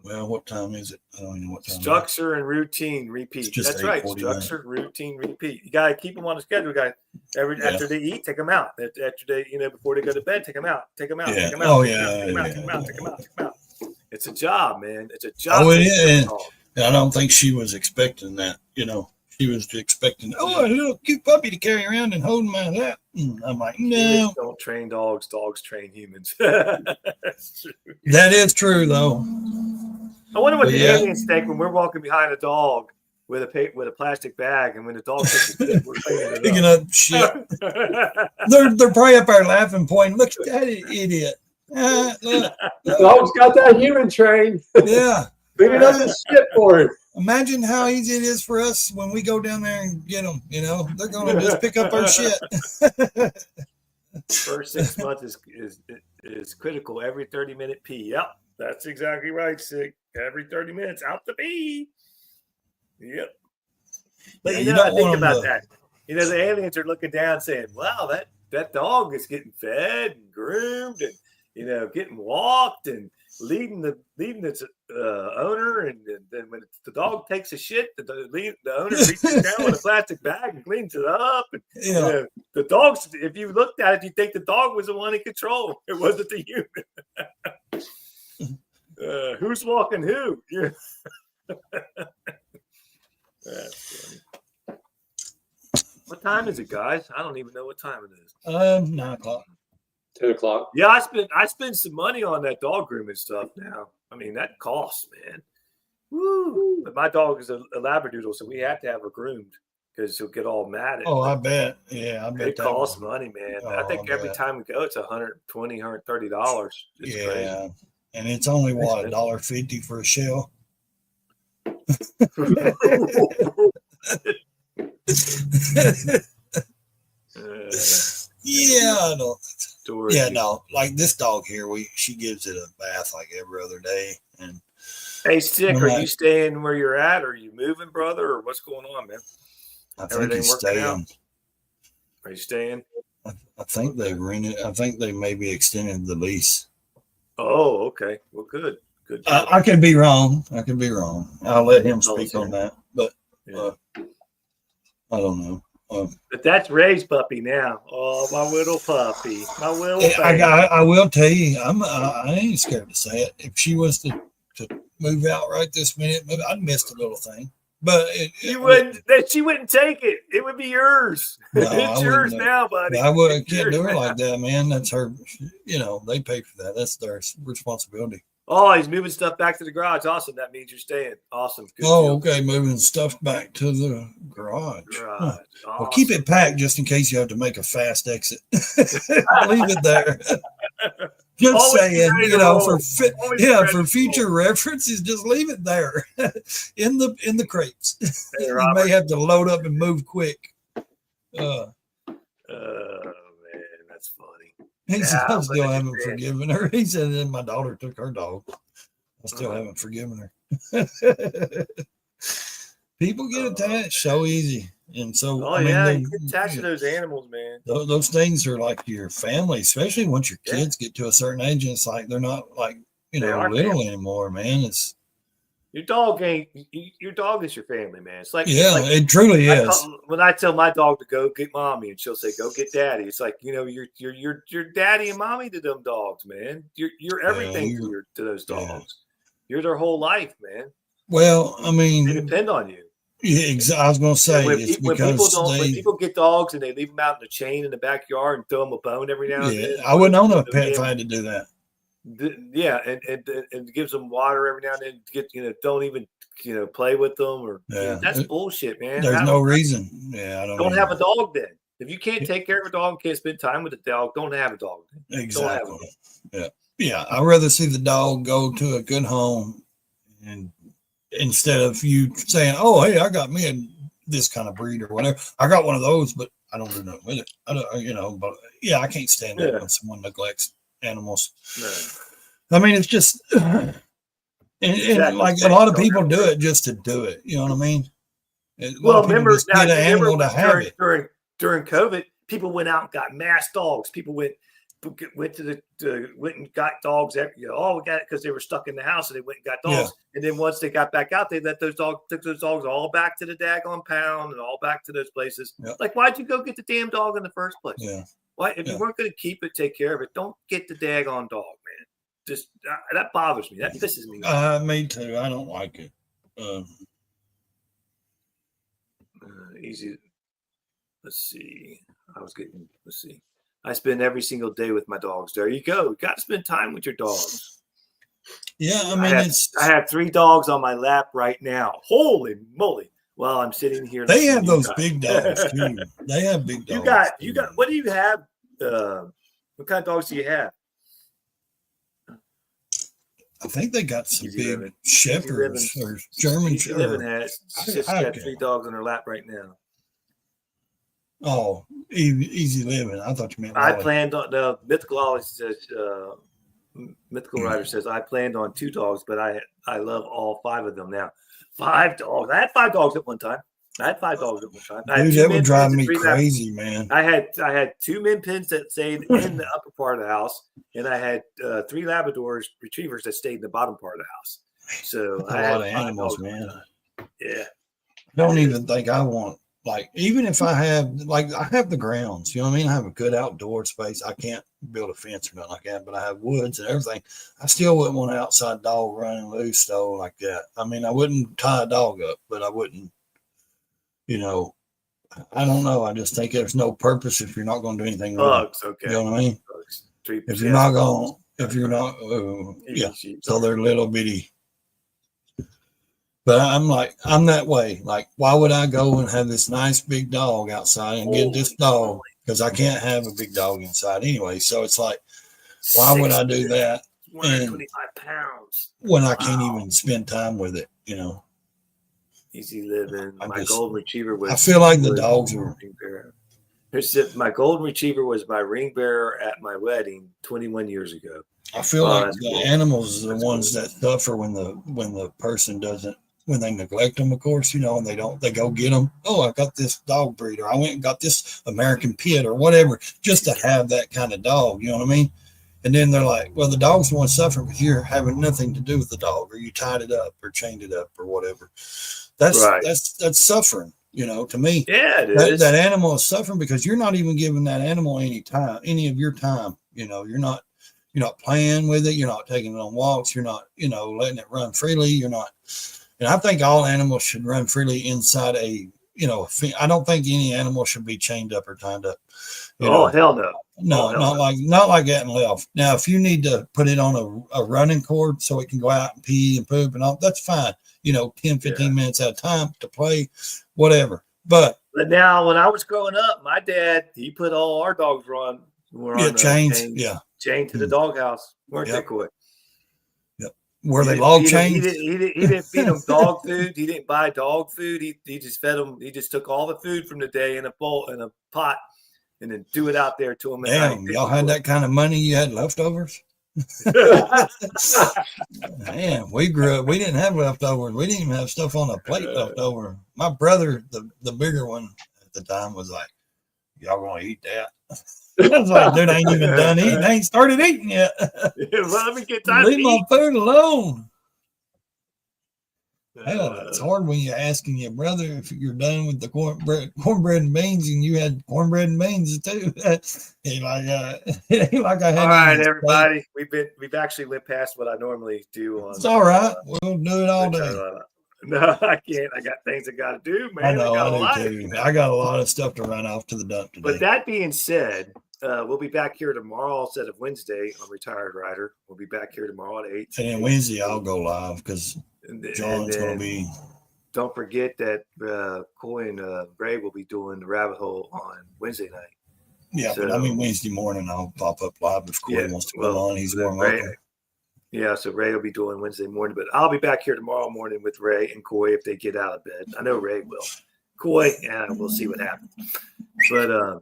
Speaker 2: Well, what time is it? I don't even know what time.
Speaker 1: Structure and routine repeat. That's right. Structure, routine, repeat. You gotta keep them on the schedule. You got after they eat, take them out. After they, before they go to bed, take them out. Take them out.
Speaker 2: Yeah.
Speaker 1: Take them out.
Speaker 2: Oh
Speaker 1: take
Speaker 2: yeah.
Speaker 1: Them out. Take them out. Take them out. Take them out. It's a job, man. It's a job.
Speaker 2: Oh, it is. I don't think she was expecting that. She was expecting, a little cute puppy to carry around and hold my lap. I'm like, no.
Speaker 1: Humans don't train dogs. Dogs train humans. That's true.
Speaker 2: That is true, though.
Speaker 1: I wonder what the aliens think when we're walking behind a dog with a plastic bag, and when the dog takes a shit, we're
Speaker 2: picking up shit. they're probably up there laughing, pointing. Look at that idiot. Look.
Speaker 3: The dog's got that human train.
Speaker 2: Yeah.
Speaker 3: Maybe doesn't shit for him.
Speaker 2: Imagine how easy it is for us when we go down there and get them. They're going to just pick up our shit.
Speaker 1: First 6 months is critical. Every 30-minute pee. Yep, that's exactly right, Sig. Every 30 minutes out to pee. Yep. But I think about that. The aliens are looking down, saying, "Wow, that dog is getting fed and groomed, and getting walked and." Leading its owner, and then when the dog takes a shit, the owner reaches down with a plastic bag and cleans it up. And, the dogs, if you looked at it, you think the dog was the one in control. It wasn't the human. Who's walking who? That's funny. What time is it, guys? I don't even know what time it is.
Speaker 2: 9 o'clock.
Speaker 3: 10 o'clock.
Speaker 1: Yeah, I spend some money on that dog grooming stuff now. I mean, that costs, man. Woo! But my dog is a Labradoodle, so we have to have her groomed because he'll get all mad at.
Speaker 2: I bet. Yeah, I bet
Speaker 1: it costs money, man. I think every time we go, it's $120, $130. It's crazy.
Speaker 2: And it's only $1.50 for a shell. I don't. No, like this dog here, she gives it a bath like every other day. And
Speaker 1: hey, Stick, are you staying where you're at? Or are you moving, brother, or what's going on, man?
Speaker 2: I think he's staying.
Speaker 1: Are you staying?
Speaker 2: I think they rented. I think they maybe extended the lease.
Speaker 1: Oh, okay. Well, good. Good.
Speaker 2: I could be wrong. I'll let him speak on that. But I don't know.
Speaker 1: But that's Ray's puppy now. Oh, my little puppy. My little baby.
Speaker 2: I will tell you, I ain't scared to say it. If she was to move out right this minute, I'd miss the little thing. But
Speaker 1: she wouldn't take it. It would be yours. No, it's yours now, buddy.
Speaker 2: I can't do her like that, man. That's her. They pay for that. That's their responsibility.
Speaker 1: Oh, he's moving stuff back to the garage. Awesome. That means you're staying. Awesome. Good
Speaker 2: deal. Okay. Moving stuff back to the garage. Huh. Awesome. Well, keep it packed just in case you have to make a fast exit. Leave it there. Just always saying, for future references, just leave it there in the crates.
Speaker 1: Hey,
Speaker 2: you may have to load up and move quick.
Speaker 1: Man, that's funny.
Speaker 2: He said, I still haven't forgiven her. He said, then my daughter took her dog. I still haven't forgiven her. People get attached so easy. And so,
Speaker 1: you get attached to those animals, man.
Speaker 2: Those things are like your family, especially once your kids get to a certain age. And it's like they're not like, little anymore, man. It's
Speaker 1: your dog is your family, man. It's like
Speaker 2: it truly is.
Speaker 1: When I tell my dog to go get mommy, and she'll say, "Go get daddy," it's like you're daddy and mommy to them dogs, man. You're everything to those dogs. Yeah. You're their whole life, man.
Speaker 2: Well, I mean,
Speaker 1: they depend on you.
Speaker 2: Yeah, exactly. I was going to say
Speaker 1: when people get dogs and they leave them out in the chain in the backyard and throw them a bone every now and then.
Speaker 2: I wouldn't own a pet if I had to do that.
Speaker 1: And gives them water every now and then. Don't even play with them or that's bullshit, man.
Speaker 2: There's no reason. Yeah, I
Speaker 1: don't have a dog then. If you can't take care of a dog and can't spend time with the dog, don't have a dog.
Speaker 2: Exactly. Yeah. I'd rather see the dog go to a good home, and instead of you saying, "Oh, hey, I got me this kind of breed or whatever. I got one of those, but I don't do nothing with it." I don't, but yeah, I can't stand it when someone neglects animals. No. I mean, it's just, and like a lot of people do it just to do it. You know what I mean?
Speaker 1: Remember now, get an animal to have it. During COVID, people went out and got mass dogs. People went and got dogs. We got it because they were stuck in the house and they went and got dogs. Yeah. And then once they got back out, they took those dogs all back to the daggone pound and all back to those places. Yep. Like, why'd you go get the damn dog in the first place? Yeah. Why, if you weren't going to keep it, take care of it, don't get the daggone dog, man. Just that bothers me. That pisses me off.
Speaker 2: Me too. I don't like it.
Speaker 1: Easy. Let's see. I spend every single day with my dogs. There you go. You got to spend time with your dogs.
Speaker 2: Yeah, I mean,
Speaker 1: I have 3 dogs on my lap right now. Holy moly! While I'm sitting here,
Speaker 2: they have those big dogs too. They have big dogs.
Speaker 1: You got. What do you have? What kind of dogs do you have?
Speaker 2: I think they got some big shepherds or German shepherds.
Speaker 1: She's got 3 dogs on her lap right now.
Speaker 2: Oh, easy living. I thought you meant.
Speaker 1: I planned on the Mythical Rider says I planned on 2 dogs, but I love all 5 of them now. 5 dogs. I had 5 dogs at one time.
Speaker 2: Dude, that would drive me crazy, man.
Speaker 1: I had 2 min pins that stayed in the upper part of the house, and I had 3 Labradors retrievers that stayed in the bottom part of the house. So
Speaker 2: I had a lot of animals, man.
Speaker 1: Yeah.
Speaker 2: I don't even think I want. Like, even if I have the grounds, you know what I mean? I have a good outdoor space. I can't build a fence or nothing like that, but I have woods and everything. I still wouldn't want an outside dog running loose though like that. I mean, I wouldn't tie a dog up, but I wouldn't, I don't know. I just think there's no purpose if you're not going to do anything wrong.
Speaker 1: Okay.
Speaker 2: You know what I mean? If you're not, so they're little bitty. But I'm that way. Like, why would I go and have this nice big dog outside and get this dog? Because I can't have a big dog inside anyway. So it's like, why would I do that?
Speaker 1: 125 pounds.
Speaker 2: When I can't even spend time with it,
Speaker 1: Easy living. My golden retriever was.
Speaker 2: I feel like the dogs are.
Speaker 1: My golden retriever was my ring bearer at my wedding 21 years ago.
Speaker 2: I feel like the animals are the ones that suffer when the person doesn't. When they neglect them, of course, and they go get them. Oh, I got this dog breed, or I went and got this American Pit or whatever, just to have that kind of dog. You know what I mean? And then they're like, well, the dog's the one suffering, but you're having nothing to do with the dog, or you tied it up or chained it up or whatever. That's suffering, to me.
Speaker 1: Yeah, it is.
Speaker 2: That animal is suffering because you're not even giving that animal any of your time. You're not playing with it. You're not taking it on walks. You're not, letting it run freely. You're not. And I think all animals should run freely inside I don't think any animal should be chained up or tied up.
Speaker 1: Hell no.
Speaker 2: No, not like that and left. Now, if you need to put it on a running cord so it can go out and pee and poop and all, that's fine. 10, 15 minutes at a time to play, whatever. But
Speaker 1: now, when I was growing up, my dad, he put all our dogs on
Speaker 2: chains.
Speaker 1: Chained to the doghouse. Weren't they quick?
Speaker 2: Were they log chains?
Speaker 1: He didn't feed them dog food. He didn't buy dog food. He just fed them. He just took all the food from the day in a pot, and then threw it out there to them.
Speaker 2: Damn, y'all had that kind of money? You had leftovers? Man, we grew up. We didn't have leftovers. We didn't even have stuff on a plate left over. My brother, the bigger one at the time, was like, "Y'all gonna eat that?" I was like, dude, I ain't even done eating. I ain't started eating yet.
Speaker 1: Let me get time.
Speaker 2: Leave my food alone. Hell, it's hard when you're asking your brother if you're done with the cornbread and beans, and you had cornbread and beans too. It ain't like I had.
Speaker 1: All right, everybody, we've actually went past what I normally do.
Speaker 2: It's all right. We'll do it all day.
Speaker 1: No, I can't. I got things I got to do, man.
Speaker 2: I know. I do too. I got a lot of stuff to run off to the dump today.
Speaker 1: But that being said, we'll be back here tomorrow instead of Wednesday on Retired Rider. We'll be back here tomorrow at 8.
Speaker 2: And then Wednesday I'll go live because John's going to be.
Speaker 1: Don't forget that Coy and Ray will be doing the rabbit hole on Wednesday night.
Speaker 2: Yeah, so, but I mean Wednesday morning I'll pop up live if Coy wants to go on. He's more welcome.
Speaker 1: Yeah, so Ray will be doing Wednesday morning, but I'll be back here tomorrow morning with Ray and Coy if they get out of bed. I know Ray will. Coy, we'll see what happens. But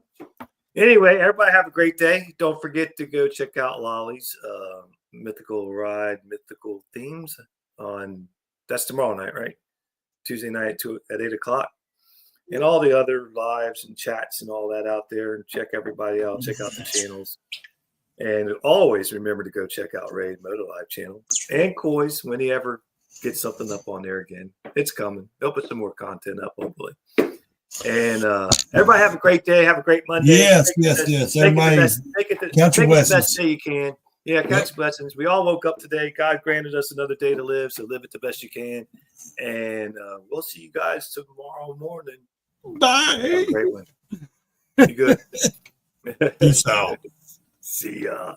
Speaker 1: anyway, everybody have a great day. Don't forget to go check out Lolly's Mythical Ride, Mythical Themes that's tomorrow night, right? Tuesday night at 8 o'clock. And all the other lives and chats and all that out there. And check everybody out. Check out the channels. And always remember to go check out Raysmotolife channel. And Coy's when he ever gets something up on there again. It's coming. They'll put some more content up, hopefully. And everybody have a great day. Have a great Monday.
Speaker 2: Yes. Everybody count your blessings.
Speaker 1: The best day you can. Yeah, count your blessings. We all woke up today. God granted us another day to live, so live it the best you can. And we'll see you guys tomorrow morning.
Speaker 2: Bye.
Speaker 1: Have a great one. Be good.
Speaker 2: Peace out.
Speaker 1: See ya.